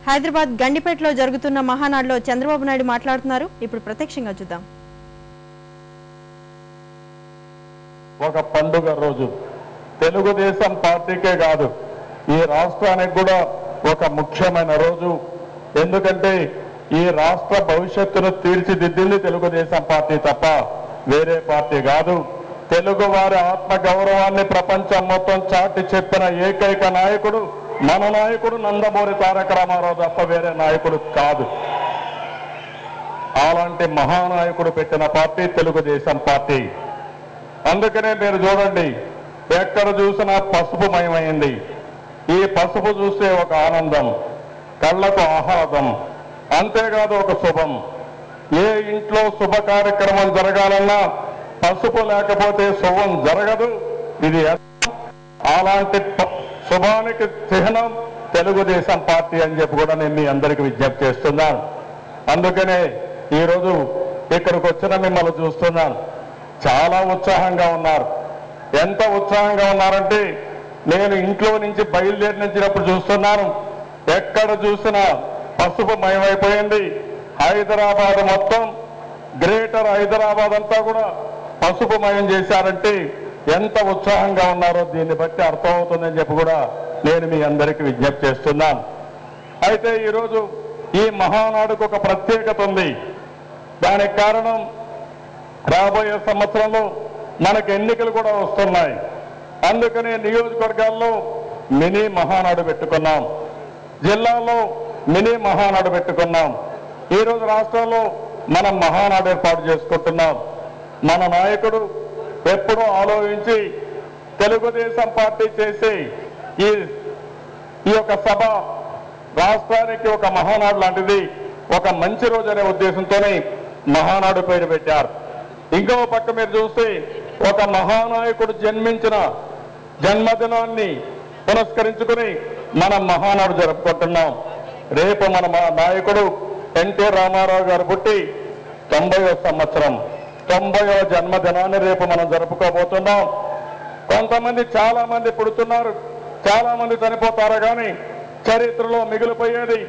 హైదరాబాద్ గండిపేటలో జరుగుతున్న మహానాడులో చంద్రబాబు నాయుడు మాట్లాడుతున్నారు. ఇప్పుడు ప్రత్యక్షంగా చూద్దాం. ఒక పండుగ రోజు తెలుగుదేశం పార్టీకే కాదు, ఈ రాష్ట్రానికి కూడా ఒక ముఖ్యమైన రోజు. ఎందుకంటే ఈ రాష్ట్ర భవిష్యత్తును తీర్చిదిద్దింది తెలుగుదేశం పార్టీ తప్ప వేరే పార్టీ కాదు. తెలుగు వారి ఆత్మ గౌరవాన్ని ప్రపంచం మొత్తం చాటి చెప్పిన ఏకైక నాయకుడు మన నాయకుడు నందమూరి తారక రామారావు తప్ప వేరే నాయకుడు కాదు. అలాంటి మహానాయకుడు పెట్టిన పార్టీ తెలుగుదేశం పార్టీ. అందుకనే మీరు చూడండి, ఎక్కడ చూసినా పసుపుమయమైంది. ఈ పసుపు చూస్తే ఒక ఆనందం, కళ్ళకు ఆహ్లాదం, అంతేకాదు ఒక శుభం. ఏ ఇంట్లో శుభ కార్యక్రమం జరగాలన్నా పసుపు లేకపోతే శుభం జరగదు. ఇది అలాంటి శుభానికి చిహ్నం తెలుగుదేశం పార్టీ అని చెప్పి కూడా నేను మీ అందరికీ విజ్ఞప్తి చేస్తున్నాను. అందుకనే ఈరోజు ఇక్కడికి వచ్చిన మిమ్మల్ని చూస్తున్నాను, చాలా ఉత్సాహంగా ఉన్నారు. ఎంత ఉత్సాహంగా ఉన్నారంటే నేను ఇంట్లో నుంచి బయలుదేరినప్పుడు చూస్తున్నాను, ఎక్కడ చూసినా పసుపు మయమైపోయింది. హైదరాబాద్ మొత్తం, గ్రేటర్ హైదరాబాద్ అంతా కూడా పసుపు మయం చేశారంటే ఎంత ఉత్సాహంగా ఉన్నారో దీన్ని బట్టి అర్థమవుతుందని చెప్పి కూడా నేను మీ అందరికీ విజ్ఞప్తి చేస్తున్నాను. అయితే ఈరోజు ఈ మహానాడుకు ఒక ప్రత్యేకత ఉంది. దానికి కారణం రాబోయే సంవత్సరంలో మనకు ఎన్నికలు కూడా వస్తున్నాయి. అందుకనే నియోజకవర్గాల్లో మినీ మహానాడు పెట్టుకున్నాం, జిల్లాలో మినీ మహానాడు పెట్టుకున్నాం. ఈరోజు రాష్ట్రంలో మనం మహానాడు ఏర్పాటు చేసుకుంటున్నాం. మన నాయకుడు ఎప్పుడూ ఆలోచించి తెలుగుదేశం పార్టీ చేసి ఈ యొక్క సభ రాష్ట్రానికి ఒక మహానాడు లాంటిది, ఒక మంచి రోజు అనే ఉద్దేశంతోనే మహానాడు పేరు పెట్టారు. ఇంకో పక్క మీరు చూస్తే ఒక మహానాయకుడు జన్మించిన జన్మదినాన్ని పురస్కరించుకుని మనం మహానాడు జరుపుకుంటున్నాం. రేపు మన నాయకుడు ఎన్టీ రామారావు గారు పుట్టి 90వ సంవత్సరం, 90వ జన్మదినాన్ని రేపు మనం జరుపుకోబోతున్నాం. కొంతమంది చాలా మంది పుడుతున్నారు, చాలా మంది చనిపోతారు, కానీ చరిత్రలో మిగిలిపోయేది,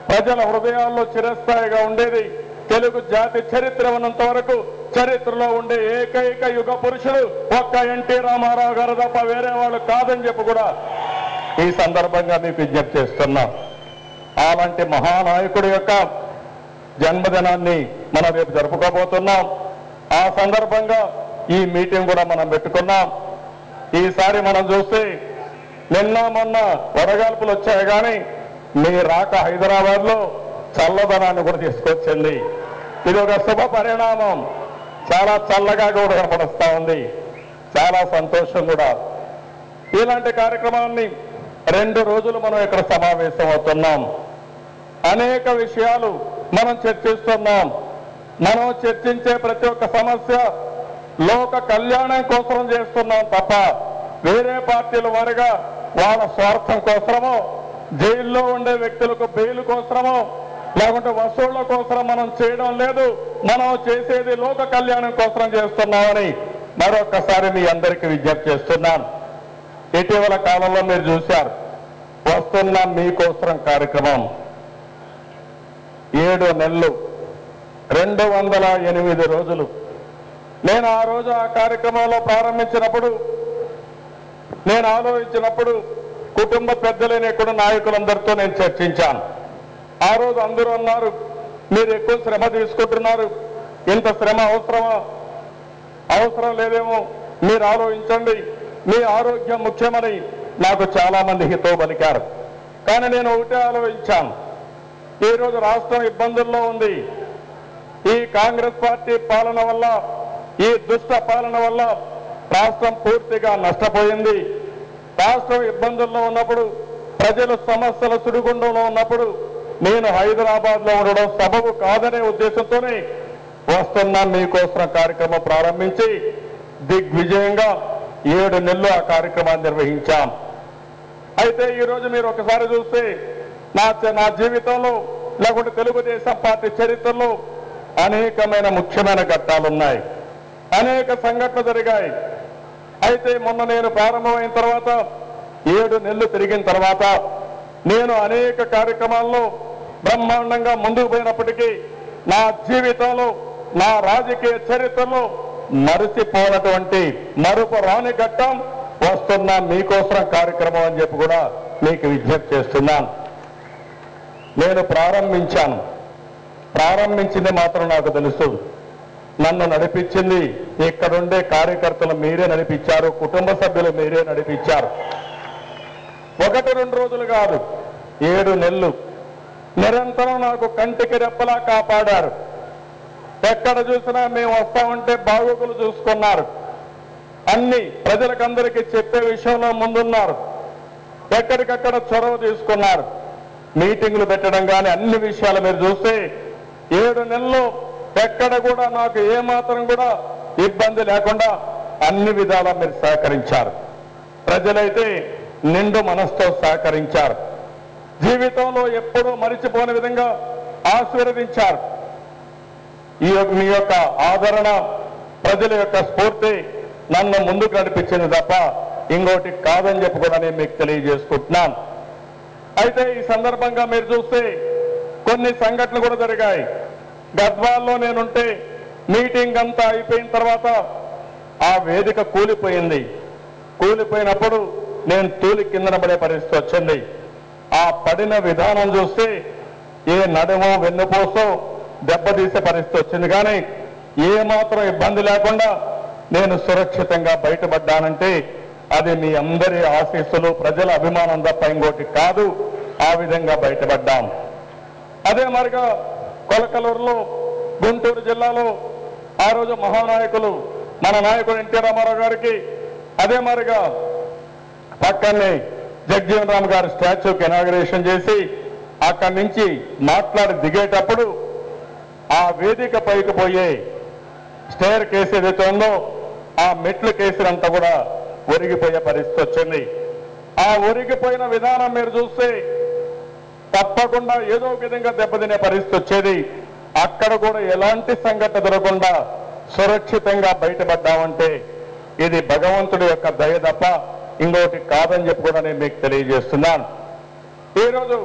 ప్రజల హృదయాల్లో చిరస్థాయిగా ఉండేది, తెలుగు జాతి చరిత్ర ఉన్నంత వరకు చరిత్రలో ఉండే ఏకైక యుగ పురుషుడు ఒక్క ఎన్టీ రామారావు గారు తప్ప వేరే వాళ్ళు కాదని చెప్పి కూడా ఈ సందర్భంగా మీకు విజ్ఞప్తి చేస్తున్నాం. అలాంటి మహానాయకుడి యొక్క జన్మదినాన్ని మనం రేపు జరుపుకోబోతున్నాం. ఆ సందర్భంగా ఈ మీటింగ్ కూడా మనం పెట్టుకున్నాం. ఈసారి మనం చూస్తే నిన్న మొన్న వడగాల్పులు వచ్చాయి, కానీ మీ రాక హైదరాబాద్ లో చల్లదనాన్ని కూడా తీసుకొచ్చింది. ఇది ఒక శుభ పరిణామం. చాలా చల్లగా కూడా కనపడుస్తూ ఉంది, చాలా సంతోషం కూడా. ఇలాంటి కార్యక్రమాన్ని 2 రోజులు మనం ఇక్కడ సమావేశం అవుతున్నాం. అనేక విషయాలు మనం చర్చిస్తున్నాం. మనం చర్చించే ప్రతి ఒక్క సమస్య లోక కళ్యాణం కోసం చేస్తున్నాం తప్ప వేరే పార్టీల వారిగా వాళ్ళ స్వార్థం కోసమో, జైల్లో ఉండే వ్యక్తులకు బెయిల్ కోసమో, లేకుంటే వసూళ్ల కోసం మనం చేయడం లేదు. మనం చేసేది లోక కళ్యాణం కోసం చేస్తున్నామని మరొకసారి మీ అందరికీ విజ్ఞప్తి చేస్తున్నాను. ఇటీవల కాలంలో మీరు చూశారు, వస్తున్న మీకోసం కార్యక్రమం 7 నెలలు, 208 రోజులు. నేను ఆ రోజు ఆ కార్యక్రమంలో ప్రారంభించినప్పుడు, నేను ఆలోచించినప్పుడు కుటుంబ పెద్దలైన ఇక్కడ నాయకులందరితో నేను చర్చించాను. ఆ రోజు అందరూ అన్నారు, మీరు ఎక్కువ శ్రమ తీసుకుంటున్నారు, ఇంత శ్రమ అవసరమా? అవసరం లేదేమో, మీరు ఆలోచించండి, మీ ఆరోగ్యం ముఖ్యమని నాకు చాలా మంది హితవు పలికారు. కానీ నేను ఒకటే ఆలోచించాను, ఈరోజు రాష్ట్రం ఇబ్బందుల్లో ఉంది. ఈ కాంగ్రెస్ పార్టీ పాలన వల్ల, ఈ దుష్ట పాలన వల్ల రాష్ట్రం పూర్తిగా నష్టపోయింది. రాష్ట్రం ఇబ్బందుల్లో ఉన్నప్పుడు, ప్రజలు సమస్యల సుడిగుండంలో ఉన్నప్పుడు నేను హైదరాబాద్ లో ఉండడం సబబు కాదనే ఉద్దేశంతోనే వస్తున్న మీకోసం కార్యక్రమం ప్రారంభించి దిగ్విజయంగా 7 నెలలు ఆ కార్యక్రమాన్ని నిర్వహించాం. అయితే ఈరోజు మీరు ఒకసారి చూస్తే నా జీవితంలో, లేకుంటే తెలుగుదేశం పార్టీ చరిత్రలో అనేకమైన ముఖ్యమైన ఘట్టాలున్నాయి, అనేక సంఘటనలు జరిగాయి. అయితే మొన్న నేను ప్రారంభమైన తర్వాత 7 నెలలు తిరిగిన తర్వాత నేను అనేక కార్యక్రమాల్లో బ్రహ్మాండంగా ముందుకు పోయినప్పటికీ నా జీవితంలో నా రాజకీయ చరిత్రలో మరచిపోనటువంటి మరుపు రాని ఘట్టం వస్తున్న మీకోసం కార్యక్రమం అని చెప్పి కూడా మీకు విజ్ఞప్తి చేస్తున్నాను. నేను ప్రారంభించింది మాత్రం నాకు తెలుసు. నన్ను నడిపించింది ఇక్కడుండే కార్యకర్తలు మీరే నడిపించారు, కుటుంబ సభ్యులు మీరే నడిపించారు. 1-2 రోజులు కాదు, 7 నెలలు నిరంతరం నాకు కంటికి రెప్పలా కాపాడారు. ఎక్కడ చూసినా మేము వస్తామంటే బాగోగులు చూసుకున్నారు. అన్ని ప్రజలకందరికీ చెప్పే విషయంలో ముందున్నారు. ఎక్కడికక్కడ చొరవ తీసుకున్నారు. మీటింగులు పెట్టడం కానీ అన్ని విషయాలు మీరు చూస్తే 7 నెలల్లో ఎక్కడ కూడా నాకు ఏమాత్రం కూడా ఇబ్బంది లేకుండా అన్ని విధాలా మీరు సహకరించారు. ప్రజలైతే నిండు మనసుతో సహకరించారు. జీవితంలో ఎప్పుడూ మరిచిపోని విధంగా ఆశీర్వదించారు. మీ యొక్క ఆదరణ, ప్రజల యొక్క స్ఫూర్తి నన్ను ముందుకు నడిపించింది తప్ప ఇంకోటి కాదని చెప్పి కూడా నేను మీకు తెలియజేసుకుంటున్నాను. అయితే ఈ సందర్భంగా మీరు చూస్తే కొన్ని సంఘటనలు కూడా జరిగాయి. గద్వాల్లో నేనుంటే మీటింగ్ అంతా అయిపోయిన తర్వాత ఆ వేదిక కూలిపోయింది. కూలిపోయినప్పుడు నేను తూలి కిందన పడే పరిస్థితి వచ్చింది. ఆ పడిన విధానం చూస్తే ఏ నడుమో వెన్నుపోసో దెబ్బతీసే పరిస్థితి వచ్చింది. కానీ ఏమాత్రం ఇబ్బంది లేకుండా నేను సురక్షితంగా బయటపడ్డానంటే అది మీ అందరి ఆశీస్సులు, ప్రజల అభిమానం తప్ప ఇంకోటి కాదు. ఆ విధంగా బయటపడ్డాం. అదే మరిగా కొలకలూరులో, గుంటూరు జిల్లాలో ఆ రోజు మహానాయకులు మన నాయకుడు ఎన్టీ రామారావు గారికి, అదే మరిగా పక్కనే జగజీవన్ రామ్ గారి స్టాచ్యూకి ఇనాగరేషన్ చేసి అక్కడి నుంచి మాట్లాడి దిగేటప్పుడు ఆ వేదిక పైకి పోయే స్టేర్ కేసు ఏదైతే ఉందో ఆ మెట్లు కేసులంతా కూడా ఒరిగిపోయే పరిస్థితి వచ్చింది. ఆ ఒరిగిపోయిన విధానం మీరు చూస్తే తప్పకుండా ఏదో ఒక విధంగా దెబ్బతినే పరిస్థితి వచ్చేది. అక్కడ కూడా ఎలాంటి సంఘటన జరగకుండా సురక్షితంగా బయటపడ్డామంటే ఇది భగవంతుడి యొక్క దయ తప్ప ఇంకోటి కాదని చెప్పి కూడా నేను మీకు తెలియజేస్తున్నాను. ఈరోజు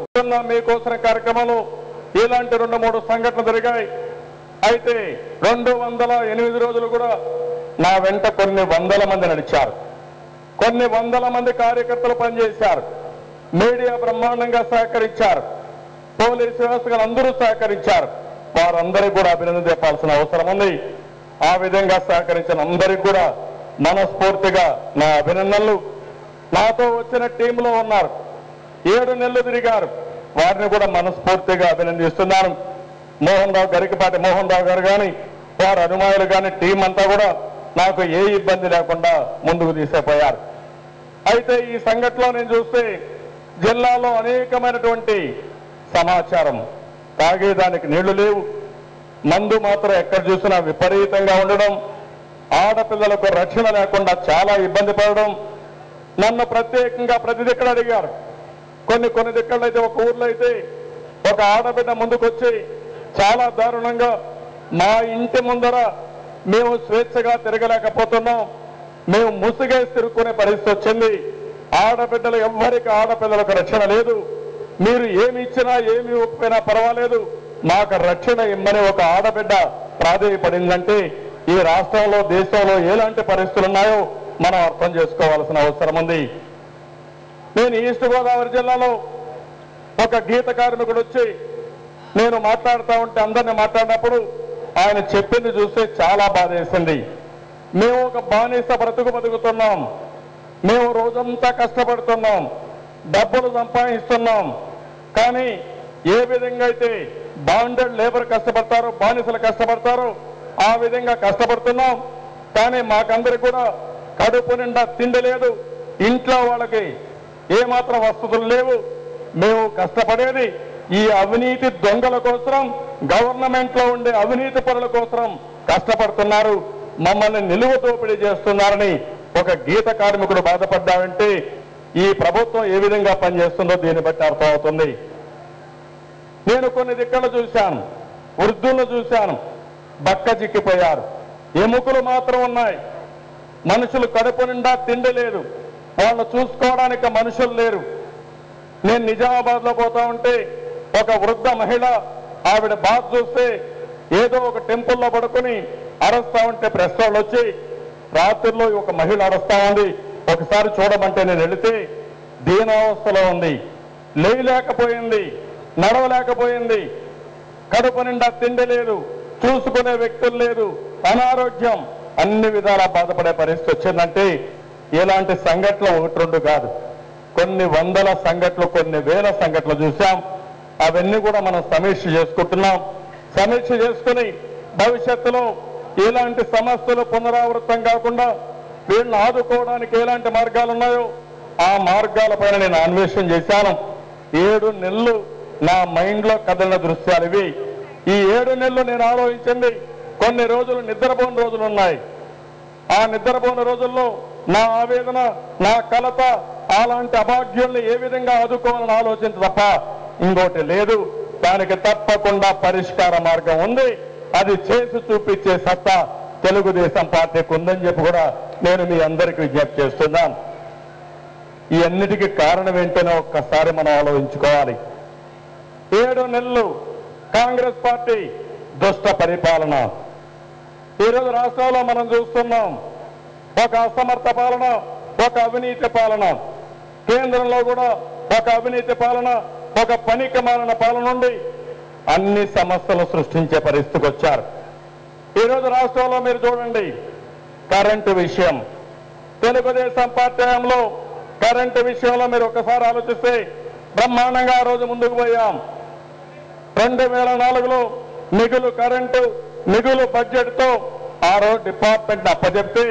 మీకోసం కార్యక్రమంలో ఇలాంటి 2-3 సంఘటనలు జరిగాయి. అయితే 208 రోజులు కూడా నా వెంట కొన్ని వందల మంది నడిచారు. కొన్ని వందల మంది కార్యకర్తలు పనిచేశారు. మీడియా బ్రహ్మాండంగా సహకరించారు. పోలీసు వ్యవస్థ అందరూ సహకరించారు. వారందరికీ కూడా అభినందన చెప్పాల్సిన అవసరం ఉంది. ఆ విధంగా సహకరించిన అందరికీ కూడా మనస్ఫూర్తిగా నా అభినందనలు. నాతో వచ్చిన టీంలో ఉన్నారు, 7 నెలలు తిరిగారు, వారిని కూడా మనస్ఫూర్తిగా అభినందిస్తున్నాను. మోహన్ రావు, గరికపాటి మోహన్ రావు గారు కానీ, వారి అనుమానులు కానీ, టీం అంతా కూడా నాకు ఏ ఇబ్బంది లేకుండా ముందుకు తీసుకుపోయారు. అయితే ఈ సంఘటనలో నేను చూస్తే జిల్లాలో అనేకమైనటువంటి సమాచారం, తాగేదానికి నీళ్లు లేవు, మందు మాత్రం ఎక్కడ చూసినా విపరీతంగా ఉండడం, ఆడపిల్లలకు రక్షణ లేకుండా చాలా ఇబ్బంది పడడం. నన్ను ప్రత్యేకంగా ప్రతి దిక్కడ అడిగారు. కొన్ని దిక్కల్లో అయితే ఒక ఊర్లో అయితే ఒక ఆడబిడ్డ ముందుకొచ్చి చాలా దారుణంగా మా ఇంటి ముందర మేము స్వేచ్ఛగా తిరగలేకపోతున్నాం, మేము ముసుగేసి తిరుగుకునే పరిస్థితి వచ్చింది, ఆడబిడ్డలు ఎవ్వరికి ఆడపిల్లలకు రక్షణ లేదు, మీరు ఏమి ఇచ్చినా ఏమి ఇవ్వకపోయినా పర్వాలేదు, మాకు రక్షణ ఇమ్మని ఒక ఆడబిడ్డ ప్రాధేయపడిందంటే ఈ రాష్ట్రంలో, దేశంలో ఎలాంటి పరిస్థితులు ఉన్నాయో మనం అర్థం చేసుకోవాల్సిన అవసరం ఉంది. నేను ఈస్ట్ గోదావరి జిల్లాలో ఒక గీత కార్మికుడు వచ్చి నేను మాట్లాడుతూ ఉంటే అందరినీ మాట్లాడినప్పుడు ఆయన చెప్పింది చూస్తే చాలా బాధ వేసింది. మేము ఒక బానిస బతుకుతున్నాం, మేము రోజంతా కష్టపడుతున్నాం, డబ్బులు సంపాదిస్తున్నాం, కానీ ఏ విధంగా అయితే బాండెడ్ లేబర్ కష్టపడతారో, బానిసలు కష్టపడతారో ఆ విధంగా కష్టపడుతున్నాం. కానీ మాకందరికి కూడా కడుపు నిండా తిండి లేదు, ఇంట్లో వాళ్ళకి ఏమాత్రం వసతులు లేవు. మేము కష్టపడేది ఈ అవినీతి దొంగల కోసం, గవర్నమెంట్ లో ఉండే అవినీతి పరుల కోసం కష్టపడుతున్నారు, మమ్మల్ని నిలువ దోపిడీ చేస్తున్నారని ఒక గీత కార్మికుడు బాధపడ్డాడంటే ఈ ప్రభుత్వం ఏ విధంగా పనిచేస్తుందో దీన్ని బట్టి అర్థమవుతుంది. నేను కొన్ని దిక్కలు చూశాను, వృద్ధులను చూశాను, బక్క చిక్కిపోయారు, ఎముకలు మాత్రం ఉన్నాయి, మనుషులు కడుపు నిండా తిండి లేదు, వాళ్ళు చూసుకోవడానికి మనుషులు లేరు. నేను నిజామాబాద్ లో పోతా ఉంటే ఒక వృద్ధ మహిళ ఆవిడ బాధ చూస్తే ఏదో ఒక టెంపుల్లో పడుకుని అరుస్తా ఉంటే ప్రెస్ వాళ్ళు వచ్చి రాత్రిలో ఒక మహిళ అరుస్తా ఉంది, ఒకసారి చూడమంటే నేను వెళితే దీనావస్థలో ఉంది, లేయలేకపోయింది, నడవలేకపోయింది, కడుపు నిండా తిండి లేదు, చూసుకునే వ్యక్తులు లేదు, అనారోగ్యం, అన్ని విధాలా బాధపడే పరిస్థితి వచ్చిందంటే ఇలాంటి సంఘటనలు ఒకటి రెండు కాదు, కొన్ని వందల సంఘటనలు, కొన్ని వేల సంఘటనలు చూసాం. అవన్నీ కూడా మనం సమీక్ష చేసుకుంటున్నాం. సమీక్ష చేసుకుని భవిష్యత్తులో ఎలాంటి సమస్యలు పునరావృతం కాకుండా వీళ్ళని ఆదుకోవడానికి ఎలాంటి మార్గాలు ఉన్నాయో ఆ మార్గాలపైన నేను అన్వేషణ చేశాను. 7 నెలలు నా మైండ్లో కదిలిన దృశ్యాలు ఇవి. ఈ 7 నెలలు నేను ఆలోచించింది, కొన్ని రోజులు నిద్రపోని రోజులు ఉన్నాయి. ఆ నిద్రపోని రోజుల్లో నా ఆవేదన, నా కలత, అలాంటి అభాగ్యుల్ని ఏ విధంగా ఆదుకోవాలని ఆలోచించ తప్ప ఇంకోటి లేదు. దానికి తప్పకుండా పరిష్కార మార్గం ఉంది. అది చేసి చూపించే సత్తా తెలుగుదేశం పార్టీకి ఉందని చెప్పి కూడా నేను మీ అందరికీ విజ్ఞప్తి చేస్తున్నాను. ఈ అన్నిటికీ కారణం ఏంటనే ఒక్కసారి మనం ఆలోచించుకోవాలి. 7 నెలలు కాంగ్రెస్ పార్టీ దుష్ట పరిపాలన. ఈరోజు రాష్ట్రంలో మనం చూస్తున్నాం ఒక అసమర్థ పాలన, ఒక అవినీతి పాలన. కేంద్రంలో కూడా ఒక అవినీతి పాలన, ఒక పనికి మాలిన పాలన నుండి అన్ని సమస్యలు సృష్టించే పరిస్థితికి వచ్చారు. ఈరోజు రాష్ట్రంలో మీరు చూడండి, కరెంటు విషయం, తెలుగుదేశం పార్టీ హయాంలో కరెంటు విషయంలో మీరు ఒకసారి ఆలోచిస్తే బ్రహ్మాండంగా ఆ రోజు ముందుకు పోయాం. 2004లో మిగులు కరెంటు, మిగులు బడ్జెట్తో ఆ రోజు డిపార్ట్మెంట్ అప్పచెప్తే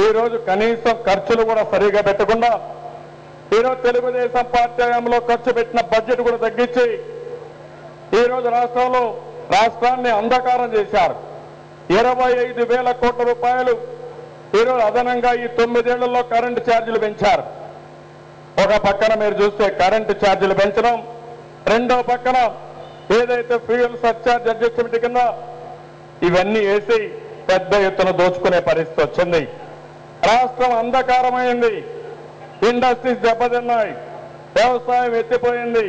ఈ రోజు కనీసం ఖర్చులు కూడా సరిగా పెట్టకుండా ఈరోజు తెలుగుదేశం పార్టీ హయాంలో ఖర్చు పెట్టిన బడ్జెట్ కూడా తగ్గించి ఈరోజు రాష్ట్రాన్ని అంధకారం చేశారు. 25,000 కోట్ల రూపాయలు ఈరోజు అదనంగా ఈ 9 ఏళ్లలో కరెంటు ఛార్జీలు పెంచారు. ఒక పక్కన మీరు చూస్తే కరెంటు ఛార్జీలు పెంచడం, రెండో పక్కన ఏదైతే ఫ్యూయల్ సర్ఛార్జ్ అడ్జస్ట్మెంట్ కింద ఇవన్నీ వేసి పెద్ద ఎత్తున దోచుకునే పరిస్థితి వచ్చింది. రాష్ట్రం అంధకారమైంది, ఇండస్ట్రీస్ దెబ్బతిన్నాయి, వ్యవసాయం ఎత్తిపోయింది.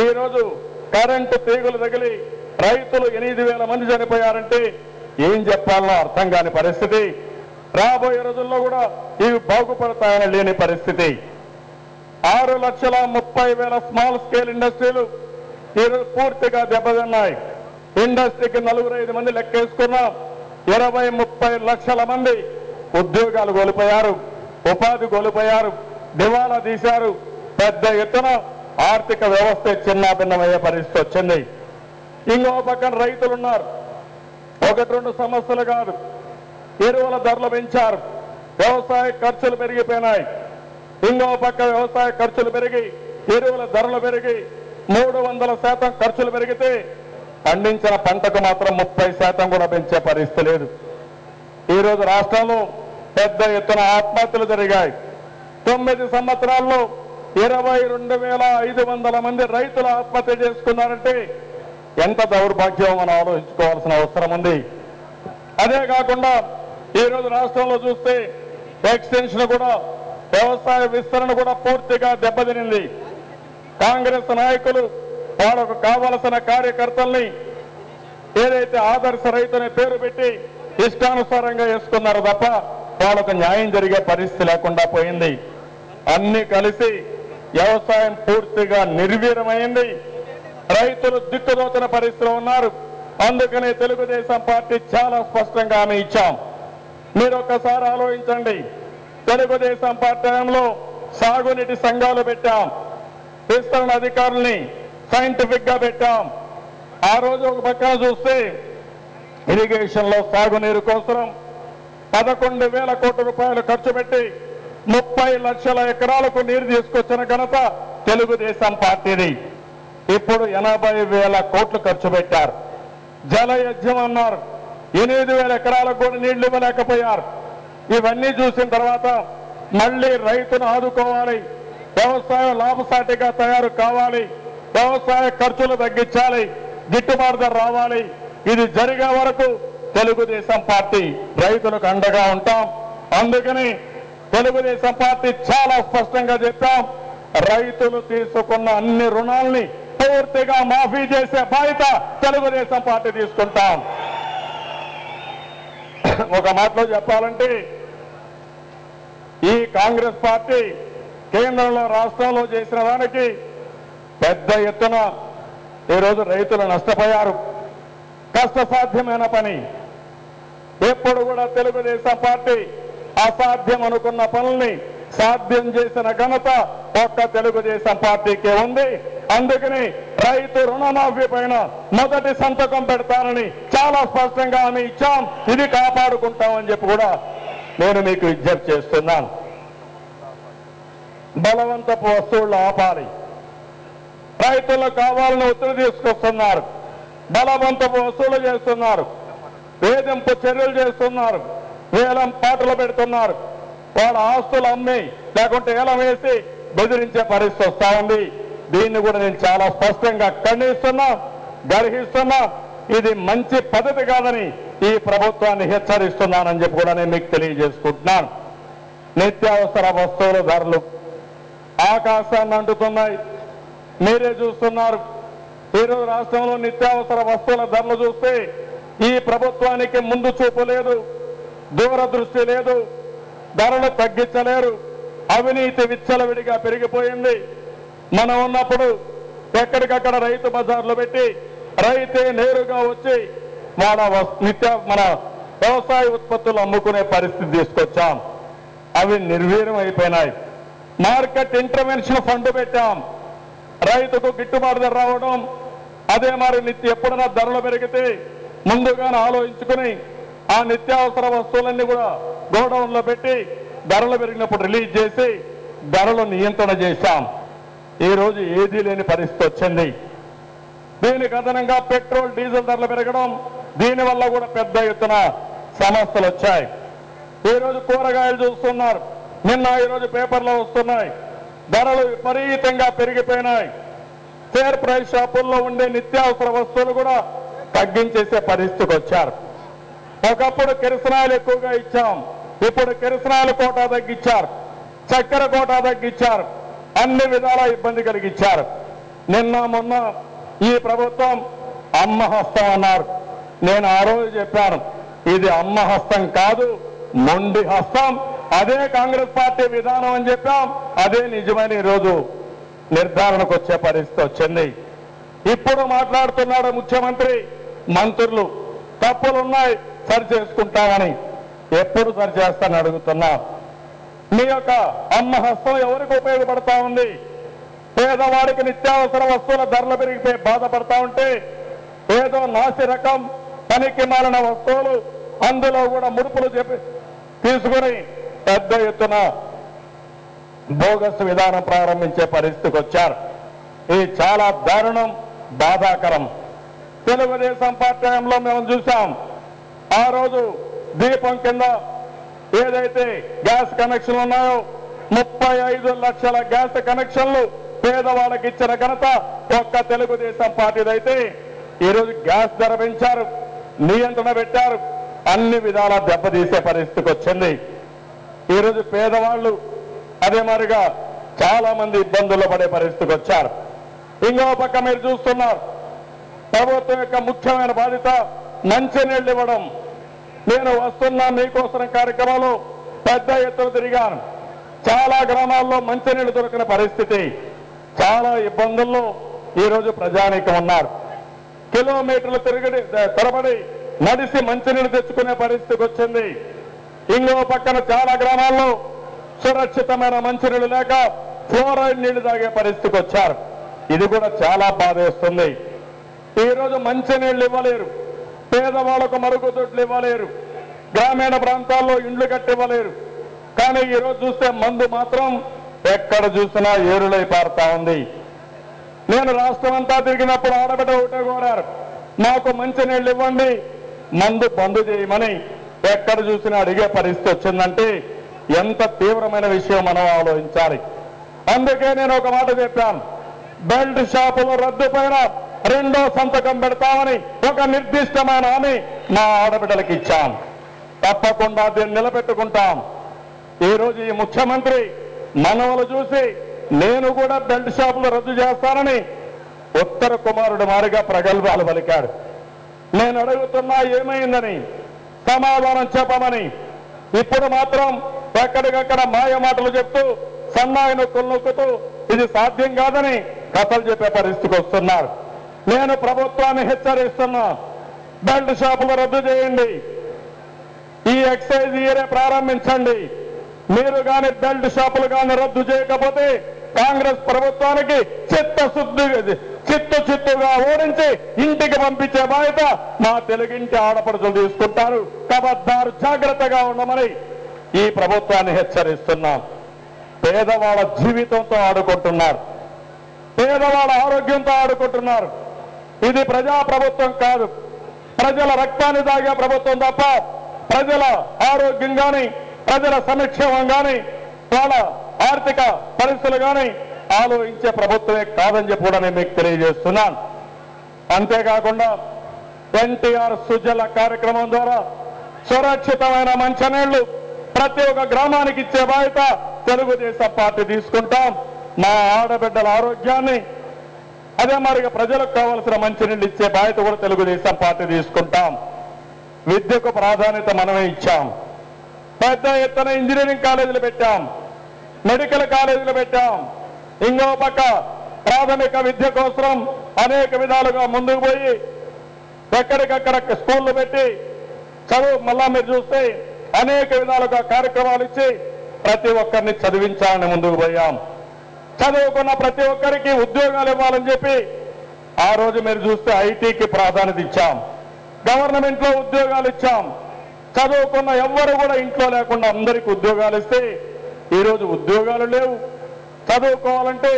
ఈరోజు కరెంటు తీగులు తగిలి రైతులు 8,000 మంది చనిపోయారంటే ఏం చెప్పాలనో అర్థం కాని పరిస్థితి. రాబోయే రోజుల్లో కూడా ఇవి బాగుపడతాయని లేని పరిస్థితి. 6,30,000 స్మాల్ స్కేల్ ఇండస్ట్రీలు ఈరోజు పూర్తిగా దెబ్బతిన్నాయి. ఇండస్ట్రీకి 4-5 మంది లెక్కేసుకున్నాం. 20-30 లక్షల మంది ఉద్యోగాలు కోల్పోయారు, ఉపాధి కోల్పోయారు, దివాలా తీశారు. పెద్ద ఎత్తున ఆర్థిక వ్యవస్థ చిన్నాభిన్నమయ్యే పరిస్థితి వచ్చింది. ఇంకో పక్కన రైతులు ఉన్నారు. 1-2 సమస్యలు కాదు, ఎరువుల ధరలు పెంచారు, వ్యవసాయ ఖర్చులు పెరిగిపోయినాయి. ఇంకో పక్క వ్యవసాయ ఖర్చులు పెరిగి, ఎరువుల ధరలు పెరిగి 300% ఖర్చులు పెరిగితే పండించిన పంటకు మాత్రం 30% కూడా పెంచే పరిస్థితి లేదు. ఈరోజు రాష్ట్రంలో పెద్ద ఎత్తున ఆత్మహత్యలు జరిగాయి. 9 సంవత్సరాల్లో 22,500 మంది రైతులు ఆత్మహత్య చేసుకున్నారంటే ఎంత దౌర్భాగ్యం మనం ఆలోచించుకోవాల్సిన అవసరం ఉంది. అదే కాకుండా ఈరోజు రాష్ట్రంలో చూస్తే ఎక్స్టెన్షన్ కూడా, వ్యవసాయ విస్తరణ కూడా పూర్తిగా దెబ్బతినింది. కాంగ్రెస్ నాయకులు వాళ్ళకు కావలసిన కార్యకర్తల్ని ఏదైతే ఆదర్శ రైతుని పేరు పెట్టి ఇష్టానుసారంగా వేసుకున్నారో తప్ప వాళ్ళకు న్యాయం జరిగే పరిస్థితి లేకుండా పోయింది. అన్ని కలిసి వ్యవసాయం పూర్తిగా నిర్వీర్యమైంది. రైతులు దిక్కుదోచిన పరిస్థితిలో ఉన్నారు. అందుకనే తెలుగుదేశం పార్టీ చాలా స్పష్టంగా హామీ ఇచ్చాం. మీరు ఒక్కసారి ఆలోచించండి. తెలుగుదేశం పార్టీ హయాంలో సాగునీటి సంఘాలు పెట్టాం, విస్తరణ అధికారుల్ని సైంటిఫిక్ గా పెట్టాం. ఆ రోజు ఒక పక్కన చూస్తే ఇరిగేషన్ లో సాగునీరు కోసం 11,000 కోట్ల రూపాయలు ఖర్చు పెట్టి 30 లక్షల ఎకరాలకు నీరు తీసుకొచ్చిన ఘనత తెలుగుదేశం పార్టీది. ఇప్పుడు 80,000 కోట్లు ఖర్చు పెట్టారు. జలయజ్ఞం అన్నారు, 8,000 ఎకరాలకు కూడా నీళ్లు ఇవ్వలేకపోయారు. ఇవన్నీ చూసిన తర్వాత మళ్ళీ రైతును ఆదుకోవాలి, వ్యవసాయం లాభసాటిగా తయారు కావాలి, వ్యవసాయ ఖర్చులు తగ్గించాలి, గిట్టుబాటు ధర రావాలి. ఇది జరిగే వరకు తెలుగుదేశం పార్టీ రైతులకు అండగా ఉంటాం. అందుకని తెలుగుదేశం పార్టీ చాలా స్పష్టంగా చెప్పాం, రైతులు తీసుకున్న అన్ని రుణాల్ని పూర్తిగా మాఫీ చేసే బాధ్యత తెలుగుదేశం పార్టీ తీసుకుంటాం. ఒక మాటలో చెప్పాలంటే ఈ కాంగ్రెస్ పార్టీ కేంద్రంలో రాష్ట్రంలో చేసిన దానికి పెద్ద ఎత్తున ఈరోజు రైతులు నష్టపోయారు. కష్టసాధ్యమైన పని. ఎప్పుడు కూడా తెలుగుదేశం పార్టీ అసాధ్యం అనుకున్న పనుల్ని సాధ్యం చేసిన ఘనత ఒక్క తెలుగుదేశం పార్టీకే ఉంది. అందుకని రైతు రుణమాఫీ పైన మొదటి సంతకం పెడతానని చాలా స్పష్టంగా హామీ ఇచ్చాం. ఇది కాపాడుకుంటామని చెప్పి కూడా నేను మీకు విజ్ఞప్తి చేస్తున్నాను. బలవంతపు వస్తువులు ఆపాలి. రైతులకు కావాలని ఒత్తిడి తీసుకొస్తున్నారు. బలవంతపు వసూలు చేస్తున్నారు. వేధింపు చర్యలు చేస్తున్నారు. వేలం పాటలు పెడుతున్నారు. వాళ్ళ ఆస్తులు అమ్మి లేకుంటే ఏలం వేసి బెదిరించే పరిస్థితి వస్తా ఉంది. దీన్ని కూడా నేను చాలా స్పష్టంగా ఖండిస్తున్నా, గర్హిస్తున్నా. ఇది మంచి పద్ధతి కాదని ఈ ప్రభుత్వాన్ని హెచ్చరిస్తున్నానని చెప్పి కూడా నేను మీకు తెలియజేసుకుంటున్నాను. నిత్యావసర వస్తువుల ధరలు ఆకాశాన్ని అంటుతున్నాయి. మీరే చూస్తున్నారు. ఈరోజు రాష్ట్రంలో నిత్యావసర వస్తువుల ధరలు చూస్తే ఈ ప్రభుత్వానికి ముందు చూపు లేదు, దూరదృష్టి లేదు. ధరలు తగ్గించలేరు. అవినీతి విచ్చలవిడిగా పెరిగిపోయింది. మనం ఉన్నప్పుడు ఎక్కడికక్కడ రైతు బజార్లు పెట్టి రైతే నేరుగా వచ్చి మన వ్యవసాయ ఉత్పత్తులు అమ్ముకునే పరిస్థితి తీసుకొచ్చాం. అవి నిర్వీర్యం అయిపోయినాయి. మార్కెట్ ఇంటర్వెన్షన్ ఫండ్ పెట్టాం. రైతుకు గిట్టుబాటు ధర రావడం, అదే మరి ఎప్పుడైనా ధరలు పెరిగితే ముందుగానే ఆలోచించుకుని ఆ నిత్యావసర వస్తువులన్నీ కూడా గోడౌన్లో పెట్టి ధరలు పెరిగినప్పుడు రిలీజ్ చేసి ధరలు నియంత్రణ చేశాం. ఈరోజు ఏదీ లేని పరిస్థితి వచ్చింది. దీనికి అదనంగా పెట్రోల్ డీజిల్ ధరలు పెరగడం, దీనివల్ల కూడా పెద్ద ఎత్తున సమస్యలు వచ్చాయి. ఈరోజు కూరగాయలు చూస్తున్నారు. నిన్న ఈరోజు పేపర్లో వస్తున్నాయి. ధరలు విపరీతంగా పెరిగిపోయినాయి. ఫేర్ ప్రైస్ షాపుల్లో ఉండే నిత్యావసర వస్తువులు కూడా తగ్గించేసే పరిస్థితికి వచ్చారు. ఒకప్పుడు కిరసనాయిలు ఎక్కువగా ఇచ్చాం. ఇప్పుడు కిరసనాయిల కోటా తగ్గించారు. చక్కెర కోటా తగ్గించారు. అన్ని విధాల ఇబ్బంది కలిగించారు. నిన్న మొన్న ఈ ప్రభుత్వం అమ్మ హస్తం అన్నారు. నేను ఆ రోజు చెప్పాను, ఇది అమ్మ హస్తం కాదు, మొండి హస్తం. అదే కాంగ్రెస్ పార్టీ విధానం అని చెప్పాం. అదే నిజమైన ఈరోజు నిర్ధారణకు వచ్చే పరిస్థితి వచ్చింది. ఇప్పుడు మాట్లాడుతున్నాడు ముఖ్యమంత్రి, మంత్రులు తప్పులున్నాయి సరి చేసుకుంటామని. ఎప్పుడు సరి చేస్తానని అడుగుతున్నా. మీ యొక్క అమ్మ హస్తం ఎవరికి ఉపయోగపడతా ఉంది? పేదవాడికి నిత్యావసర వస్తువుల ధరలు పెరిగిపోయి బాధపడతా ఉంటే ఏదో నాసి రకం పనికి మాలిన వస్తువులు అందులో కూడా ముడుపులు తీసుకుని పెద్ద ఎత్తున బోగస్ విధానం ప్రారంభించే పరిస్థితికి వచ్చారు. ఇది చాలా దారుణం, బాధాకరం. తెలుగుదేశం పార్టీలో మేము చూసాం. ఆ రోజు దీపం కింద ఏదైతే గ్యాస్ కనెక్షన్లు ఉన్నాయో 35 లక్షల గ్యాస్ కనెక్షన్లు పేదవాళ్ళకి ఇచ్చిన ఘనత ఒక్క తెలుగుదేశం పార్టీదైతే ఈరోజు గ్యాస్ ధర పెంచారు, నియంత్రణ పెట్టారు. అన్ని విధాలా దెబ్బతీసే పరిస్థితికి వచ్చింది. ఈరోజు పేదవాళ్ళు అదే మాదిరిగా చాలా మంది ఇబ్బందుల్లో పడే పరిస్థితికి వచ్చారు. ఇంకో పక్క మీరు చూస్తున్నారు, ప్రభుత్వం యొక్క ముఖ్యమైన బాధ్యత మంచినీళ్ళు ఇవ్వడం. నేను వస్తున్నా మీకోసం కార్యక్రమంలో పెద్ద ఎత్తున తిరిగాను. చాలా గ్రామాల్లో మంచినీళ్ళు దొరికిన పరిస్థితి. చాలా ఇబ్బందుల్లో ఈరోజు ప్రజానీకం ఉన్నారు. కిలోమీటర్లు తరబడి నడిసి మంచినీళ్ళు తెచ్చుకునే పరిస్థితికి వచ్చింది. ఇంకో పక్కన చాలా గ్రామాల్లో సురక్షితమైన మంచినీళ్ళు లేక ఫ్లోరైడ్ నీళ్లు తాగే పరిస్థితికి వచ్చారు. ఇది కూడా చాలా బాధేస్తుంది. ఈరోజు మంచినీళ్ళు ఇవ్వలేరు, పేదవాళ్లకు మరుగుదొడ్లు ఇవ్వలేరు, గ్రామీణ ప్రాంతాల్లో ఇండ్లు కట్టివ్వలేరు. కానీ ఈరోజు చూస్తే మందు మాత్రం ఎక్కడ చూసినా ఏరులై పారుతా ఉంది. నేను రాష్ట్రం అంతా తిరిగినప్పుడు ఆడబిడ్డ ఒకటే కోరారు, మాకు మంచినీళ్ళు ఇవ్వండి, మందు బంద్ చేయమని. ఎక్కడ చూసినా అడిగే పరిస్థితి వచ్చిందంటే ఎంత తీవ్రమైన విషయం మనం ఆలోచించాలి. అందుకే నేను ఒక మాట చెప్పాను, బెల్ట్ షాపుల రద్దు పైన రెండో సంతకం పెడతామని ఒక నిర్దిష్టమైన హామీ మా ఆడబిడ్డలకు ఇచ్చాం. తప్పకుండా దీన్ని నిలబెట్టుకుంటాం. ఈరోజు ఈ ముఖ్యమంత్రి మనవలు చూసి నేను కూడా బెల్ట్ షాపులు రద్దు చేస్తానని ఉత్తర కుమారుడు మారిగా ప్రగల్భాలు పలికాడు. నేను అడుగుతున్నా ఏమైందని సమాధానం చెప్పమని. ఇప్పుడు మాత్రం ఎక్కడికక్కడ మాయ మాటలు చెప్తూ సన్నాయి నొక్కులు నొక్కుతూ ఇది సాధ్యం కాదని కథలు చెప్పే పరిస్థితికి వస్తున్నారు. నేను ప్రభుత్వాన్ని హెచ్చరిస్తున్నా, బెల్ట్ షాపులు రద్దు చేయండి, ఈ ఎక్సైజ్ ఇయరే ప్రారంభించండి. మీరు కానీ బెల్ట్ షాపులు కానీ రద్దు చేయకపోతే కాంగ్రెస్ ప్రభుత్వానికి చిత్తుగా ఓడించి ఇంటికి పంపించే బాధ్యత మా తెలుగింటి ఆడపడుచులు తీసుకుంటారు. కబద్దారు, జాగ్రత్తగా ఉండమని ఈ ప్రభుత్వాన్ని హెచ్చరిస్తున్నాం. పేదవాళ్ళ జీవితంతో ఆడుకుంటున్నారు, పేదవాళ్ళ ఆరోగ్యంతో ఆడుకుంటున్నారు. ఇది ప్రజా ప్రభుత్వం కాదు, ప్రజల రక్తాన్ని తాగే ప్రభుత్వం తప్ప ప్రజల ఆరోగ్యం కానీ ప్రజల సంక్షేమం కానీ వాళ్ళ ఆర్థిక పరిస్థితులు కానీ ఆలోచించే ప్రభుత్వమే కాదని చెప్పి కూడా నేను మీకు తెలియజేస్తున్నాను. అంతేకాకుండా ఎన్టీఆర్ సుజల కార్యక్రమం ద్వారా సురక్షితమైన మంచినీళ్లు ప్రతి ఒక్క గ్రామానికి ఇచ్చే బాధ్యత తెలుగుదేశం పార్టీ తీసుకుంటాం. మా ఆడబిడ్డల ఆరోగ్యాన్ని అదే మరిగా ప్రజలకు కావాల్సిన మంచినీళ్ళు ఇచ్చే బాధ్యత కూడా తెలుగుదేశం పార్టీ తీసుకుంటాం. విద్యకు ప్రాధాన్యత మనమే ఇచ్చాం. పెద్ద ఎత్తున ఇంజనీరింగ్ కాలేజీలు పెట్టాం, మెడికల్ కాలేజీలు పెట్టాం. ఇంకో పక్క ప్రాథమిక విద్య కోసం అనేక విధాలుగా ముందుకు పోయి ఎక్కడికక్కడ స్కూళ్లు పెట్టి చదువు మళ్ళా మీరు చూస్తే అనేక విధాలుగా కార్యక్రమాలు ఇచ్చి ప్రతి ఒక్కరిని చదివించాలని ముందుకు పోయాం. చదువుకున్న ప్రతి ఒక్కరికి ఉద్యోగాలు ఇవ్వాలని చెప్పి ఆ రోజు మీరు చూస్తే ఐటీకి ప్రాధాన్యత ఇచ్చాం, గవర్నమెంట్ లో ఉద్యోగాలు ఇచ్చాం. చదువుకున్న ఎవ్వరు కూడా ఇంట్లో లేకుండా అందరికీ ఉద్యోగాలు ఇస్తే ఈరోజు ఉద్యోగాలు లేవు. చదువుకోవాలంటే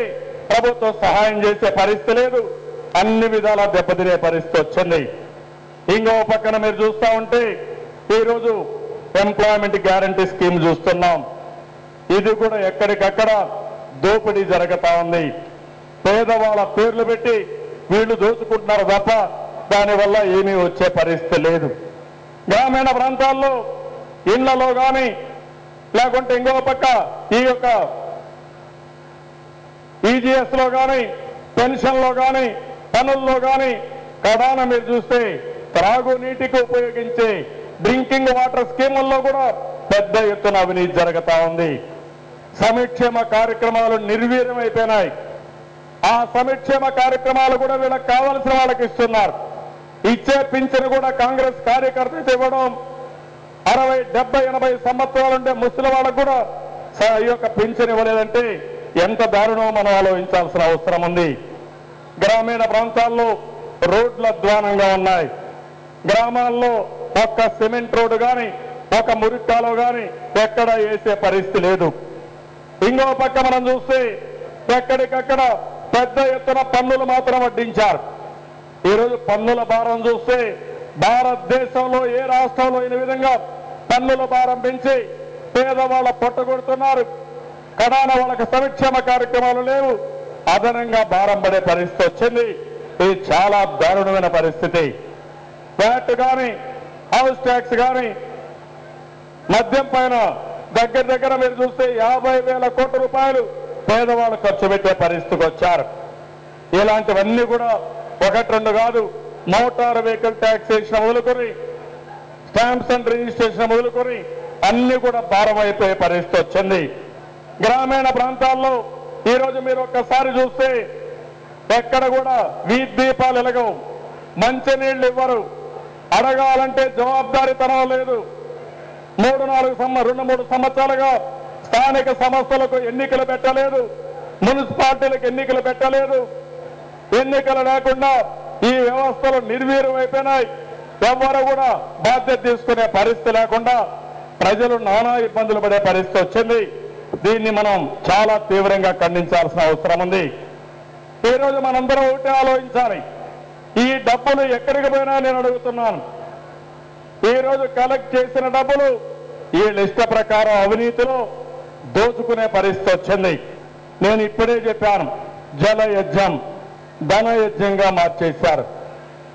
ప్రభుత్వం సహాయం చేసే పరిస్థితి లేదు, అన్ని విధాలా దెబ్బతినే పరిస్థితి వచ్చింది. ఇంకో పక్కన మీరు చూస్తూ ఉంటే ఈరోజు ఎంప్లాయ్మెంట్ గ్యారంటీ స్కీమ్ చూస్తున్నాం. ఇది కూడా ఎక్కడికక్కడ దోపిడీ జరుగుతా ఉంది. పేదవాళ్ళ పేర్లు పెట్టి వీళ్ళు దోచుకుంటున్నారు తప్ప దానివల్ల ఏమీ వచ్చే పరిస్థితి లేదు. గ్రామీణ ప్రాంతాల్లో ఇళ్లలో కానీ లేకుంటే ఇంకో పక్క ఈ యొక్క ఈజీఎస్ లో కానీ పెన్షన్లో కానీ పనుల్లో కానీ కడాన మీరు చూస్తే త్రాగునీటికి ఉపయోగించే డ్రింకింగ్ వాటర్ స్కీముల్లో కూడా పెద్ద ఎత్తున అవినీతి జరుగుతా ఉంది. సంక్షేమ కార్యక్రమాలు నిర్వీర్యమైపోయినాయి. ఆ సంక్షేమ కార్యక్రమాలు కూడా వీళ్ళకి కావలసిన వాళ్ళకి ఇస్తున్నారు. ఇచ్చే పింఛను కూడా కాంగ్రెస్ కార్యకర్తలు ఇవ్వడం, 60, 70, 80 సంవత్సరాలు ఉండే ముసలి వాళ్ళకు కూడా ఈ యొక్క పింఛను ఇవ్వలేదంటే ఎంత దారుణమో మనం ఆలోచించాల్సిన అవసరం ఉంది. గ్రామీణ ప్రాంతాల్లో రోడ్లు అధ్వానంగా ఉన్నాయి. గ్రామాల్లో ఒక్క సిమెంట్ రోడ్డు కానీ ఒక మురికాలో కానీ ఎక్కడ వేసే పరిస్థితి లేదు. ఇంకో పక్క మనం చూస్తే ఎక్కడికక్కడ పెద్ద ఎత్తున పన్నులు మాత్రం వడ్డించారు. ఈరోజు పన్నుల భారం చూస్తే భారతదేశంలో ఏ రాష్ట్రంలో ఈ విధంగా పన్నుల భారం పెంచి పేదవాళ్ళ పొట్టగొడుతున్నారు. కడాన వాళ్ళకి సంక్షేమ కార్యక్రమాలు లేవు, అదనంగా భారం పడే పరిస్థితి వచ్చింది. ఇది చాలా దారుణమైన పరిస్థితి. వ్యాట్ కానీ హౌస్ ట్యాక్స్ కానీ మద్యం పైన దగ్గర మీరు చూస్తే 50,000 కోట్ల రూపాయలు పేదవాళ్ళు ఖర్చు పెట్టే పరిస్థితికి వచ్చారు. ఇలాంటివన్నీ కూడా 1-2 కాదు, మోటార్ వెహికల్ ట్యాక్సేషన్ మొదలుకొని స్టాంప్స్ అండ్ రిజిస్ట్రేషన్ మొదలుకొని అన్ని కూడా భారం అయిపోయే పరిస్థితి వచ్చింది. గ్రామీణ ప్రాంతాల్లో ఈరోజు మీరు ఒక్కసారి చూస్తే ఎక్కడ కూడా వీధి దీపాలు వెలగవు, మంచినీళ్లు ఇవ్వరు, అడగాలంటే జవాబుదారీతనం లేదు. 2-3 సంవత్సరాలుగా స్థానిక సంస్థలకు ఎన్నికలు పెట్టలేదు, మున్సిపాలిటీలకు ఎన్నికలు పెట్టలేదు. ఎన్నికలు లేకుండా ఈ వ్యవస్థలు నిర్వీర్యమైపోయినాయి. ఎవరు కూడా బాధ్యత తీసుకునే పరిస్థితి లేకుండా ప్రజలు నానా ఇబ్బందులు పడే పరిస్థితి వచ్చింది. దీన్ని మనం చాలా తీవ్రంగా ఖండించాల్సిన అవసరం ఉంది. ఈరోజు మనందరం ఒకటే ఆలోచించాలి, ఈ డబ్బులు ఎక్కడికి పోయినా నేను అడుగుతున్నాను. ఈరోజు కలెక్ట్ చేసిన డబ్బులు ఈ లిస్టు ప్రకారం అవినీతిలో దోచుకునే పరిస్థితి వచ్చింది. నేను ఇప్పుడే చెప్పాను, జలయజ్ఞం ధనయజ్ఞంగా మార్చేశారు.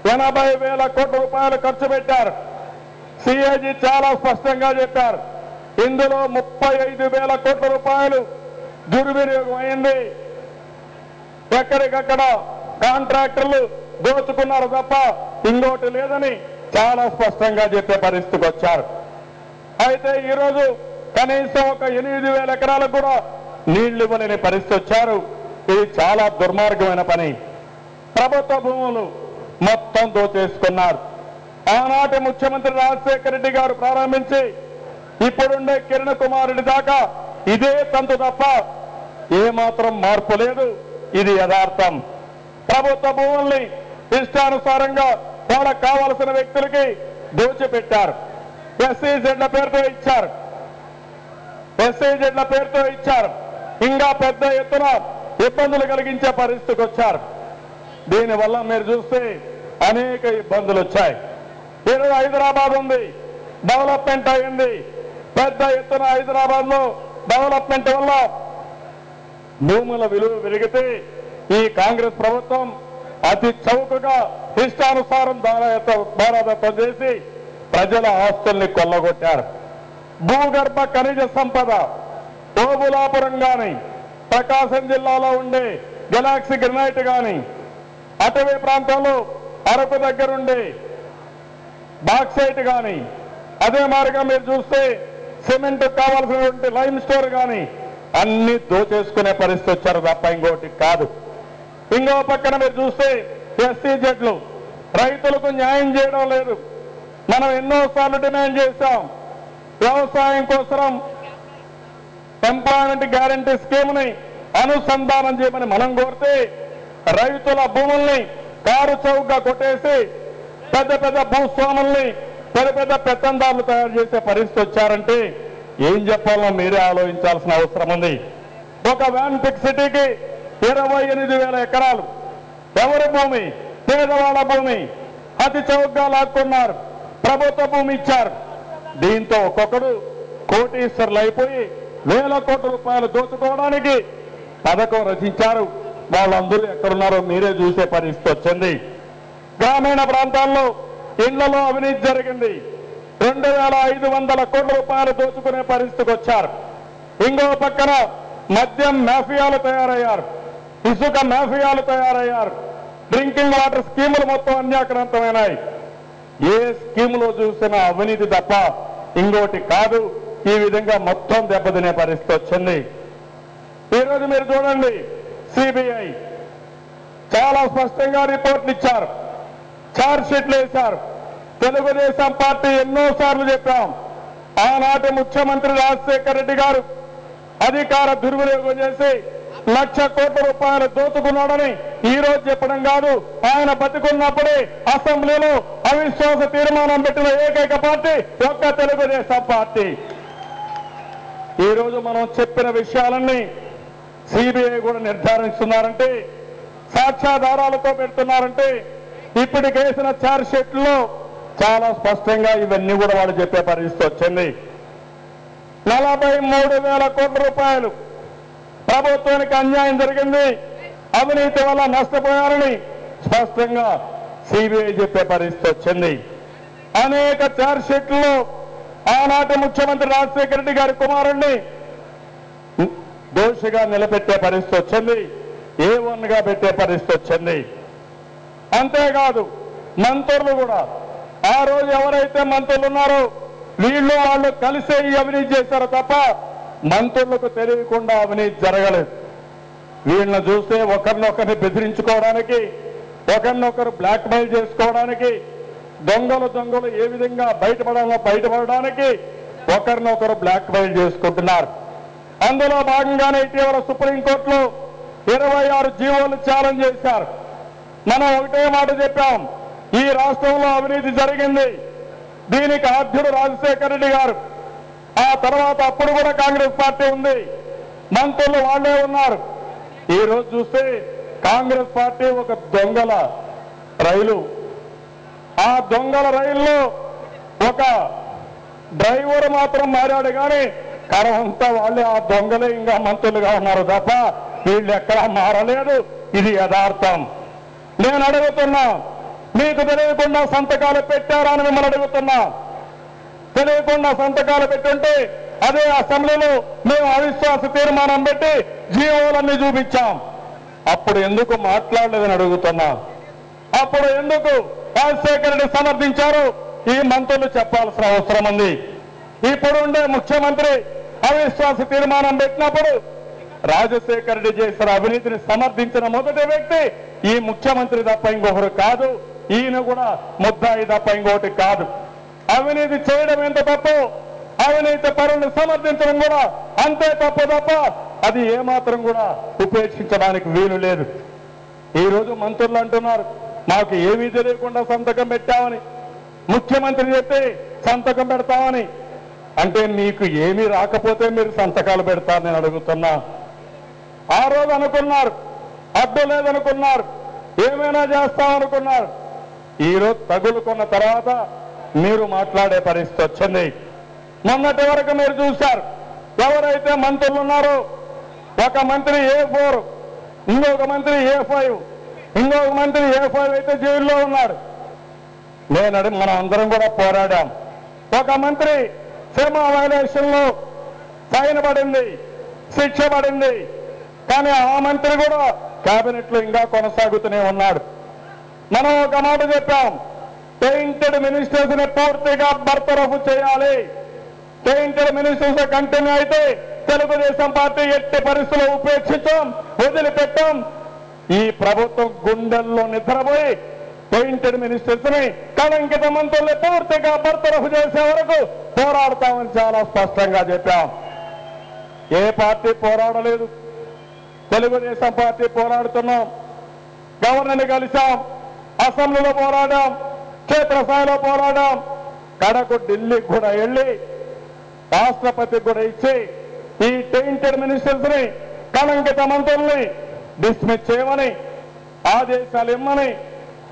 80,000 కోట్ల రూపాయలు ఖర్చు పెట్టారు. సిఏజీ చాలా స్పష్టంగా చెప్పారు, ఇందులో 35,000 కోట్ల రూపాయలు దుర్వినియోగం అయింది. ఎక్కడికక్కడ కాంట్రాక్టర్లు దోచుకున్నారు తప్ప ఇంకోటి లేదని చాలా స్పష్టంగా చెప్పే పరిస్థితికి వచ్చారు. అయితే ఈరోజు కనీసం ఒక 8,000 ఎకరాలకు కూడా నీళ్లు ఇవ్వలేని పరిస్థితి వచ్చారు. ఇది చాలా దుర్మార్గమైన పని. ప్రభుత్వ భూములు మొత్తం దోచేసుకున్నారు. ఆనాటి ముఖ్యమంత్రి రాజశేఖర రెడ్డి గారు ప్రారంభించి ఇప్పుడుండే కిరణ్ కుమార్ రెడ్డి దాకా ఇదే తంతు తప్ప ఏమాత్రం మార్పు లేదు. ఇది యథార్థం. ప్రభుత్వ భూముల్ని ఇష్టానుసారంగా వాళ్ళకు కావలసిన వ్యక్తులకి దోచిపెట్టారు. ఎస్సీజెడ్ల పేరుతో ఇచ్చారు. ఎస్సీజెడ్ల పేరుతో ఇచ్చారు. ఇంకా పెద్ద ఎత్తున ఇబ్బందులు కలిగించే పరిస్థితికి వచ్చారు. దీనివల్ల మీరు చూస్తే అనేక ఇబ్బందులు వచ్చాయి. ఈరోజు హైదరాబాద్ ఉంది, డెవలప్మెంట్ అయింది. పెద్ద ఎత్తున హైదరాబాద్ లో డెవలప్మెంట్ వల్ల భూముల విలువ పెరిగితే ఈ కాంగ్రెస్ ప్రభుత్వం అతి చౌకగా ఇష్టానుసారం దారాదత్తం చేసి ప్రజల ఆస్తుల్ని కొల్లగొట్టారు. భూగర్భ ఖనిజ సంపద ఓబులాపురం గాని, ప్రకాశం జిల్లాలో ఉండే గెలాక్సీ గ్రనైట్ గాని, అటవీ ప్రాంతంలో అరకు దగ్గరుండే బాక్సైట్ గాని, అదే మారిగా మీరు చూస్తే సిమెంట్ కావాల్సినటువంటి లైమ్ స్టోర్ గాని అన్ని దోచేసుకునే పరిస్థితి వచ్చారు తప్ప ఇంకోటి కాదు. ఇంకో పక్కన మీరు చూస్తే ఎస్సీజెడ్లు రైతులకు న్యాయం చేయడం లేదు. మనం ఎన్నోసార్లు డిమాండ్ చేశాం. వ్యవసాయం కోసం ఎంప్లాయ్మెంట్ గ్యారంటీ స్కీమ్ ని అనుసంధానం చేయమని మనం కోరితే రైతుల భూముల్ని కారు చౌకగా కొట్టేసి పెద్ద పెద్ద భూస్వాముల్ని పెద్ద పెద్ద పెత్తందారులు తయారు చేసే పరిస్థితి వచ్చారంటే ఏం చెప్పాలో మీరే ఆలోచించాల్సిన అవసరం ఉంది. ఒక వ్యాన్ పిక్ సిటీకి 28,000 ఎకరాలు ఎవరి భూమి? పేదవాళ్ళ భూమి. అతి చౌకగా లాక్కున్నారు. ప్రభుత్వ భూమి ఇచ్చారు. దీంతో ఒక్కొక్కడు కోటీశ్వరులు అయిపోయి వేల కోట్ల రూపాయలు దోచుకోవడానికి పథకం రచించారు. వాళ్ళందరూ ఎక్కడున్నారో మీరే చూసే పరిస్థితి వచ్చింది. గ్రామీణ ప్రాంతాల్లో ఇళ్లలో అవినీతి జరిగింది. 2,500 కోట్ల రూపాయలు దోచుకునే పరిస్థితికి వచ్చారు. ఇంకో పక్కన మద్యం మాఫియాలు తయారయ్యారు. ఇసుక మాఫియాలు తయారయ్యారు. డ్రింకింగ్ వాటర్ స్కీములు మొత్తం అన్యాక్రాంతమైనాయి. ఏ స్కీములో చూసినా అవినీతి తప్ప ఇంకోటి కాదు. ఈ విధంగా మొత్తం దెబ్బతినే పరిస్థితి వచ్చింది. ఈరోజు మీరు చూడండి, సిబిఐ చాలా స్పష్టంగా రిపోర్ట్లు ఇచ్చారు, ఛార్జ్ షీట్లు వేశారు. తెలుగుదేశం పార్టీ ఎన్నోసార్లు చెప్పాం, ఆనాటి ముఖ్యమంత్రి రాజశేఖర రెడ్డి గారు అధికార దుర్వినియోగం చేసి 1,00,000 కోట్ల రూపాయలు దోచుకున్నాడని ఈ రోజు చెప్పడం కాదు. ఆయన బతికున్నప్పుడే అసెంబ్లీలో అవిశ్వాస తీర్మానం పెట్టిన ఏకైక పార్టీ ఒక్క తెలుగుదేశం పార్టీ. ఈ రోజు మనం చెప్పిన విషయాలన్నీ సిబిఐ కూడా నిర్ధారిస్తున్నారంటే, సాక్ష్యాధారాలతో పెడుతున్నారంటే, ఇప్పటికేసిన ఛార్జ్ షీట్లో చాలా స్పష్టంగా ఇవన్నీ కూడా వాళ్ళు చెప్పే పరిస్థితి వచ్చింది. 43,000 కోట్ల రూపాయలు ప్రభుత్వానికి అన్యాయం జరిగింది, అవినీతి వల్ల నష్టపోయారని స్పష్టంగా సిబిఐ చెప్పే పరిస్థితి వచ్చింది. అనేక ఛార్జ్ షీట్లలో ఆనాటి ముఖ్యమంత్రి రాజశేఖర రెడ్డి గారి కుమారుణ్ణి దోషిగా నిలబెట్టే పరిస్థితి వచ్చింది. A1గా పెట్టే పరిస్థితి వచ్చింది. అంతేకాదు మంత్రులు కూడా ఆ రోజు ఎవరైతే మంత్రులు ఉన్నారో వాళ్ళు కలిసే ఈ అవినీతి చేశారో తప్ప మంత్రులకు తెలియకుండా అవినీతి జరగలేదు. వీళ్ళని చూస్తే ఒకరినొకరిని బెదిరించుకోవడానికి, ఒకరినొకరు బ్లాక్ మెయిల్ చేసుకోవడానికి, దొంగలు ఏ విధంగా బయటపడడానికి ఒకరినొకరు బ్లాక్ మెయిల్ చేసుకుంటున్నారు. అందులో భాగంగానే ఇటీవల సుప్రీంకోర్టులో 26 జీవోలు ఛాలెంజ్ చేశారు. మనం ఒకటే మాట చెప్పాం, ఈ రాష్ట్రంలో అవినీతి జరిగింది, దీనికి ఆద్యుడు రాజశేఖర రెడ్డి గారు. ఆ తర్వాత అప్పుడు కూడా కాంగ్రెస్ పార్టీ ఉంది, మంత్రులు వాళ్లే ఉన్నారు. ఈ రోజు చూస్తే కాంగ్రెస్ పార్టీ ఒక దొంగల రైలు, ఆ దొంగల రైల్లో ఒక డ్రైవర్ మాత్రం మారాడు కానీ కరవంతా వాళ్ళే ఆ దొంగలే ఇంకా మంత్రులుగా ఉన్నారు తప్ప వీళ్ళు ఎక్కడా మారలేదు. ఇది యథార్థం. నేను అడుగుతున్నా, మీకు తెలియకుండా సంతకాలు పెట్టారా అని మిమ్మల్ని అడుగుతున్నా. తెలియకుండా సంతకాలు పెట్టుంటే అదే అసెంబ్లీలో మేము అవిశ్వాస తీర్మానం పెట్టి జీవోలన్నీ చూపించాం. అప్పుడు ఎందుకు మాట్లాడలేదని అడుగుతున్నా. అప్పుడు ఎందుకు రాజశేఖర రెడ్డి సమర్థించారు ఈ మంత్రులు చెప్పాల్సిన అవసరం ఉంది. ఇప్పుడుండే ముఖ్యమంత్రి అవిశ్వాస తీర్మానం పెట్టినప్పుడు రాజశేఖర రెడ్డి చేసిన అవినీతిని సమర్థించిన మొదటి వ్యక్తి ఈ ముఖ్యమంత్రి తప్ప ఇంకొకరు కాదు. ఈయన కూడా ముద్దాయి తప్ప ఇంకొకటి కాదు. అవినీతి చేయడం ఎంత తప్పు, అవినీతి పరులను సమర్థించడం కూడా అంతే తప్పు తప్ప అది ఏమాత్రం కూడా ఉపేక్షించడానికి వీలు లేదు. ఈ రోజు మంత్రులు అంటున్నారు మాకు ఏమీ తెలియకుండా సంతకం పెట్టామని, ముఖ్యమంత్రి చెప్తే సంతకం పెడతామని. అంటే మీకు ఏమీ రాకపోతే మీరు సంతకాలు పెడతారని నేను అడుగుతున్నా. ఆ రోజు అనుకున్నారు, అడ్డు లేదనుకున్నారు, ఏమైనా చేస్తామనుకున్నారు. ఈరోజు తగులుకున్న తర్వాత మీరు మాట్లాడే పరిస్థితి వచ్చింది. మొన్నటి వరకు మీరు చూశారు, ఎవరైతే మంత్రులు ఉన్నారో ఒక మంత్రి A4, ఇంకొక మంత్రి A5, ఇంకొక మంత్రి A5 అయితే జైల్లో ఉన్నాడు. మనం అందరం కూడా పోరాడాం. ఒక మంత్రి క్షేమ వైలేషన్ లో ఫైన్ పడింది, శిక్ష పడింది. కానీ ఆ మంత్రి కూడా కేబినెట్ లో ఇంకా కొనసాగుతూనే ఉన్నాడు. మనం ఒక మాట చెప్పాం, పెయింటెడ్ మినిస్టర్స్ ని పూర్తిగా బర్తరఫ్ చేయాలి. పెయింటెడ్ మినిస్టర్స్ కంటిన్యూ అయితే తెలుగుదేశం పార్టీ ఎట్టి పరిస్థితుల్లో ఉపేక్షించాం, వదిలిపెట్టాం. ఈ ప్రభుత్వం గుండెల్లో నిద్రపోయి పెయింటెడ్ మినిస్టర్స్ ని కళంకిత మంత్రుల్ని పూర్తిగా బర్తరఫ్ చేసే వరకు పోరాడతామని చాలా స్పష్టంగా చెప్పాం. ఏ పార్టీ పోరాడలేదు, తెలుగుదేశం పార్టీ పోరాడుతున్నాం. గవర్నర్ని కలిశాం, అసెంబ్లీలో పోరాడాం, క్షేత్రస్థాయిలో పోరాడాం. కడకు ఢిల్లీకి కూడా వెళ్ళి రాష్ట్రపతికి కూడా ఇచ్చి ఈ టెయింటెడ్ మినిస్టర్స్ ని కళంకిత మంత్రుల్ని డిస్మిస్ చేయమని ఆదేశాలు ఇమ్మని,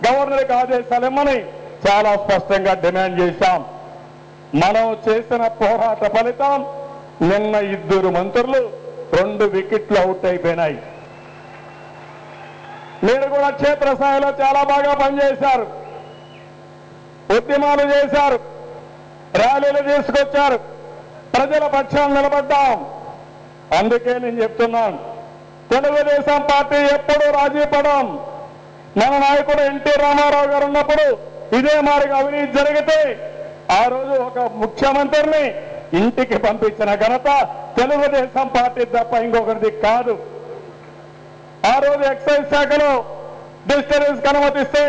గవర్నర్కి ఆదేశాలు ఇమ్మని చాలా స్పష్టంగా డిమాండ్ చేశాం. మనం చేసిన పోరాట ఫలితం నిన్న 2 మంత్రులు 2 వికెట్లు అవుట్ అయిపోయినాయి. మీరు కూడా క్షేత్రస్థాయిలో చాలా బాగా పనిచేశారు, ఉద్యమాలు చేశారు, ర్యాలీలు తీసుకొచ్చారు, ప్రజల పక్షాన్ని నిలబడ్డాం. అందుకే నేను చెప్తున్నాను, తెలుగుదేశం పార్టీ ఎప్పుడూ రాజీ పడం. మన నాయకుడు ఎన్టీ రామారావు గారు ఉన్నప్పుడు ఇదే మారిగా అవినీతి జరిగితే ఆ రోజు ఒక ముఖ్యమంత్రిని ఇంటికి పంపించిన ఘనత తెలుగుదేశం పార్టీ తప్ప ఇంకొకరిది కాదు. ఆ రోజు ఎక్సైజ్ శాఖలో డిస్టరీస్ అనుమతిస్తే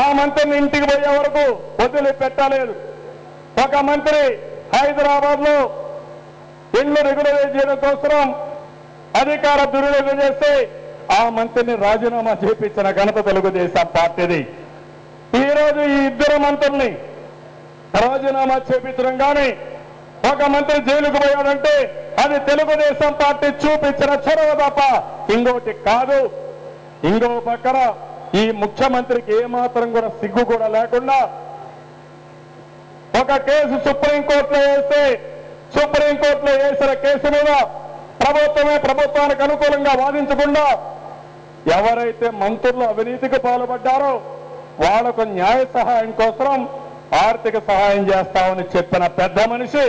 ఆ మంత్రిని ఇంటికి పోయే వరకు వదిలిపెట్టలేదు. ఒక మంత్రి హైదరాబాద్ లో ఇళ్లు రెగ్యులరైజ్ చేయడం కోసం అధికార దుర్వినియోగం చేస్తే ఆ మంత్రిని రాజీనామా చేపించిన ఘనత తెలుగుదేశం పార్టీది. ఈ రోజు ఈ 2 మంత్రుల్ని రాజీనామా చేపించడం కానీ ఒక మంత్రి జైలుకు పోయాడంటే అది తెలుగుదేశం పార్టీ చూపించిన చొరవ తప్ప ఇంకోటి కాదు. ఇంకో పక్కన ఈ ముఖ్యమంత్రికి ఏమాత్రం కూడా సిగ్గు కూడా లేకుండా ఒక కేసు సుప్రీంకోర్టులో వేస్తే సుప్రీంకోర్టులో వేసిన కేసు మీద ప్రభుత్వానికి అనుకూలంగా వాదించకుండా ఎవరైతే మంత్రులు అవినీతికి పాల్పడ్డారో వాళ్లకు న్యాయ సహాయం కోసం ఆర్థిక సహాయం చేస్తామని చెప్పిన పెద్ద మనిషి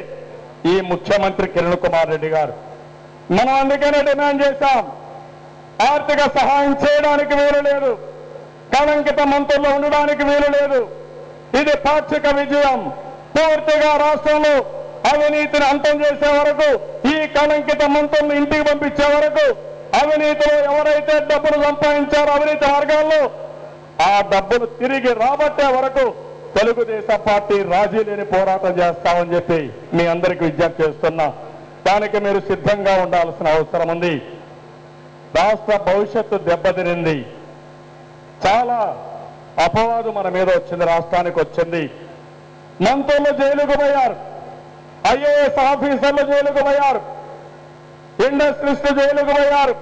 ఈ ముఖ్యమంత్రి కిరణ్ కుమార్ రెడ్డి గారు. మనం అందుకనే డిమాండ్ చేశాం, ఆర్థిక సహాయం చేయడానికి వీలు లేదు, కళంకిత మంత్రులు ఉండడానికి వీలు లేదు. ఇది పాక్షిక విజయం. పూర్తిగా రాష్ట్రంలో అవినీతిని అంతం చేసే వరకు, ఈ కళంకిత మంత్రులను ఇంటికి పంపించే వరకు, అవినీతిలో ఎవరైతే డబ్బులు సంపాదించారో అవినీతి మార్గాల్లో ఆ డబ్బులు తిరిగి రాబట్టే వరకు తెలుగుదేశం పార్టీ రాజీ లేని పోరాటం చేస్తామని చెప్పి మీ అందరికీ విజ్ఞప్తి చేస్తున్నా. దానికి మీరు సిద్ధంగా ఉండాల్సిన అవసరం ఉంది. రాష్ట్ర భవిష్యత్తు దెబ్బతినింది. చాలా అపవాదు మన మీద వచ్చింది, రాష్ట్రానికి వచ్చింది. మంత్రులు జైలుకు పోయారు, ఐఏఎస్ ఆఫీసర్లు జైలుకు పోయారు, ఇండస్ట్రీస్ట్ జైలుకు పోయారు.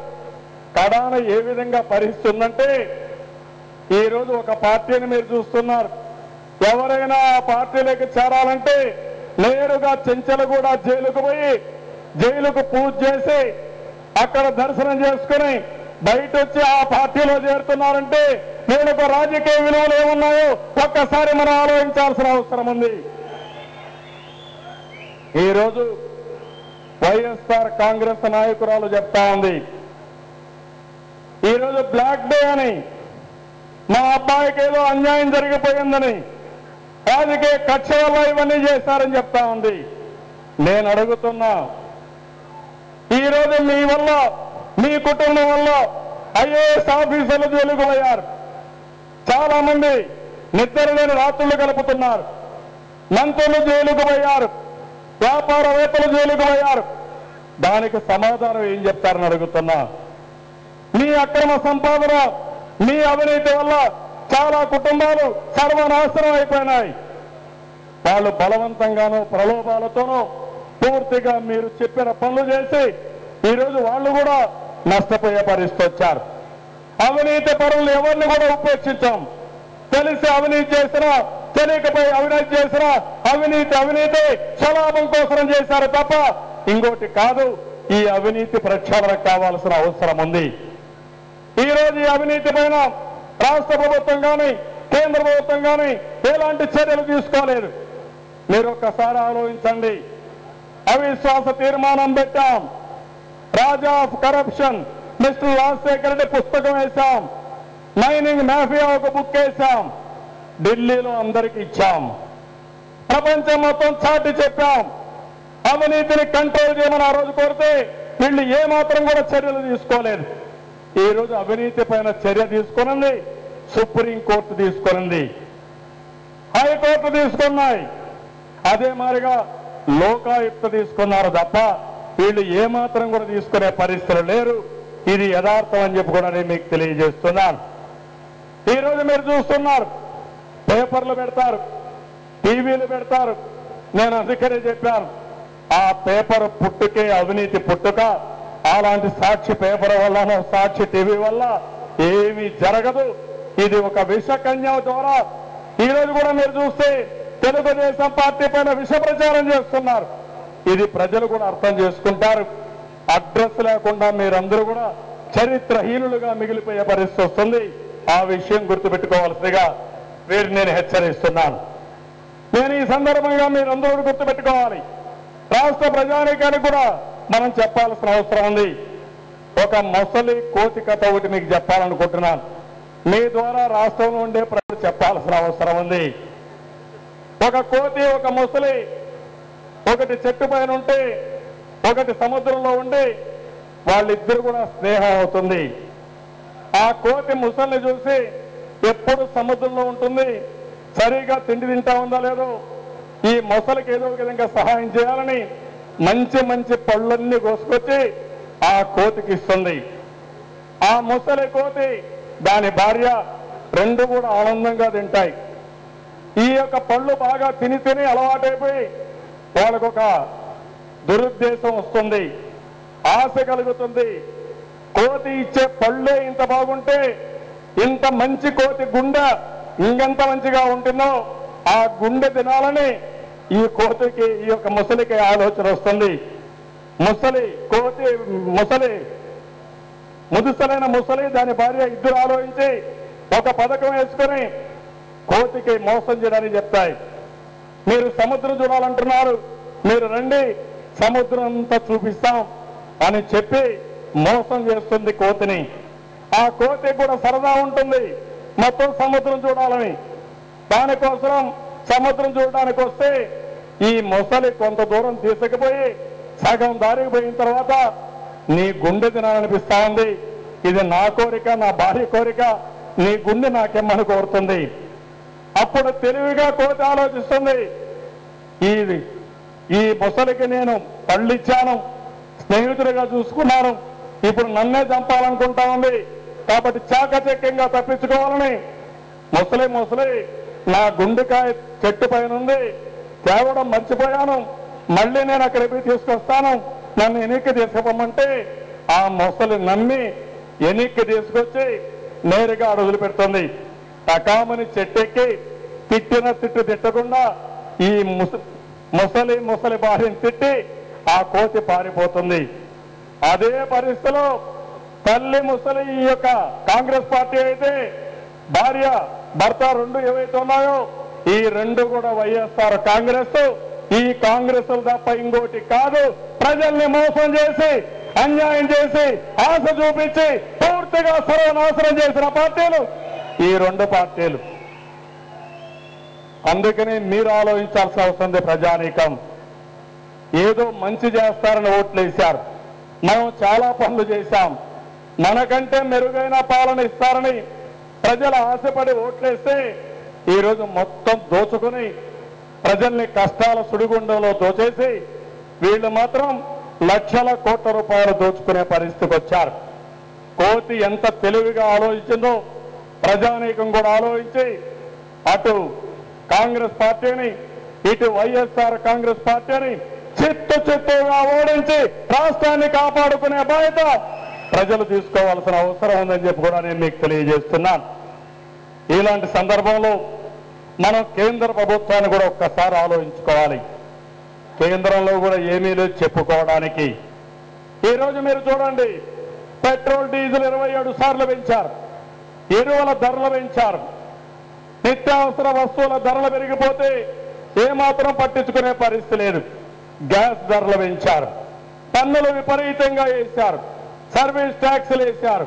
కడాన ఏ విధంగా పరిస్థితుందంటే ఈరోజు ఒక పార్టీని మీరు చూస్తున్నారు, ఎవరైనా ఆ పార్టీలోకి చేరాలంటే నేరుగా చెంచలగూడ జైలుకు పోయి జైలుకు పూజ చేసి అక్కడ దర్శనం చేసుకుని బయట వచ్చి ఆ పార్టీలో చేరుతున్నారంటే వీళ్ళకు రాజకీయ విలువలు ఏమున్నాయో ఒక్కసారి మనం ఆలోచించాల్సిన అవసరం ఉంది. ఈరోజు వైఎస్ఆర్ కాంగ్రెస్ నాయకురాలు చెప్తా ఉంది, ఈరోజు బ్లాక్ డే అని, మా అబ్బాయికి ఏదో అన్యాయం జరిగిపోయిందని, రాజకీయ కక్ష వల్ల ఇవన్నీ చేశారని చెప్తా ఉంది. నేను అడుగుతున్నా, ఈరోజు మీ వల్ల, మీ కుటుంబం వల్ల ఐఏఎస్ ఆఫీసర్లు జైలుకు పోయారు. చాలా మంది నిద్ర లేని రాత్రులు గడుపుతున్నారు. మంత్రులు జైలుకు పోయారు, వ్యాపారవేత్తలు జైలుకు పోయారు. దానికి సమాధానం ఏం చెప్తారని అడుగుతున్నా. మీ అక్రమ సంపాదన, మీ అవినీతి వల్ల చాలా కుటుంబాలు సర్వనాశనం అయిపోయినాయి. వాళ్ళు బలవంతంగానో ప్రలోభాలతోనో పూర్తిగా మీరు చెప్పిన పనులు చేసి ఈరోజు వాళ్ళు కూడా నష్టపోయే పరిస్థితి వచ్చారు. అవినీతి పరులు ఎవరిని కూడా ఉపేక్షించాం. తెలిసి అవినీతి చేసినా, తెలియకపోయి అవినీతి చేసినా అవినీతి స్వలాభం కోసం చేశారు తప్ప ఇంకోటి కాదు. ఈ అవినీతి ప్రక్షాళన కావాల్సిన అవసరం ఉంది. ఈరోజు ఈ అవినీతి పైన రాష్ట్ర ప్రభుత్వం కానీ కేంద్ర ప్రభుత్వం కానీ ఎలాంటి చర్యలు తీసుకోలేదు. మీరు ఒక్కసారి ఆలోచించండి. అవిశ్వాస తీర్మానం పెట్టాం, Raja of corruption mister Rajasekhar Reddy పుస్తకం వేశాం, మైనింగ్ మాఫియా ఒక బుక్ వేశాం, ఢిల్లీలో అందరికి ఇచ్చాం, ప్రపంచం మొత్తం చాటి చెప్పాం. అవినీతిని కంట్రోల్ చేయమని ఆ రోజు కోరితే వీళ్ళు ఏమాత్రం కూడా చర్యలు తీసుకోలేదు. ఈ రోజు అవినీతి పైన చర్య తీసుకున్నది సుప్రీంకోర్టు తీసుకున్నది, హైకోర్టు తీసుకున్నాయి, అదే మాదిరిగా లోకాయుక్త తీసుకున్నారు తప్ప వీళ్ళు ఏమాత్రం కూడా తీసుకునే పరిస్థితులు లేరు. ఇది యథార్థం అని చెప్పి కూడా నేను మీకు తెలియజేస్తున్నాను. ఈరోజు మీరు చూస్తున్నారు, పేపర్లు పెడతారు, టీవీలు పెడతారు. నేను అందుకనే చెప్పాను, ఆ పేపర్ పుట్టుకే అవినీతి పుట్టుక. అలాంటి సాక్షి పేపర్ వల్లనో సాక్షి టీవీ వల్ల ఏమీ జరగదు. ఇది ఒక విషకన్య ద్వారా ఈరోజు కూడా మీరు చూస్తే తెలుగుదేశం పార్టీ పైన విష ప్రచారం చేస్తున్నారు. ఇది ప్రజలు కూడా అర్థం చేసుకుంటారు. అడ్రస్ లేకుండా మీరందరూ కూడా చరిత్రహీనులుగా మిగిలిపోయే పరిస్థితి వస్తుంది. ఆ విషయం గుర్తుపెట్టుకోవాల్సిందిగా వీరిని నేను హెచ్చరిస్తున్నాను. నేను ఈ సందర్భంగా మీరందరూ గుర్తుపెట్టుకోవాలి. రాష్ట్ర ప్రజానీకానికి కూడా మనం చెప్పాల్సిన అవసరం ఉంది. ఒక మొసలి కోతి కథ ఒకటి మీకు చెప్పాలనుకుంటున్నాను. మీ ద్వారా రాష్ట్రంలో ఉండే ప్రజలు చెప్పాల్సిన అవసరం ఉంది. ఒక కోతి, ఒక మొసలి ఒకటి చెట్టు పైన ఉంటే, ఒకటి సముద్రంలో ఉండి వాళ్ళిద్దరు కూడా స్నేహం అవుతుంది. ఆ కోతి ముసలిని చూసి ఎప్పుడు సముద్రంలో ఉంటుంది, సరిగా తిండి తింటా ఉందా లేదో, ఈ మొసలికి ఏదో ఒక విధంగా సహాయం చేయాలని మంచి మంచి పళ్ళన్నీ కోసుకొచ్చి ఆ కోతికి ఇస్తుంది. ఆ ముసలి కోతి, దాని భార్య రెండు కూడా ఆనందంగా తింటాయి. ఈ యొక్క పళ్ళు బాగా తిని తిని అలవాటైపోయి వాళ్ళకొక దురుద్దేశం వస్తుంది, ఆశ కలుగుతుంది. కోతి ఇచ్చే పళ్ళే ఇంత బాగుంటే ఇంత మంచి కోతి గుండె ఇంకెంత మంచిగా ఉంటుందో ఆ గుండె తినాలని ఈ కోతికి, ఈ యొక్క ముసలికి ఆలోచన వస్తుంది. ముదుసలైన ముసలి దాని భార్య ఇద్దరు ఆలోచించి ఒక పథకం వేసుకొని కోతికి మోసం చేయడానికి చెప్తాయి. మీరు సముద్రం చూడాలంటున్నారు, మీరు రండి సముద్రం అంతా చూపిస్తాం అని చెప్పి మోసం చేస్తుంది కోతిని. ఆ కోతి కూడా సరదా ఉంటుంది మొత్తం సముద్రం చూడాలని. దానికోసం సముద్రం చూడడానికి వస్తే ఈ మొసలి కొంత దూరం తీసుకుపోయి సగం దారికి పోయిన తర్వాత నీ గుండె తినాలనిపిస్తా ఉంది, ఇది నా కోరిక, నా భార్య కోరిక, నీ గుండె నాకెమ్మని కోరుతుంది. అప్పుడు తెలివిగా కోతి ఆలోచిస్తుంది, ఈ ముసలికి నేను పళ్ళిచ్చాను, స్నేహితుడిగా చూసుకున్నాను, ఇప్పుడు నన్నే చంపాలనుకుంటా ఉంది, కాబట్టి చాకచక్యంగా తప్పించుకోవాలని ముసలి నా గుండెకాయ చెట్టు పైన ఉంది, తేవడం మర్చిపోయాను, మళ్ళీ నేను అక్కడికి తీసుకొస్తాను, నన్ను ఎన్నిక తీసుకుపోమంటే ఆ ముసలి నమ్మి ఎన్నిక తీసుకొచ్చి నేరుగా అడుగులు పెడుతుంది. టకామని చెట్టెక్కి తిట్టిన తిట్టు తిట్టకుండా ఈ ముసలి భార్యని తిట్టి ఆ కోతి పారిపోతుంది. అదే పరిస్థితిలో తల్లి ముసలి ఈ యొక్క కాంగ్రెస్ పార్టీ అయితే భార్య భర్త రెండు ఏవైతే ఉన్నాయో ఈ రెండు కూడా వైఎస్ఆర్ కాంగ్రెస్. ఈ కాంగ్రెస్ తప్ప ఇంకోటి కాదు. ప్రజల్ని మోసం చేసి అన్యాయం చేసి ఆశ చూపించి పూర్తిగా సర్వనాశనం చేసిన పార్టీలు ఈ రెండు పార్టీలు. అందుకని మీరు ఆలోచించాల్సిన అవసరం ఉంది. ప్రజానీకం ఏదో మంచి చేస్తారని ఓట్లు వేశారు. మనం చాలా పనులు చేశాం. మనకంటే మెరుగైన పాలన ఇస్తారని ప్రజలు ఆశపడి ఓట్లేస్తే ఈరోజు మొత్తం దోచుకుని ప్రజల్ని కష్టాల సుడిగుండంలో దోచేసి వీళ్ళు మాత్రం లక్షల కోట్ల రూపాయలు దోచుకునే పరిస్థితికి వచ్చారు. కోతి ఎంత తెలివిగా ఆలోచించిందో ప్రజానీకం కూడా ఆలోచించి అటు కాంగ్రెస్ పార్టీని ఇటు వైఎస్ఆర్ కాంగ్రెస్ పార్టీని చిత్తుగా ఓడించి రాష్ట్రాన్ని కాపాడుకునే బాధ్యత ప్రజలు తీసుకోవాల్సిన అవసరం ఉందని చెప్పి కూడా నేను మీకు తెలియజేస్తున్నాను. ఇలాంటి సందర్భంలో మనం కేంద్ర ప్రభుత్వాన్ని కూడా ఒక్కసారి ఆలోచించుకోవాలి. కేంద్రంలో కూడా ఏమీ లేదు చెప్పుకోవడానికి. ఈరోజు మీరు చూడండి, పెట్రోల్ డీజిల్ 27 సార్లు పెంచారు, ఎరువుల ధరలు పెంచారు, నిత్యావసర వస్తువుల ధరలు పెరిగిపోతే ఏమాత్రం పట్టించుకునే పరిస్థితి లేదు. గ్యాస్ ధరలు పెంచారు, పన్నులు విపరీతంగా వేశారు, సర్వీస్ ట్యాక్సులు వేశారు,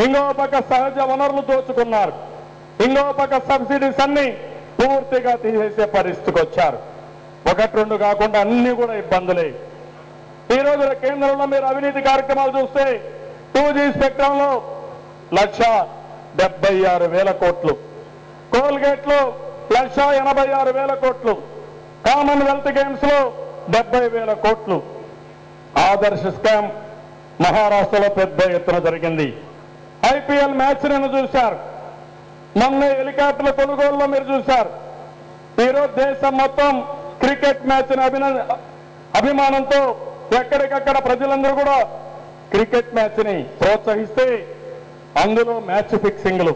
ఇంకో పక్క సహజ వనరులు దోచుకున్నారు, ఇంకో పక్క సబ్సిడీస్ అన్ని పూర్తిగా తీసేసే పరిస్థితికి వచ్చారు. ఒకటి రెండు కాకుండా అన్ని కూడా ఇబ్బందులే. ఈ రోజున కేంద్రంలో మీరు అవినీతి కార్యక్రమాలు చూస్తే 2G స్పెక్ట్రంలో 1,76,000 కోట్లు, కోల్గేట్ లో 1,86,000 కోట్లు, కామన్వెల్త్ గేమ్స్ లో 70,000 కోట్లు. ఆదర్శ్ స్కామ్ మహారాష్ట్రలో పెద్ద ఎత్తున జరిగింది. IPL మ్యాచ్ నిన్న చూశారు, మొన్న హెలికాప్టర్ల కొనుగోలులో మీరు చూశారు. ఈరోజు దేశం మొత్తం క్రికెట్ మ్యాచ్ అభిమానంతో ఎక్కడికక్కడ ప్రజలందరూ కూడా క్రికెట్ మ్యాచ్ ని ప్రోత్సహిస్తే అందులో మ్యాచ్ ఫిక్సింగ్లు,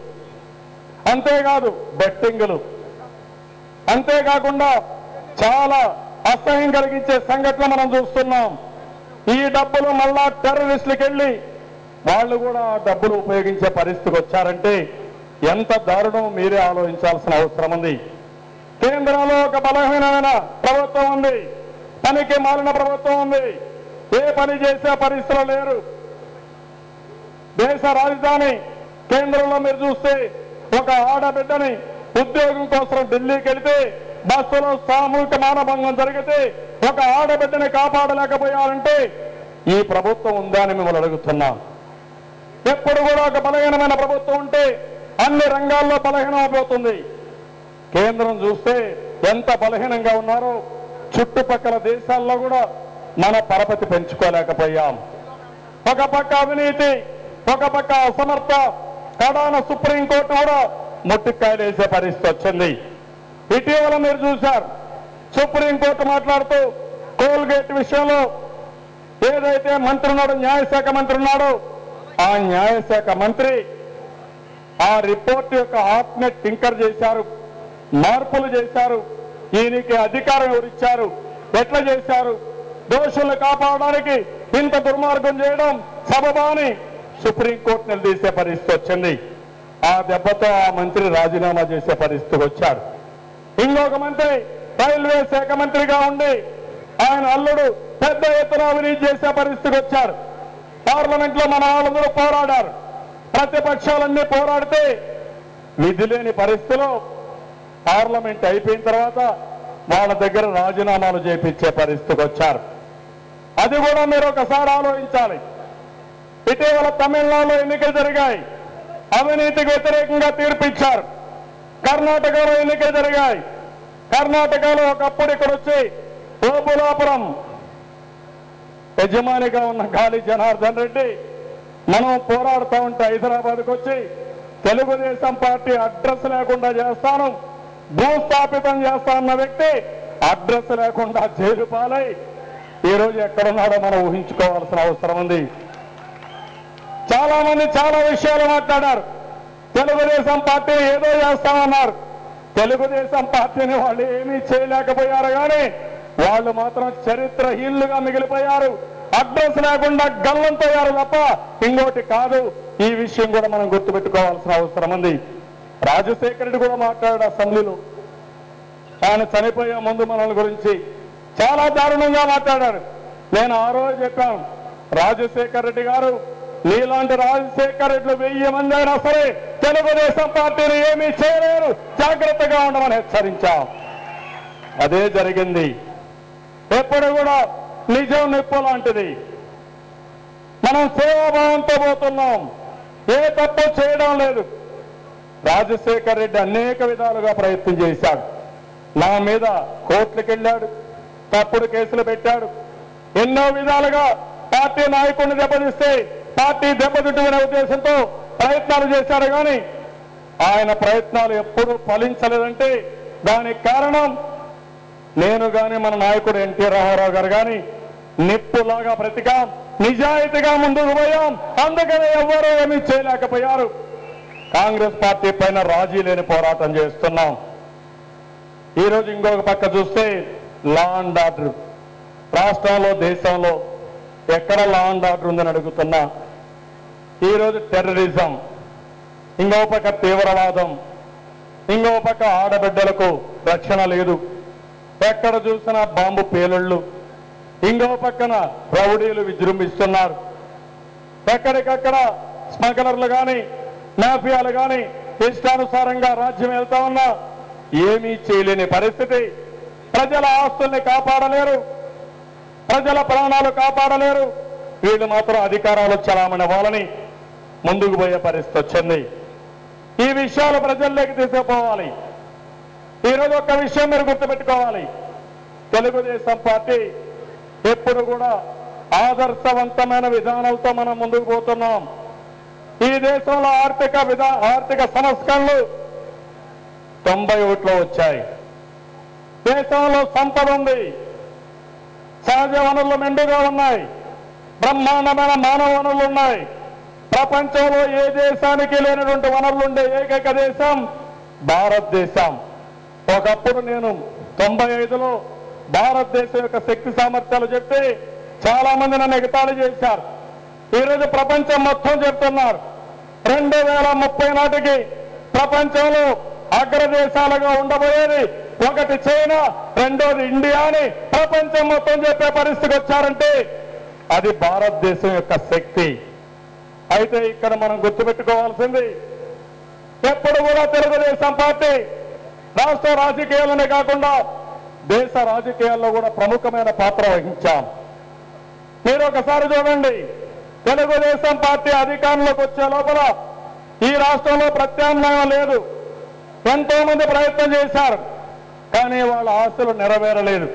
అంతేకాదు బెట్టింగ్లు, అంతేకాకుండా చాలా అసహ్యం కలిగించే సంఘటనలు మనం చూస్తున్నాం. ఈ డబ్బులు మళ్ళా టెర్రరిస్టులకు వెళ్ళి వాళ్ళు కూడా ఆ డబ్బులు ఉపయోగించే పరిస్థితికి వచ్చారంటే ఎంత దారుణం మీరే ఆలోచించాల్సిన అవసరం ఉంది. కేంద్రంలో ఒక బలహీనమైన ప్రభుత్వం ఉంది, పనికి మాలిన ప్రభుత్వం ఉంది, ఏ పని చేసే పరిస్థితులు లేరు. దేశ రాజధాని కేంద్రంలో మీరు చూస్తే ఒక ఆడబిడ్డని ఉద్యోగం కోసం ఢిల్లీకి వెళితే బస్సులో సామూహిక మానభంగం జరిగితే ఒక ఆడబిడ్డని కాపాడలేకపోయారంటే ఈ ప్రభుత్వం ఉందా అని మిమ్మల్ని అడుగుతున్నాం. ఎప్పుడు కూడా ఒక బలహీనమైన ప్రభుత్వం ఉంటే అన్ని రంగాల్లో బలహీనం అయిపోతుంది. కేంద్రం చూస్తే ఎంత బలహీనంగా ఉన్నారో చుట్టుపక్కల దేశాల్లో కూడా మన పరపతి పెంచుకోలేకపోయాం. ఒక పక్క అవినీతి, ఒక పక్క అసమర్థ, కడాన సుప్రీంకోర్టు కూడా ముట్టికాయలు వేసే పరిస్థితి వచ్చింది. ఇటీవల మీరు చూశారు, సుప్రీంకోర్టు మాట్లాడుతూ కోల్గేట్ విషయంలో ఏదైతే మంత్రి ఉన్నాడో, న్యాయశాఖ మంత్రి ఉన్నాడో, ఆ న్యాయశాఖ మంత్రి ఆ రిపోర్ట్ యొక్క ఆత్మ టింకర్ చేశారు, మార్పులు చేశారు. ఈయనకి అధికారం ఎవరిచ్చారు, ఎట్లా చేశారు, దోషులను కాపాడడానికి ఇంత దుర్మార్గం చేయడం సబబా అని సుప్రీంకోర్టు నిలదీసే పరిస్థితి వచ్చింది. ఆ దెబ్బతో ఆ మంత్రి రాజీనామా చేసే పరిస్థితికి వచ్చాడు. ఇంకొక మంత్రి రైల్వే శాఖ మంత్రిగా ఉండి ఆయన అల్లుడు పెద్ద ఎత్తున అవినీతి చేసే పరిస్థితికి వచ్చారు. పార్లమెంట్ లో మన వాళ్ళందరూ పోరాడారు, ప్రతిపక్షాలన్నీ పోరాడితే విధి లేని పరిస్థితిలో పార్లమెంట్ అయిపోయిన తర్వాత వాళ్ళ దగ్గర రాజీనామాలు చేపించే పరిస్థితికి వచ్చారు. అది కూడా మీరు ఒకసారి ఆలోచించాలి. ఇటీవల తమిళనాడులో ఎన్నికలు జరిగాయి, అవినీతికి వ్యతిరేకంగా తీర్పిచ్చారు. కర్ణాటకలో ఎన్నికలు జరిగాయి, కర్ణాటకలో ఒకప్పుడు ఇక్కడ వచ్చి ఓబులాపురం యజమానిగా ఉన్న గాలి జనార్దన్ రెడ్డి మనం పోరాడుతూ ఉంటే హైదరాబాద్కి వచ్చి తెలుగుదేశం పార్టీ అడ్రస్ లేకుండా చేస్తాను, భూస్థాపితం చేస్తానన్న వ్యక్తి అడ్రస్ లేకుండా జైలు పాలై ఈరోజు ఎక్కడున్నాడో మనం ఊహించుకోవాల్సిన అవసరం ఉంది. చాలా మంది చాలా విషయాలు మాట్లాడారు. తెలుగుదేశం పార్టీ ఏదో చేస్తామన్నారు. తెలుగుదేశం పార్టీని వాళ్ళు ఏమీ చేయలేకపోయారు, కానీ వాళ్ళు మాత్రం చరిత్రహీనులుగా మిగిలిపోయారు. అడ్రస్ లేకుండా గల్లంతయ్యారు తప్ప ఇంకోటి కాదు. ఈ విషయం కూడా మనం గుర్తుపెట్టుకోవాల్సిన అవసరం ఉంది. రాజశేఖర రెడ్డి కూడా మాట్లాడాడు అసెంబ్లీలో. ఆయన చనిపోయే ముందు మనల గురించి చాలా దారుణంగా మాట్లాడాడు. నేను ఆ రోజు చెప్పాను, రాజశేఖర రెడ్డి గారు నీలాంటి రాజశేఖర రెడ్డిలు 1000 మంది అయినా సరే తెలుగుదేశం పార్టీని ఏమీ చేయలేరు, జాగ్రత్తగా ఉండమని హెచ్చరించాం. అదే జరిగింది. ఎప్పుడు కూడా నిజం నిప్పు లాంటిది. మనం సేవాభావంతో పోతున్నాం, ఏ తప్పు చేయడం లేదు. రాజశేఖర రెడ్డి అనేక విధాలుగా ప్రయత్నం చేశాడు. నా మీద కోర్టులకు వెళ్ళాడు, తప్పుడు కేసులు పెట్టాడు. ఎన్నో విధాలుగా పార్టీ నాయకుడిని దెబ్బతీస్తే పార్టీ దెబ్బతింటున్న ఉద్దేశంతో ప్రయత్నాలు చేశారు. కానీ ఆయన ప్రయత్నాలు ఎప్పుడూ ఫలించలేదంటే దానికి కారణం నేను కానీ మన నాయకుడు ఎన్టీ రామారావు గారు కానీ నిప్పులాగా బ్రతికాం, నిజాయితీగా ముందుకు పోయాం. అందుకనే ఎవ్వరూ ఏమీ చేయలేకపోయారు. కాంగ్రెస్ పార్టీ పైన రాజీ లేని పోరాటం చేస్తున్నాం. ఈరోజు ఇంకొక పక్క చూస్తే లా అండ్ ఆర్డర్, రాష్ట్రంలో దేశంలో ఎక్కడ లా అండ్ ఆర్డర్ ఉందని అడుగుతున్నా. ఈరోజు టెర్రరిజం, ఇంకో పక్క తీవ్రవాదం, ఇంకో పక్క ఆడబిడ్డలకు రక్షణ లేదు, ఎక్కడ చూసినా బాంబు పేలుళ్ళు, ఇంకో పక్కన రౌడీలు విజృంభిస్తున్నారు. ఎక్కడికక్కడ స్మగ్లర్లు కానీ మాఫియాలు కానీ ఇష్టానుసారంగా రాజ్యం వెళ్తా ఉన్నా ఏమీ చేయలేని పరిస్థితి. ప్రజల ఆస్తుల్ని కాపాడలేరు, ప్రజల ప్రాణాలు కాపాడలేరు. వీళ్ళు మాత్రం అధికారాలు చలామణి అవ్వాలని ముందుకు పోయే పరిస్థితి వచ్చింది. ఈ విషయాలు ప్రజల్లోకి తీసుకుపోవాలి. ఈరోజు ఒక్క విషయం మీరు గుర్తుపెట్టుకోవాలి, తెలుగుదేశం పార్టీ ఎప్పుడు కూడా ఆదర్శవంతమైన విధానాలతో మనం ముందుకు పోతున్నాం. ఈ దేశంలో ఆర్థిక సంస్కరణలు 91లో వచ్చాయి. దేశంలో సంపద ఉంది, సహజ వనరులు మెండుగా ఉన్నాయి, బ్రహ్మాండమైన మానవ వనరులు ఉన్నాయి. ప్రపంచంలో ఏ దేశానికి లేనటువంటి వనరులు ఉండే ఏకైక దేశం భారతదేశం. ఒకప్పుడు నేను 95లో భారతదేశం యొక్క శక్తి సామర్థ్యాలు చెప్తే చాలా మంది నన్ను ఎగతాళి చేశారు. ఈరోజు ప్రపంచం మొత్తం చెప్తున్నారు 2030 నాటికి ప్రపంచంలో అగ్రదేశాలుగా ఉండబోయేది ఒకటి చైనా, రెండోది ఇండియా అని ప్రపంచం మొత్తం చెప్పే పరిస్థితికి వచ్చారంటే అది భారతదేశం యొక్క శక్తి. అయితే ఇక్కడ మనం గుర్తుపెట్టుకోవాల్సింది, ఎప్పుడు కూడా తెలుగుదేశం పార్టీ రాష్ట్ర రాజకీయాలనే కాకుండా దేశ రాజకీయాల్లో కూడా ప్రముఖమైన పాత్ర వహించాం. మీరు ఒకసారి చూడండి, తెలుగుదేశం పార్టీ అధికారంలోకి వచ్చే లోపల ఈ రాష్ట్రంలో ప్రత్యామ్నాయం లేదు. ఎంతో మంది ప్రయత్నం చేశారు, కానీ వాళ్ళ ఆశలు నెరవేరలేదు.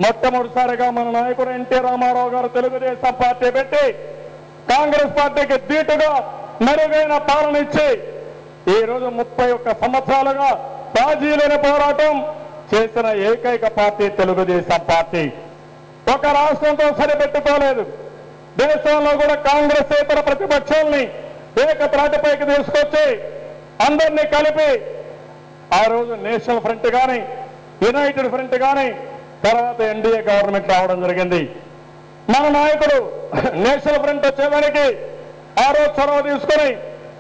మొట్టమొదటిసారిగా మన నాయకుడు ఎన్టీ రామారావు గారు తెలుగుదేశం పార్టీ పెట్టి కాంగ్రెస్ పార్టీకి ధీటుగా మెరుగైన పాలన ఇచ్చి ఈరోజు 31 సంవత్సరాలుగా రాజీ లేని పోరాటం చేసిన ఏకైక పార్టీ తెలుగుదేశం పార్టీ. ఒక రాష్ట్రంతో సరిపెట్టుకోలేదు. దేశంలో కూడా కాంగ్రెస్ ఇతర ప్రతిపక్షాలని ఏకత్రాటిపైకి తీసుకొచ్చి అందరినీ కలిపి ఆ రోజు నేషనల్ ఫ్రంట్ కానీ యునైటెడ్ ఫ్రంట్ కానీ తర్వాత ఎన్డీఏ గవర్నమెంట్ రావడం జరిగింది. మన నాయకుడు నేషనల్ ఫ్రంట్ వచ్చేదానికి ఆ రోజు చొరవ తీసుకుని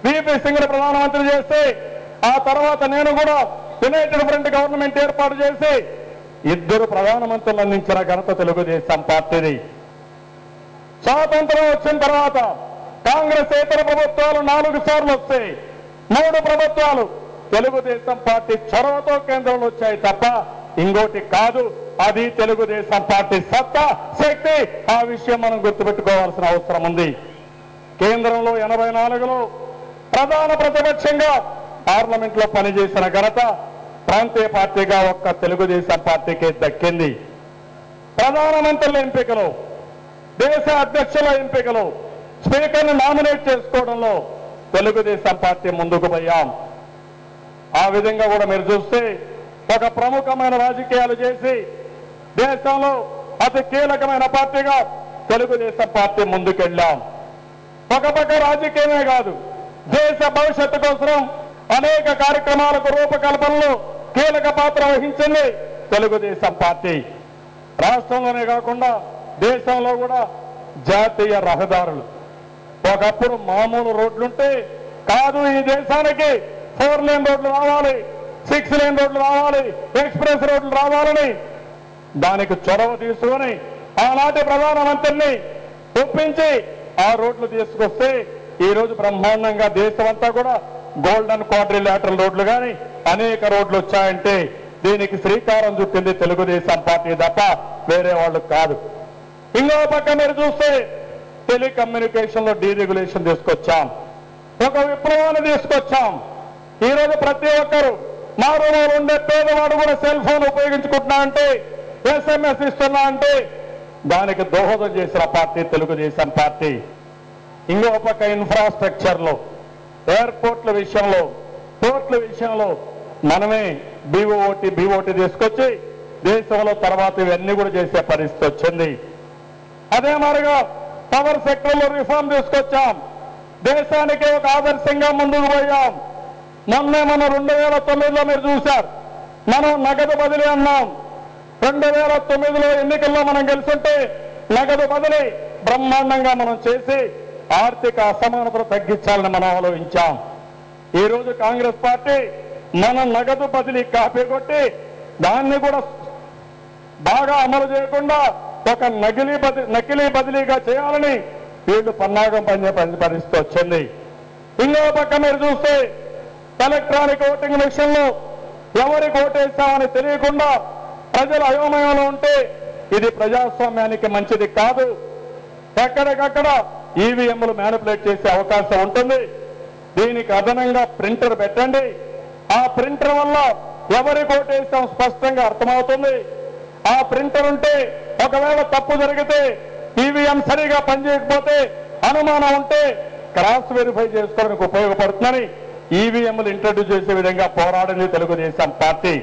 వీపీ సింగ్ ప్రధానమంత్రి చేస్తే ఆ తర్వాత నేను కూడా యునైటెడ్ ఫ్రంట్ గవర్నమెంట్ ఏర్పాటు చేసి 2 ప్రధానమంత్రులు అందించిన ఘనత తెలుగుదేశం పార్టీది. స్వాతంత్రం వచ్చిన తర్వాత కాంగ్రెస్ ఇతర ప్రభుత్వాలు 4 సార్లు వస్తే 3 ప్రభుత్వాలు తెలుగుదేశం పార్టీ చొరవతో కేంద్రంలో వచ్చాయి తప్ప ఇంకోటి కాదు. అది తెలుగుదేశం పార్టీ సత్తా, శక్తి. ఆ విషయం మనం గుర్తుపెట్టుకోవాల్సిన అవసరం ఉంది. కేంద్రంలో 84లో ప్రధాన ప్రతిపక్షంగా పార్లమెంట్ లో పనిచేసిన ఘనత ప్రాంతీయ పార్టీగా ఒక్క తెలుగుదేశం పార్టీకే దక్కింది. ప్రధానమంత్రుల ఎంపికలు, దేశ అధ్యక్షుల ఎంపికలు, స్పీకర్ను నామినేట్ చేసుకోవడంలో తెలుగుదేశం పార్టీ ముందుకు పోయాం. ఆ విధంగా కూడా మీరు చూస్తే ఒక ప్రముఖమైన రాజకీయాలు చేసి దేశంలో అతి కీలకమైన పార్టీగా తెలుగుదేశం పార్టీ ముందుకెళ్ళాం. ఒక పక్క రాజకీయమే కాదు, దేశ భవిష్యత్తు కోసం అనేక కార్యక్రమాలకు రూపకల్పనలో కీలక పాత్ర వహించింది తెలుగుదేశం పార్టీ. రాష్ట్రంలోనే కాకుండా దేశంలో కూడా జాతీయ రహదారులు, ఒకప్పుడు మామూలు రోడ్లుంటే కాదు ఈ దేశానికి 4 లేన్ రోడ్లు రావాలి, 6 లేన్ రోడ్లు రావాలి, ఎక్స్ప్రెస్ రోడ్లు రావాలని దానికి చొరవ తీసుకొని ఆనాటి ప్రధానమంత్రిని ఒప్పించి ఆ రోడ్లు తీసుకొస్తే ఈ రోజు బ్రహ్మాండంగా దేశం అంతా కూడా గోల్డెన్ క్వాడ్రిలేటరల్ రోడ్లు కానీ అనేక రోడ్లు వచ్చాయంటే దీనికి శ్రీకారం చుట్టింది తెలుగుదేశం పార్టీ తప్ప వేరే వాళ్ళు కాదు. ఇంకో పక్క మీరు చూస్తే టెలికమ్యూనికేషన్ లో డీరెగ్యులేషన్ తీసుకొచ్చాం, ఒక విప్లవాన్ని తీసుకొచ్చాం. ఈ రోజు ప్రతి ఒక్కరు మారుమూలు ఉండే పేదవాడు కూడా సెల్ ఫోన్ ఉపయోగించుకుంటున్నా అంటే, SMS ఇస్తున్నా అంటే దానికి దోహదం చేసిన పార్టీ తెలుగుదేశం పార్టీ. ఇంకో పక్క ఇన్ఫ్రాస్ట్రక్చర్ లో, ఎయిర్పోర్ట్ల విషయంలో, పోర్ట్ల విషయంలో మనమే BOT తీసుకొచ్చి దేశంలో తర్వాత ఇవన్నీ కూడా చేసే పరిస్థితి వచ్చింది. అదే మాదిరిగా పవర్ సెక్టర్ లో రిఫార్మ్ తీసుకొచ్చాం, దేశానికి ఒక ఆదర్శంగా ముందుకు పోయాం. మొన్నే మనం 2009లో మీరు చూశారు, మనం నగదు బదిలీ అన్నాం. 2009లో ఎన్నికల్లో మనం గెలుచుంటే నగదు బదిలీ బ్రహ్మాండంగా మనం చేసి ఆర్థిక అసమానతలు తగ్గించాలని మనం ఆలోచించాం. ఈ రోజు కాంగ్రెస్ పార్టీ మన నగదు బదిలీ కాపీ కొట్టి దాన్ని కూడా బాగా అమలు చేయకుండా ఒక నకిలీ బదిలీగా చేయాలని వీళ్ళు పన్నాగం పనిచే పరిస్థితి వచ్చింది. ఇంకో పక్క మీరు చూస్తే ఎలక్ట్రానిక్ ఓటింగ్ విషయంలో ఎవరికి ఓటేస్తామని తెలియకుండా ప్రజలు అయోమయంలో ఉంటే ఇది ప్రజాస్వామ్యానికి మంచిది కాదు. ఎక్కడికక్కడ ఈవీఎంలు మ్యానిపులేట్ చేసే అవకాశం ఉంటుంది. దీనికి అదనంగా ప్రింటర్ పెట్టండి. ఆ ప్రింటర్ వల్ల ఎవరికి ఓటేస్తాం స్పష్టంగా అర్థమవుతుంది. ఆ ప్రింటర్ ఉంటే ఒకవేళ తప్పు జరిగితే, ఈవీఎం సరిగా పనిచేయకపోతే, అనుమానం ఉంటే క్రాస్ వెరిఫై చేసుకోవడానికి ఉపయోగపడుతుందని ఈవీఎంలు ఇంట్రడ్యూస్ చేసే విధంగా పోరాడింది తెలుగుదేశం పార్టీ.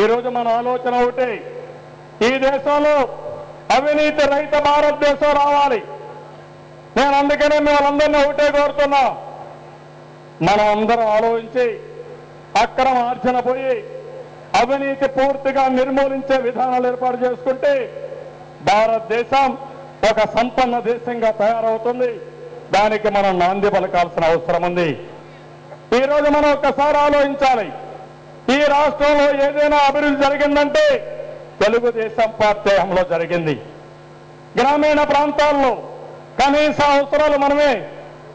ఈ రోజు మన ఆలోచన ఒకటే, ఈ దేశంలో అవినీతి రహిత భారతదేశం రావాలి. నేను అందుకనే వాళ్ళందరినీ ఒకటే కోరుతున్నా, మనం అందరం ఆలోచించి అక్రమ ఆర్జన పోయి అవినీతి పూర్తిగా నిర్మూలించే విధానాలు ఏర్పాటు చేసుకుంటే భారతదేశం ఒక సంపన్న దేశంగా తయారవుతుంది. దానికి మనం నాంది పలకాల్సిన అవసరం ఉంది. ఈ రోజు మనం ఒక్కసారి ఆలోచించాలి, ఈ రాష్ట్రంలో ఏదైనా అభివృద్ధి జరిగిందంటే తెలుగుదేశం పార్టీ హయాంలో జరిగింది. గ్రామీణ ప్రాంతాల్లో కనీస అవసరాలు మనమే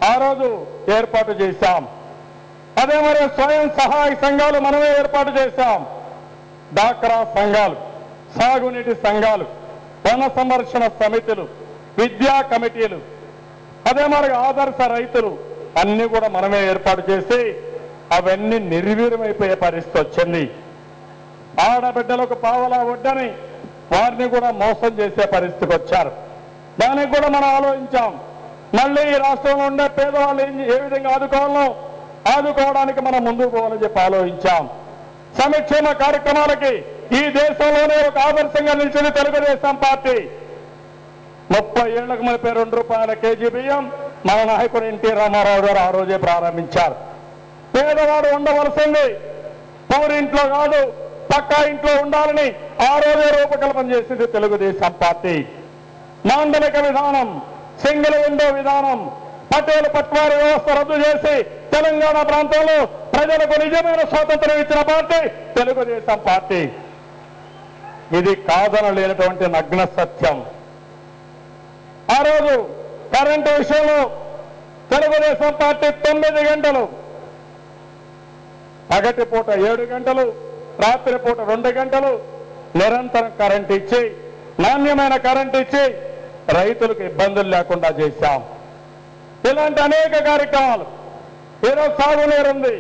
ఆ రోజు ఏర్పాటు చేశాం. అదే మరి స్వయం సహాయ సంఘాలు మనమే ఏర్పాటు చేశాం. డాక్రా సంఘాలు, సాగునీటి సంఘాలు, వన సంరక్షణ సమితులు, విద్యా కమిటీలు, అదే మరి ఆదర్శ రైతులు అన్ని కూడా మనమే ఏర్పాటు చేసి అవన్నీ నిర్వీర్యమైపోయే పరిస్థితి వచ్చింది. ఆడబిడ్డలకు పావలా వడ్డని వారిని కూడా మోసం చేసే పరిస్థితికి వచ్చారు. దానికి కూడా మనం ఆలోచించాం. మళ్ళీ ఈ రాష్ట్రంలో ఉండే పేదవాళ్ళు ఏ విధంగా ఆదుకోవడానికి మనం ముందుకు పోవాలని చెప్పి ఆలోచించాం. సంక్షేమ కార్యక్రమాలకి ఈ దేశంలోనే ఒక ఆదర్శంగా నిలిచింది తెలుగుదేశం పార్టీ. 30 ఏళ్లకు మనపై ₹2 కేజీ బియ్యం మన నాయకుడు ఎన్టీ రామారావు గారు ఆ రోజే ప్రారంభించారు. పేదవాడు ఉండవలసింది పూరింట్లో కాదు, పక్కా ఇంట్లో ఉండాలని ఆ రోజే రూపకల్పన చేసింది తెలుగుదేశం పార్టీ. మాండలిక విధానం, సింగిల్ విండో విధానం, పటేల్ పట్వారీ వ్యవస్థ రద్దు చేసి తెలంగాణ ప్రాంతంలో ప్రజలకు నిజమైన స్వాతంత్రం ఇచ్చిన పార్టీ తెలుగుదేశం పార్టీ. ఇది కాదనలేనటువంటి నగ్న సత్యం. ఆ రోజు కరెంటు విషయంలో తెలుగుదేశం పార్టీ 9 గంటలు, పగటి పూట 7 గంటలు, రాత్రి పూట 2 గంటలు నిరంతరం కరెంటు ఇచ్చి, నాణ్యమైన కరెంటు ఇచ్చి రైతులకు ఇబ్బందులు లేకుండా చేశాం. ఇలాంటి అనేక కార్యక్రమాలు. ఈరోజు సాగునీరు ఉంది.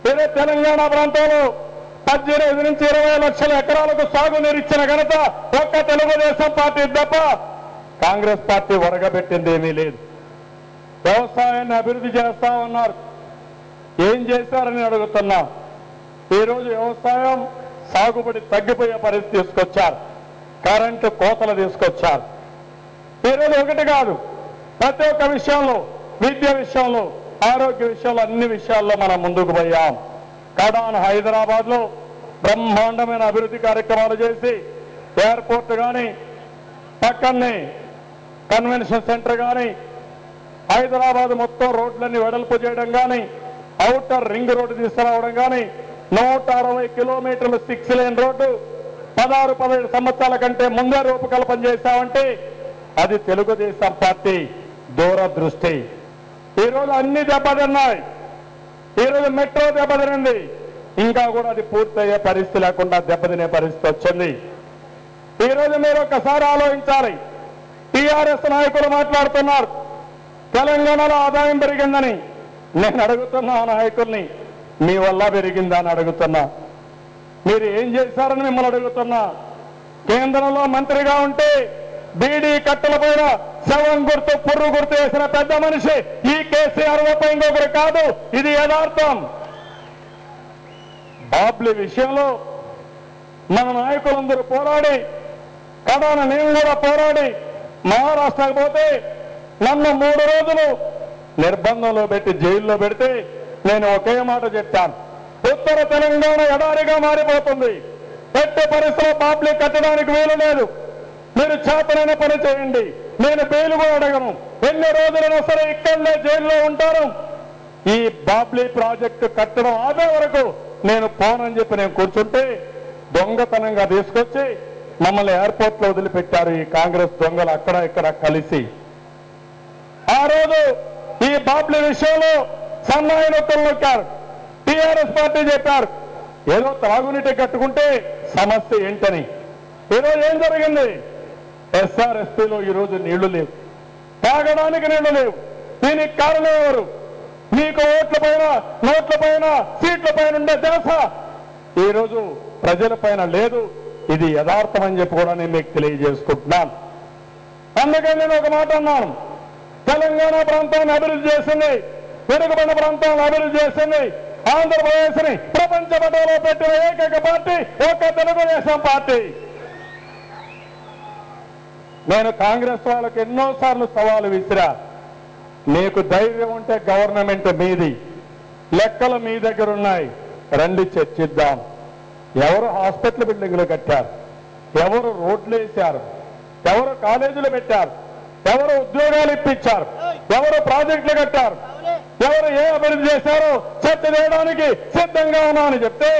ఈరోజు తెలంగాణ ప్రాంతంలో 18 నుంచి 20 లక్షల ఎకరాలకు సాగునీరు ఇచ్చిన ఘనత ఒక్క తెలుగుదేశం పార్టీ తప్ప కాంగ్రెస్ పార్టీ ఒరగబెట్టింది ఏమీ లేదు. వ్యవసాయాన్ని అభివృద్ధి చేస్తామన్నారు, ఏం చేశారని అడుగుతున్నా. ఈరోజు వ్యవసాయం సాగుబడి తగ్గిపోయే పరిస్థితి తీసుకొచ్చారు. కరెంటు కోతలు తీసుకొచ్చారు. ఈరోజు ఒకటి కాదు, ప్రతి ఒక్క విషయంలో, విద్య విషయంలో, ఆరోగ్య విషయంలో, అన్ని విషయాల్లో మనం ముందుకు పోయాం. కడాన్ హైదరాబాద్ లో బ్రహ్మాండమైన అభివృద్ధి కార్యక్రమాలు చేసి ఎయిర్పోర్ట్ కానీ, పక్కనే కన్వెన్షన్ సెంటర్ కానీ, హైదరాబాద్ మొత్తం రోడ్లన్నీ వెడల్పు చేయడం కానీ, ఔటర్ రింగ్ రోడ్డు తీసుకురావడం కానీ, 160 కిలోమీటర్లు 6 లేన్ రోడ్డు, 16-17 సంవత్సరాల కంటే ముందే రూపకల్పన చేశామంటే అది తెలుగుదేశం పార్టీ దూరదృష్టి. ఈరోజు అన్ని దెబ్బతిన్నాయి. ఈరోజు మెట్రో దెబ్బతినింది, ఇంకా కూడా అది పూర్తయ్యే పరిస్థితి లేకుండా దెబ్బతినే పరిస్థితి వచ్చింది. ఈరోజు మీరు ఒక్కసారి ఆలోచించాలి. టీఆర్ఎస్ నాయకులు మాట్లాడుతున్నారు తెలంగాణలో ఆదాయం పెరిగిందని. నేను అడుగుతున్నా ఆ నాయకుల్ని, మీ వల్ల పెరిగిందా అని అడుగుతున్నా. మీరు ఏం చేశారని మిమ్మల్ని అడుగుతున్నా. కేంద్రంలో మంత్రిగా ఉంటే బీడీ కట్టల పైన శవం గుర్తు పుర్రు గుర్తు వేసిన పెద్ద మనిషి ఈ కేసీఆర్ తప్ప ఇంకొకరు కాదు. ఇది యథార్థం. బాబ్లీ విషయంలో మన నాయకులందరూ పోరాడి, కడాన నేను కూడా పోరాడి మహారాష్ట్రకు పోతే నన్ను 3 రోజులు నిర్బంధంలో పెట్టి జైల్లో పెడితే నేను ఒకే మాట చెప్పాను, ఉత్తర తెలంగాణ ఎడారిగా మారిపోతుంది, ఎట్టి పరిస్థితుల్లో బాబ్లీ కట్టడానికి వీలు లేదు, మీరు చేతనైన పని చేయండి, నేను బెయిల్ కూడా అడగను, ఎన్ని రోజులైనా సరే ఇక్కడనే జైల్లో ఉంటాను, ఈ బాబ్లీ ప్రాజెక్టు కట్టడం ఆపే వరకు నేను పోనని చెప్పి నేను కూర్చుంటే దొంగతనంగా తీసుకొచ్చి మమ్మల్ని ఎయిర్పోర్ట్ లో వదిలిపెట్టారు ఈ కాంగ్రెస్ దొంగలు అక్కడ ఇక్కడ కలిసి. ఆ రోజు ఈ బాబ్లీ విషయంలో సన్నాయి నొక్కులు నొక్కారు. టీఆర్ఎస్ పార్టీ చెప్పారు ఏదో త్రాగునీటి కట్టుకుంటే సమస్య ఏంటని. ఈరోజు ఏం జరిగింది? ఎస్ఆర్ఎస్పీలో ఈరోజు నీళ్లు లేవు, తాగడానికి నీళ్లు లేవు. దీనికి కారణం ఎవరు? మీకు ఓట్ల పైన, నోట్ల పైన, సీట్ల పైన ఉండే ధ్యాస ఈరోజు ప్రజల పైన లేదు. ఇది యథార్థం అని చెప్పి కూడా నేను మీకు తెలియజేసుకుంటున్నాను. అందుకని నేను ఒక మాట అన్నాను, తెలంగాణ ప్రాంతాన్ని అభివృద్ధి చేసింది, వెనుకబడిన ప్రాంతాలను అభివృద్ధి చేసింది, ఆంధ్రప్రదేశ్ ని ప్రపంచ పటంలో పెట్టిన ఏకైక పార్టీ ఒక్క తెలుగుదేశం పార్టీ. నేను కాంగ్రెస్ వాళ్ళకి ఎన్నోసార్లు సవాలు విసిరా, మీకు ధైర్యం ఉంటే గవర్నమెంట్ మీది, లెక్కలు మీ దగ్గర ఉన్నాయి, రండి చర్చిద్దాం. ఎవరు హాస్పిటల్ బిల్డింగ్లు కట్టారు, ఎవరు రోడ్లు వేశారు, ఎవరు కాలేజీలు పెట్టారు, ఎవరు ఉద్యోగాలు ఇప్పించారు, ఎవరు ప్రాజెక్టులు కట్టారు, ఎవరు ఏ అభివృద్ధి చేశారో చర్చ చేయడానికి సిద్ధంగా ఉన్నా అని చెప్తే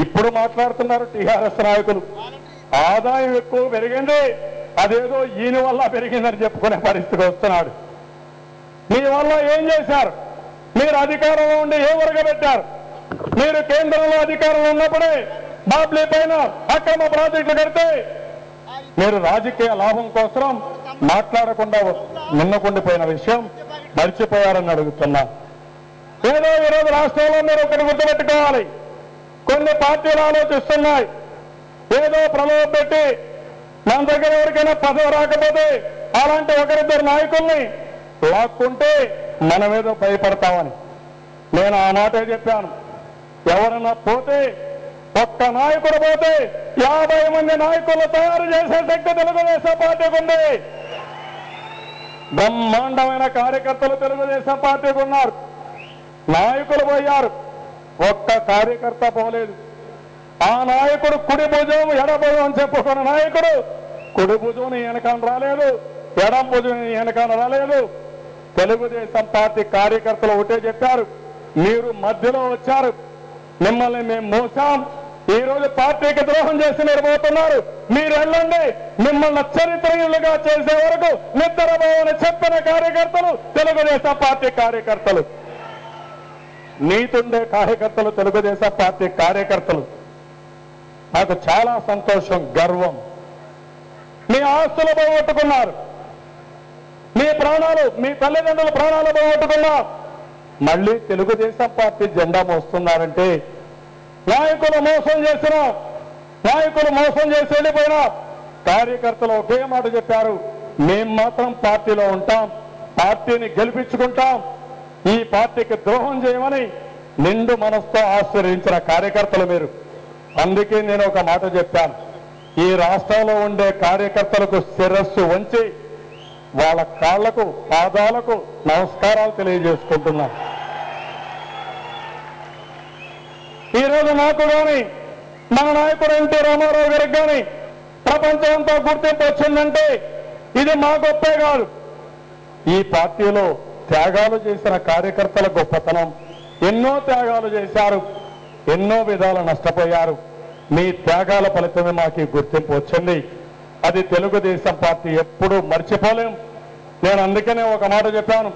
ఇప్పుడు మాట్లాడుతున్నారు టీఆర్ఎస్ నాయకులు. ఆదాయం ఎక్కువ పెరిగింది, అదేదో ఈయన వల్ల పెరిగిందని చెప్పుకునే పరిస్థితికి వస్తున్నాడు. మీ వల్ల ఏం చేశారు? మీరు అధికారంలో ఉండి ఏ పెట్టారు? మీరు కేంద్రంలో అధికారంలో ఉన్నప్పుడే బాబ్లీ పైన అక్రమ ప్రాజెక్టులు కడితే మీరు రాజకీయ లాభం కోసం మాట్లాడకుండా నిన్నకుండిపోయిన విషయం మర్చిపోయారని అడుగుతున్నా. ఏదో ఈరోజు రాష్ట్రంలో మీరు ఒకటి గుర్తుపెట్టుకోవాలి, కొన్ని పార్టీలు ఆలోచిస్తున్నాయి ఏదో ప్రలోభ పెట్టి మన దగ్గర ఎవరికైనా పదవి రాకపోతే అలాంటి ఒకరిద్దరు నాయకుల్ని లాక్కుంటే మనమేదో భయపడతామని. నేను ఆ మాటే చెప్పాను, ఎవరన్నా పోతే, ఒక్క నాయకుడు పోతే 50 మంది నాయకులు తయారు చేసే శక్తి తెలుగుదేశం పార్టీకి ఉంది. బ్రహ్మాండమైన కార్యకర్తలు తెలుగుదేశం పార్టీకి ఉన్నారు. నాయకులు పోయారు, ఒక్క కార్యకర్త పోలేదు. ఆ నాయకుడు కుడి భుజం ఎడ భుజం అని చెప్పుకున్న నాయకుడు కుడి భుజం వెనకాన రాలేదు, ఎడం భుజం వెనకాన రాలేదు. తెలుగుదేశం పార్టీ కార్యకర్తలు ఒకటే చెప్పారు, మీరు మధ్యలో వచ్చారు, మిమ్మల్ని మేము మోసాం, ఈ రోజు పార్టీకి ద్రోహం చేసి మీరు పోతున్నారు, మీరు వెళ్ళండి, మిమ్మల్ని చరిత్రయులుగా చేసే వరకు నిద్రపోవని చెప్పిన కార్యకర్తలు తెలుగుదేశం పార్టీ కార్యకర్తలు, నీతుండే కార్యకర్తలు తెలుగుదేశం పార్టీ కార్యకర్తలు. నాకు చాలా సంతోషం, గర్వం. మీ ఆస్తులు పోగొట్టుకున్నారు, మీ ప్రాణాలు, మీ తల్లిదండ్రుల ప్రాణాలు పోగొట్టుకున్నా మళ్ళీ తెలుగుదేశం పార్టీ జెండా మోస్తున్నారంటే నాయకులు మోసం చేసిన, నాయకులు మోసం చేసి వెళ్ళిపోయినా కార్యకర్తలు ఒకే మాట చెప్పారు, మేం మాత్రం పార్టీలో ఉంటాం, పార్టీని గెలిపించుకుంటాం, ఈ పార్టీకి ద్రోహం చేయమని నిండు మనసుతో ఆశీర్వదించిన కార్యకర్తలు మీరు. అందుకే నేను ఒక మాట చెప్పాను, ఈ రాష్ట్రంలో ఉండే కార్యకర్తలకు శిరస్సు వంచి వాళ్ళ కాళ్లకు, పాదాలకు నమస్కారాలు తెలియజేసుకుంటున్నాను. ఈరోజు నాకు కానీ, మన నాయకుడు ఎన్టీ రామారావు గారికి కానీ ప్రపంచంతో గుర్తింపు వచ్చిందంటే ఇది మా గొప్పే కాదు, ఈ పార్టీలో త్యాగాలు చేసిన కార్యకర్తల గొప్పతనం. ఎన్నో త్యాగాలు చేశారు, ఎన్నో విధాలు నష్టపోయారు. మీ త్యాగాల ఫలితమే మాకు ఈ గుర్తింపు వచ్చింది. అది తెలుగుదేశం పార్టీ ఎప్పుడూ మర్చిపోలేం. నేను అందుకనే ఒక మాట చెప్పాను,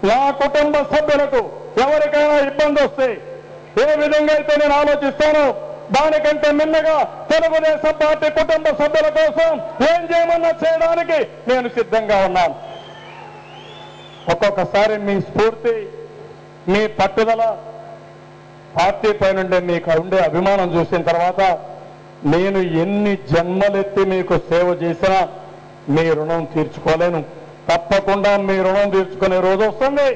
నా కుటుంబ సభ్యులకు ఎవరికైనా ఇబ్బంది వస్తే ఏ విధంగా అయితే నేను ఆలోచిస్తానో దానికంటే మిన్నగా తెలుగుదేశం పార్టీ కుటుంబ సభ్యుల కోసం ఏం చేయమన్నా చేయడానికి నేను సిద్ధంగా ఉన్నాను. ఒక్కొక్కసారి మీ స్ఫూర్తి, మీ పట్టుదల, పార్టీ పైనుండే మీకు ఉండే అభిమానం చూసిన తర్వాత నేను ఎన్ని జన్మలెత్తి మీకు సేవ చేసినా మీ రుణం తీర్చుకోలేను. తప్పకుండా మీ రుణం తీర్చుకునే రోజు వస్తుంది.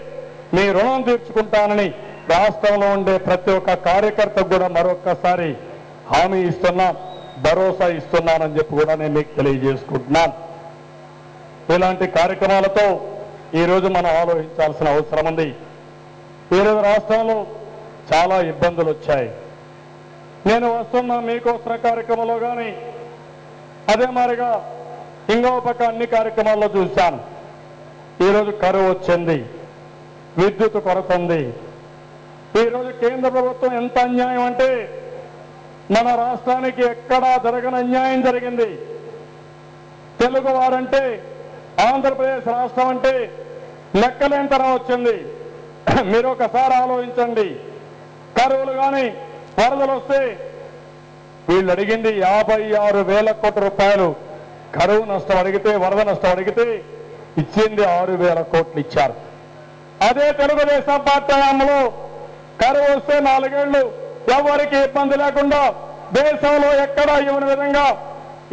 మీ రుణం తీర్చుకుంటానని రాష్ట్రంలో ఉండే ప్రతి ఒక్క కార్యకర్తకు కూడా మరొక్కసారి హామీ ఇస్తున్నా, భరోసా ఇస్తున్నానని చెప్పి కూడా నేను మీకు తెలియజేసుకుంటున్నాను. ఇలాంటి కార్యక్రమాలతో ఈరోజు మనం ఆలోచించాల్సిన అవసరం ఉంది. ఈరోజు రాష్ట్రంలో చాలా ఇబ్బందులు వచ్చాయి. నేను వస్తున్న మీకోసం కార్యక్రమంలో కానీ అదే మాదిరిగా ఇంకో పక్క అన్ని కార్యక్రమాల్లో చూశాను. ఈరోజు కరువు వచ్చింది, విద్యుత్ కొరత ఉంది. ఈరోజు కేంద్ర ప్రభుత్వం ఎంత అన్యాయం అంటే మన రాష్ట్రానికి ఎక్కడా జరగని అన్యాయం జరిగింది. తెలుగు వారంటే, ఆంధ్రప్రదేశ్ రాష్ట్రం అంటే లెక్కలేంతనం వచ్చింది. మీరు ఒకసారి ఆలోచించండి. కరువులు కానీ వరదలు వస్తే వీళ్ళు అడిగింది 56,000 కోట్ల రూపాయలు. కరువు నష్టం అడిగితే, వరద నష్టం అడిగితే ఇచ్చింది 6,000 కోట్లు ఇచ్చారు. అదే తెలుగుదేశం పార్టీ హయాంలో కరువు వస్తే 4 ఏళ్లు ఎవరికి ఇబ్బంది లేకుండా దేశంలో ఎక్కడా ఇవ్వని విధంగా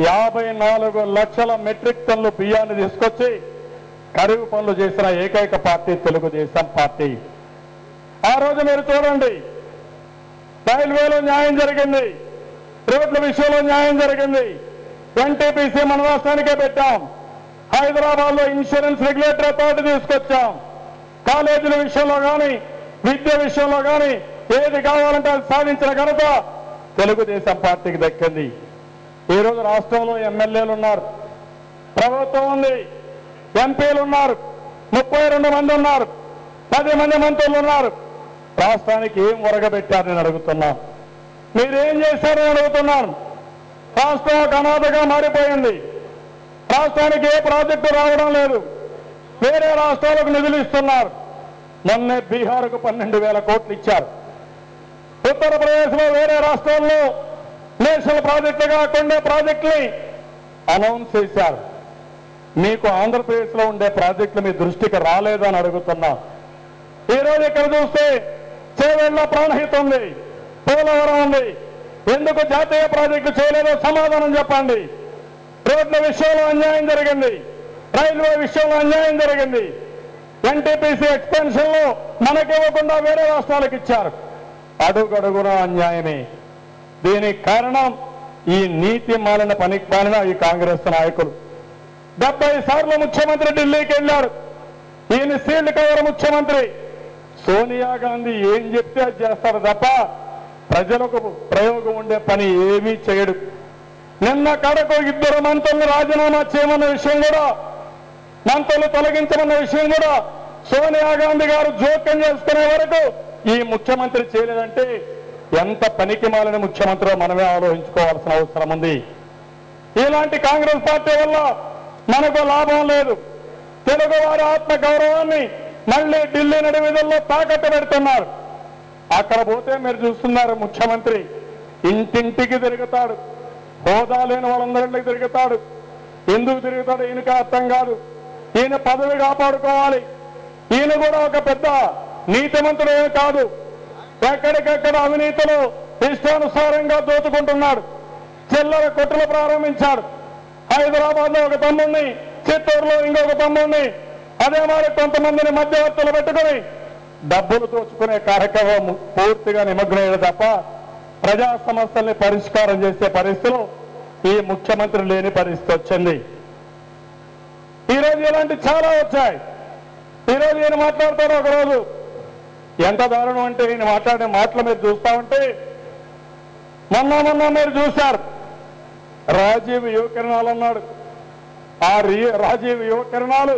54 లక్షల మెట్రిక్ టన్నులు బియ్యాన్ని తీసుకొచ్చి కరువు పనులు చేసిన ఏకైక పార్టీ తెలుగుదేశం పార్టీ. ఆ రోజు మీరు చూడండి, రైల్వేలో న్యాయం జరిగింది, రోడ్ల విషయంలో న్యాయం జరిగింది. ఎన్టీపీసీ మన రాష్ట్రానికే పెట్టాం. హైదరాబాద్ లో ఇన్సూరెన్స్ రెగ్యులేటరీ అథారిటీ తీసుకొచ్చాం. కాలేజీల విషయంలో కానీ, విద్య విషయంలో కానీ ఏది కావాలంటే అది సాధించిన ఘనత తెలుగుదేశం పార్టీకి దక్కింది. ఈరోజు రాష్ట్రంలో ఎమ్మెల్యేలు ఉన్నారు, ప్రభుత్వం ఉంది, ఎంపీలు ఉన్నారు, 32 మంది ఉన్నారు, 10 మంది మంత్రులు ఉన్నారు. రాష్ట్రానికి ఏం ఒరగబెట్టారని అడుగుతున్నాను. మీరేం చేశారని అడుగుతున్నాను. రాష్ట్రం ఒక అనాథగా మారిపోయింది. రాష్ట్రానికి ఏ ప్రాజెక్టు రావడం లేదు. వేరే రాష్ట్రాలకు నిధులు ఇస్తున్నారు. మొన్నే బీహార్కు 12,000 కోట్లు ఇచ్చారు. ఉత్తరప్రదేశ్లో వేరే రాష్ట్రాల్లో నేషనల్ ప్రాజెక్టుగా కొన్ని ప్రాజెక్టుని అనౌన్స్ చేశారు. మీకు ఆంధ్రప్రదేశ్లో ఉండే ప్రాజెక్టులు మీ దృష్టికి రాలేదని అడుగుతున్నా. ఈరోజు ఇక్కడ చూస్తే చేవెళ్ళ ప్రాణహిత ఉంది, పోలవరం ఉంది. ఎందుకు జాతీయ ప్రాజెక్టు చేయలేదో సమాధానం చెప్పండి. రోడ్ల విషయంలో అన్యాయం జరిగింది, రైల్వే విషయంలో అన్యాయం జరిగింది. ఎన్టీపీసీ ఎక్స్పెన్షన్ లో మనకివ్వకుండా వేరే రాష్ట్రాలకు ఇచ్చారు. అడుగడుగున అన్యాయమే. దీనికి కారణం ఈ నీతి మాలిన పనికి మాలిన ఈ కాంగ్రెస్ నాయకులు. 70 సార్లు ముఖ్యమంత్రి ఢిల్లీకి వెళ్ళారు. ఈయన సీల్డ్ కవర్ ముఖ్యమంత్రి. సోనియా గాంధీ ఏం చెప్తే అది చేస్తారు తప్ప ప్రజలకు ప్రయోగం ఉండే పని ఏమీ చేయడు. నిన్న కడకు 2 మంత్రులు రాజీనామా చేయమన్న విషయం కూడా, మంత్రులు తొలగించమన్న విషయం కూడా సోనియా గాంధీ గారు జోక్యం చేసుకునే వరకు ఈ ముఖ్యమంత్రి చేయలేదంటే ఎంత పనికి మాలిన ముఖ్యమంత్రో మనమే ఆలోచించుకోవాల్సిన అవసరం ఉంది. ఇలాంటి కాంగ్రెస్ పార్టీ వల్ల మనకు లాభం లేదు. తెలుగువారి ఆత్మ గౌరవాన్ని మళ్ళీ ఢిల్లీ నడివీధుల్లో తాకట్టు పెడుతున్నారు. అక్కడ పోతే మీరు చూస్తున్నారు, ముఖ్యమంత్రి ఇంటింటికి తిరుగుతాడు, హోదా లేని వాళ్ళందరికీ తిరుగుతాడు. ఎందుకు తిరుగుతాడు ఈయనకి అర్థం కాదు. ఈయన పదవి కాపాడుకోవాలి. ఈయన కూడా ఒక పెద్ద నీతిమంతుడు ఏమి కాదు. ఎక్కడికెక్కడ అవినీతులు ఇష్టానుసారంగా దోచుకుంటున్నాడు. చిల్లర కొట్టులు ప్రారంభించాడు. హైదరాబాద్ లో ఒక తమ్ముడిని, చిత్తూరులో ఇంకొక తమ్ముడిని, అదే మరి కొంతమందిని మధ్యవర్తులు పెట్టుకుని డబ్బులు దోచుకునే కార్యక్రమం పూర్తిగా నిమగ్నయ్యాడు తప్ప ప్రజా సమస్యల్ని పరిష్కారం చేసే పరిస్థితులు ఈ ముఖ్యమంత్రి లేని పరిస్థితి వచ్చింది. ఈరోజు ఇలాంటి చాలా వచ్చాయి. ఈరోజు ఈయన మాట్లాడతారు ఒకరోజు ఎంత దారుణం అంటే, ఈయన మాట్లాడే మాటలు మీరు చూస్తా ఉంటే మొన్న మీరు చూశారు. రాజీవ్ యువ కిరణాలు అన్నాడు. ఆ రాజీవ్ యువ కిరణాలు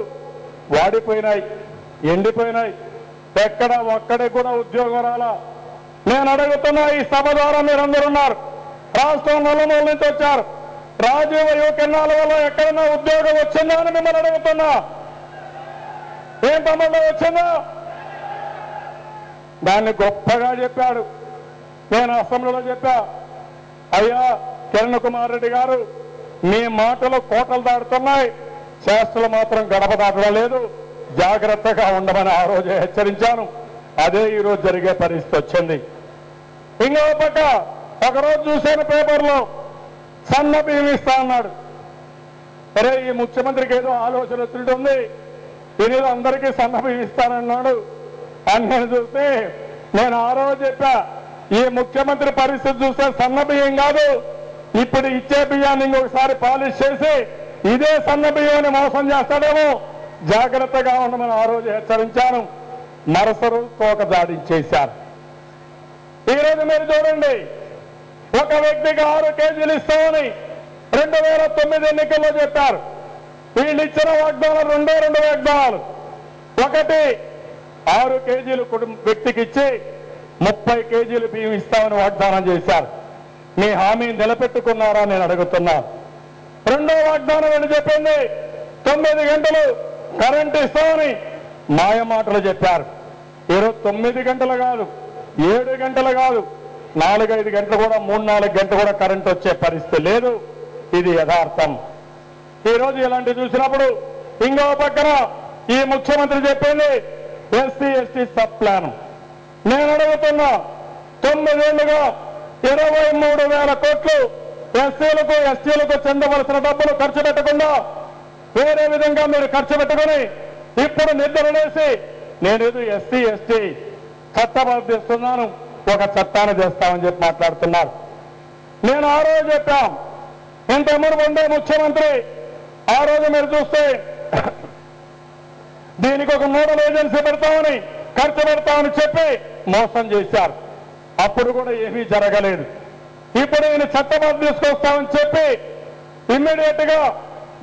వాడిపోయినాయి, ఎండిపోయినాయి. ఒక్కడే కూడా ఉద్యోగం రాలా. నేను అడుగుతున్నా, ఈ సభ ద్వారా మీరందరూ ఉన్నారు, రాష్ట్రం నలుమూల నుంచి వచ్చారు. రాజీవ యువ కిరణాల వల్ల ఎక్కడన్నా ఉద్యోగం వచ్చిందా అని మిమ్మల్ని అడుగుతున్నా. ఏం తమ్ముళ్ళు వచ్చిందా? దాన్ని గొప్పగా చెప్పాడు. నేను అసెంబ్లీలో చెప్పా, అయ్యా కిరణ్ కుమార్ రెడ్డి గారు, మీ మాటలు కోటలు దాటుతున్నాయి, చేష్టలు మాత్రం గడప దాటడం లేదు, జాగ్రత్తగా ఉండమని ఆ రోజు హెచ్చరించాను. అదే ఈరోజు జరిగే పరిస్థితి వచ్చింది. ఇంకో పక్క ఒకరోజు చూశాను పేపర్లో, సన్న బియ్యం ఇస్తా అన్నాడు. అరే ఈ ముఖ్యమంత్రికి ఏదో ఆలోచన వచ్చినట్టుంది, ఈరోజు అందరికీ సన్న బియ్యం ఇస్తానన్నాడు అని నేను చూస్తే, నేను ఆ రోజు చెప్పా, ఈ ముఖ్యమంత్రి పరిస్థితి చూస్తే సన్న బియ్యం కాదు, ఇప్పుడు ఇచ్చే బియ్యాన్ని ఇంకొకసారి పాలిష్ చేసి ఇదే సన్న బియ్యాన్ని మోసం చేస్తాడేమో, జాగ్రత్తగా ఉండమని ఆ రోజు హెచ్చరించాను. మరుసరు తోక జాడించేశారు. ఈరోజు మీరు చూడండి, ఒక వ్యక్తికి 6 కేజీలు ఇస్తామని 2009 ఎన్నికల్లో చెప్పారు. వీళ్ళు ఇచ్చిన వాగ్దానాలు రెండు వాగ్దానాలు. ఒకటి 6 కేజీలు వ్యక్తికి ఇచ్చి 30 కేజీలు బియ్యం ఇస్తామని వాగ్దానం చేశారు. మీ హామీ నిలబెట్టుకున్నారా నేను అడుగుతున్నా. రెండో వాగ్దానం అని చెప్పింది 9 గంటలు కరెంటు ఇస్తామని మాయమాటలు చెప్పారు. ఈరోజు 9 గంటలు కాదు, 7 గంటలు కాదు, 4-5 గంటలు కూడా, 3-4 గంటలు కూడా కరెంటు వచ్చే పరిస్థితి లేదు. ఇది యథార్థం. ఈరోజు ఇలాంటి చూసినప్పుడు ఇంకో పక్కన ఈ ముఖ్యమంత్రి చెప్పింది ఎస్సీ సబ్ ప్లాన్. నేను అడుగుతున్నా, 9 ఏళ్లుగా 23,000 కోట్లు ఎస్సీలకు ఎస్టీలకు చెందవలసిన డబ్బులు ఖర్చు పెట్టకుండా వేరే విధంగా మీరు ఖర్చు పెట్టుకుని ఇప్పుడు నిద్రలేసి నేనేదో ఎస్సీ ఎస్టీ చట్టబద్ధిస్తున్నాను, ఒక చట్టాన్ని చేస్తామని చెప్పి మాట్లాడుతున్నారు. నేను ఆ రోజు చెప్పాం, ఇంతకుముందు ఉండే ముఖ్యమంత్రి ఆ రోజు మీరు చూస్తే దీనికి ఒక నోడల్ ఏజెన్సీ పెడతామని ఖర్చు పెడతామని చెప్పి మోసం చేశారు. అప్పుడు కూడా ఏమీ జరగలేదు. ఇప్పుడు ఈయన చట్టబద్ధ తీసుకొస్తామని చెప్పి ఇమ్మీడియట్ గా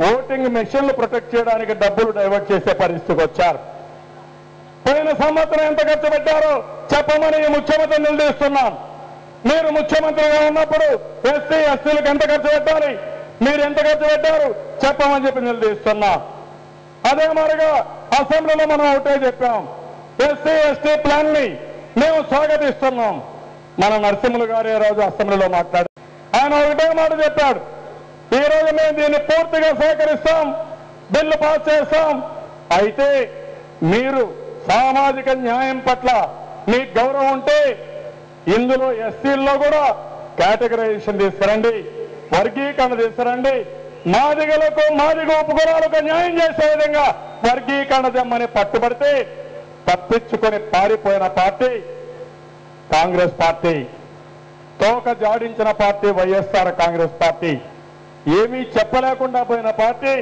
ఓటింగ్ మెషిన్లు ప్రొటెక్ట్ చేయడానికి డబ్బులు డైవర్ట్ చేసే పరిస్థితికి వచ్చారు. పోయిన సంవత్సరం ఎంత ఖర్చు పెట్టారో చెప్పమని ఈ ముఖ్యమంత్రి నిలదీస్తున్నాం. మీరు ముఖ్యమంత్రిగా ఉన్నప్పుడు ఎస్సీ ఎస్టీలకు ఎంత ఖర్చు పెట్టాలి, మీరు ఎంత ఖర్చు పెట్టారు చెప్పమని చెప్పి నిలదీస్తున్నా. అదే మరిగా అసెంబ్లీలో మనం ఒకటే చెప్పాం, ఎస్సీ ఎస్టీ ప్లాన్ ని మేము స్వాగతిస్తున్నాం. మన నరసింహులు గారు ఈ రోజు అసెంబ్లీలో మాట్లాడారు. ఆయన ఒకటే మాట చెప్పాడు, ఈ రోజు మేము దీన్ని పూర్తిగా సేకరిస్తాం, బిల్లు పాస్ చేస్తాం. అయితే మీరు సామాజిక న్యాయం పట్ల మీకు గౌరవం ఉంటే ఇందులో ఎస్సీల్లో కూడా కేటగరైజేషన్ తీసుకురండి, వర్గీకరణ తీసుకురండి, మాదిగలకు మాదిగ ఉపకులాలకు న్యాయం చేసే విధంగా వర్గీకరణ తెమ్మని పట్టుబడితే తప్పించుకొని పారిపోయిన పార్టీ కాంగ్రెస్ పార్టీ, తోక జాడించిన పార్టీ వైఎస్ఆర్ కాంగ్రెస్ పార్టీ, ఏమీ చెప్పలేకుండా పోయిన పార్టీ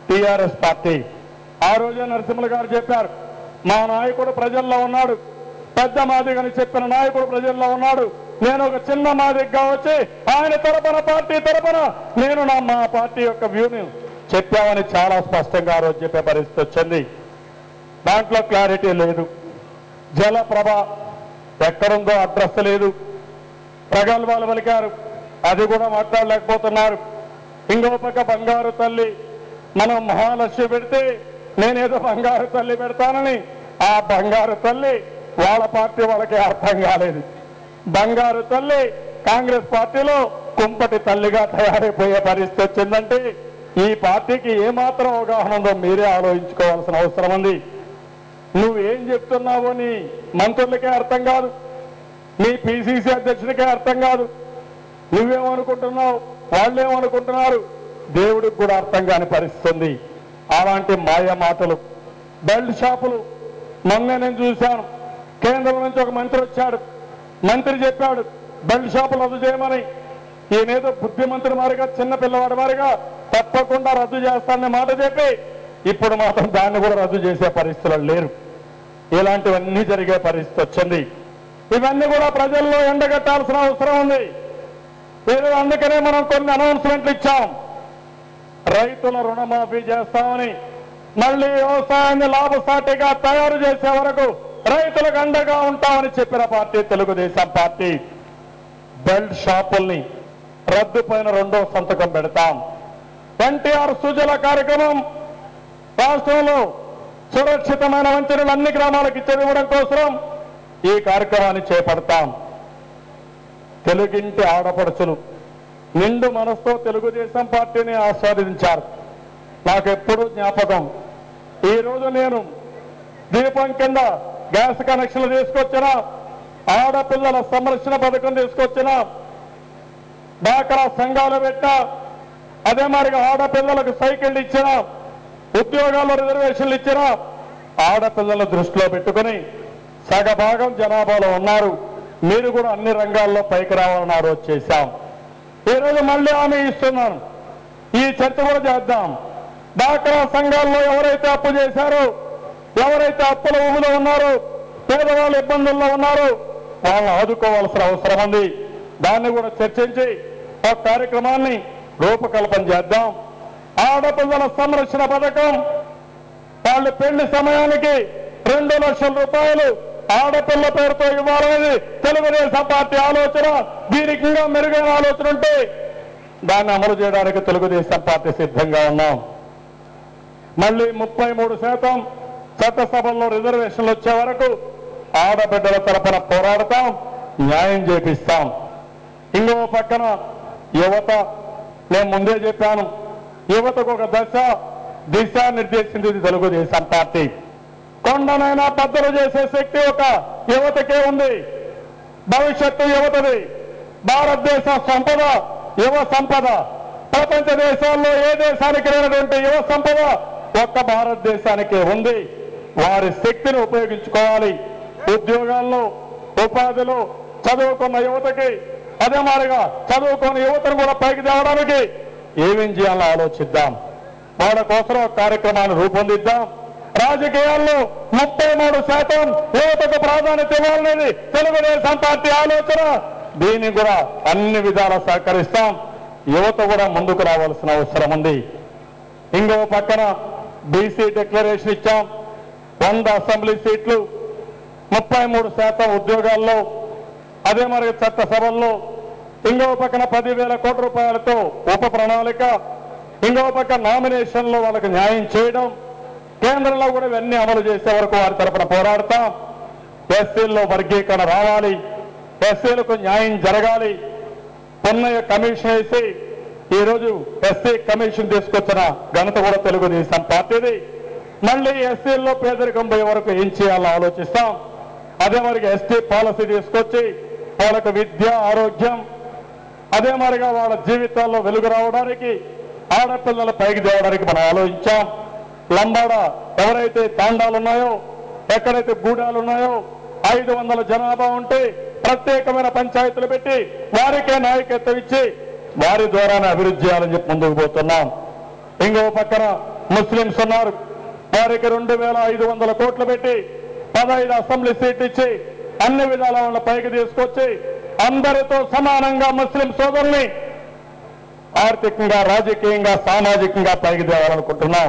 టీఆర్ఎస్ పార్టీ. ఆ రోజే నరసింహులు గారు చెప్పారు, మా నాయకుడు ప్రజల్లో ఉన్నాడు, పెద్ద మాదిగని చెప్పిన నాయకుడు ప్రజల్లో ఉన్నాడు, నేను ఒక చిన్న మాదిగ్గా వచ్చి ఆయన తరపున పార్టీ తరపున నేను మా పార్టీ యొక్క వ్యూని చెప్పామని చాలా స్పష్టంగా ఆ రోజు చెప్పే పరిస్థితి వచ్చింది. దాంట్లో క్లారిటీ లేదు. జలప్రభ ఎక్కడుందో అడ్రస్ లేదు. ప్రగల్భాలు పలికారు, అది కూడా మాట్లాడలేకపోతున్నారు. ఇంకో పక్క బంగారు తల్లి, మనం మహాలక్ష్మి పెడితే నేనేదో బంగారు తల్లి పెడతానని ఆ బంగారు తల్లి వాళ్ళ పార్టీ వాళ్ళకి అర్థం కాలేదు. బంగారు తల్లి కాంగ్రెస్ పార్టీలో కుంపటి తల్లిగా తయారైపోయే పరిస్థితి వచ్చిందంటే ఈ పార్టీకి ఏమాత్రం అవగాహన ఉందో మీరే ఆలోచించుకోవాల్సిన అవసరం ఉంది. నువ్వేం చెప్తున్నావో నీ మంత్రులకే అర్థం కాదు, నీ పిసిసి అధ్యక్షుడికే అర్థం కాదు. నువ్వేమనుకుంటున్నావు, వాళ్ళేమనుకుంటున్నారు, దేవుడికి కూడా అర్థం కాని పరిస్థితి ఉంది. అలాంటి మాయ మాటలు, బెల్ట్ షాపులు. మొన్న నేను చూశాను, కేంద్రం నుంచి ఒక మంత్రి వచ్చాడు, మంత్రి చెప్పాడు బెల్ట్ షాపులు రద్దు చేయమని. ఈయనేదో బుద్ధిమంత్రి మారిగా చిన్న పిల్లవాడి వారిగా తప్పకుండా రద్దు చేస్తానని మాట చెప్పి ఇప్పుడు మాత్రం దాన్ని కూడా రద్దు చేసే పరిస్థితులు లేరు. ఇలాంటివన్నీ జరిగే పరిస్థితి వచ్చింది. ఇవన్నీ కూడా ప్రజల్లో ఎండగట్టాల్సిన అవసరం ఉంది. అందుకనే మనం కొన్ని అనౌన్స్మెంట్లు ఇచ్చాం. రైతుల రుణమాఫీ చేస్తామని, మళ్ళీ వ్యవసాయాన్ని లాభసాటిగా తయారు చేసే వరకు రైతులకు అండగా ఉంటామని చెప్పిన పార్టీ తెలుగుదేశం పార్టీ. బెల్ట్ షాపుల్ని రద్దు పైన రెండో సంతకం పెడతాం. ఎన్టీఆర్ సుజల కార్యక్రమం రాష్ట్రంలో సురక్షితమైన వంచనలు అన్ని గ్రామాలకు ఇవ్వడం కోసం ఈ కార్యక్రమాన్ని చేపడతాం. తెలుగింటి ఆడపడుచులు నిండు మనసుతో తెలుగుదేశం పార్టీని ఆస్వాదించారు. నాకెప్పుడు జ్ఞాపకం, ఈరోజు నేను దీపం కింద గ్యాస్ కనెక్షన్లు తీసుకొచ్చిన, ఆడపిల్లల సంరక్షణ పథకం తీసుకొచ్చిన, డాక్రా సంఘాలు పెట్టా, అదే మరిగా ఆడపిల్లలకు సైకిళ్లు ఇచ్చిన, ఉద్యోగాల్లో రిజర్వేషన్లు ఇచ్చిన, ఆడపిల్లల దృష్టిలో పెట్టుకుని సగభాగం జనాభాలో ఉన్నారు, మీరు కూడా అన్ని రంగాల్లో పైకి రావాలని ఆరోజు చేశాం. ఈరోజు మళ్ళీ హామీ ఇస్తున్నాను, ఈ చర్చ కూడా చేద్దాం. డాక్రా సంఘాల్లో ఎవరైతే అప్పు చేశారో, ఎవరైతే అప్పుల ఊబిలో ఉన్నారో, పేదవాళ్ళు ఇబ్బందుల్లో ఉన్నారో వాళ్ళని ఆదుకోవాల్సిన అవసరం ఉంది. దాన్ని కూడా చర్చించి ఒక కార్యక్రమాన్ని రూపకల్పన చేద్దాం. ఆడపిల్లల సంరక్షణ పథకం, వాళ్ళు పెళ్లి సమయానికి 2 లక్షల రూపాయలు ఆడపిల్ల పేరుతో ఇవ్వాలనేది తెలుగుదేశం పార్టీ ఆలోచన. దీనికి ఇంకా మెరుగైన ఆలోచన ఉంటే దాన్ని అమలు చేయడానికి తెలుగుదేశం పార్టీ సిద్ధంగా ఉన్నాం. మళ్ళీ 33% చట్టసభల్లో రిజర్వేషన్లు వచ్చే వరకు ఆడబిడ్డల తరపున పోరాడతాం, న్యాయం చేపిస్తాం. ఇంకో పక్కన యువత, నేను ముందే చెప్పాను, యువతకు ఒక దిశ నిర్దేశించింది తెలుగుదేశం పార్టీ. కొండనైనా బద్దలు చేసే శక్తి ఒక యువతకే ఉంది. భవిష్యత్తు యువతది. భారతదేశ సంపద యువ సంపద. ప్రపంచ దేశాల్లో ఏ దేశానికి లేనటువంటి యువ సంపద ఒక్క భారతదేశానికే ఉంది. వారి శక్తిని ఉపయోగించుకోవాలి. ఉద్యోగాల్లో, ఉపాధిలో చదువుకున్న యువతకి, అదే మాదిరిగా చదువుకున్న యువతను కూడా పైకి తేవడానికి ఏమేం చేయాలో ఆలోచిద్దాం. వాళ్ళ కోసం ఒక కార్యక్రమాన్ని రూపొందిద్దాం. రాజకీయాల్లో 33% యువతకు ప్రాధాన్యత ఇవ్వాలనేది తెలుగుదేశం పార్టీ ఆలోచన. దీన్ని కూడా అన్ని విధాలా సహకరిస్తాం. యువత కూడా ముందుకు రావాల్సిన అవసరం ఉంది. ఇంకో పక్కన బీసీ డిక్లరేషన్ ఇచ్చాం. 100 అసెంబ్లీ సీట్లు, 33% ఉద్యోగాల్లో, అదే మరి చట్టసభల్లో. ఇంకో పక్కన 10,000 కోట్ల రూపాయలతో ఉప ప్రణాళిక. ఇంకో పక్క నామినేషన్లో వాళ్ళకి న్యాయం చేయడం. కేంద్రంలో కూడా ఇవన్నీ అమలు చేసే వరకు వారి తరఫున పోరాడతాం. ఎస్సీల్లో వర్గీకరణ రావాలి, ఎస్సీలకు న్యాయం జరగాలి. పొన్నయ్య కమిషన్ వేసి ఈరోజు ఎస్సీ కమిషన్ తీసుకొచ్చిన ఘనత కూడా తెలుగుదేశం పార్టీది. మళ్ళీ ఎస్సీల్లో పేదరికం పోయే వరకు ఏం చేయాలో ఆలోచిస్తాం. అదే మరిగా ఎస్టీ పాలసీ తీసుకొచ్చి వాళ్ళకు విద్య, ఆరోగ్యం, అదే మరిగా వాళ్ళ జీవితాల్లో వెలుగు రావడానికి, ఆడపిల్లల పైకి తేవడానికి మనం ఆలోచించాం. లంబాడ ఎవరైతే తాండాలు ఉన్నాయో, ఎక్కడైతే గూడాలు ఉన్నాయో, 500 జనాభా ఉంటే ప్రత్యేకమైన పంచాయతీలు పెట్టి వారికే నాయకత్వం ఇచ్చి వారి ద్వారానే అభివృద్ధి చేయాలని చెప్పి ముందుకు పోతున్నాం. ఇంకో పక్కన ముస్లింస్ ఉన్నారు, వారికి 2,500 కోట్లు పెట్టి 15 అసెంబ్లీ సీట్లు ఇచ్చి అన్ని విధాల వాళ్ళ పైకి తీసుకొచ్చి అందరితో సమానంగా ముస్లిం సోదరుల్ని ఆర్థికంగా, రాజకీయంగా, సామాజికంగా పైకి తేవాలనుకుంటున్నాం.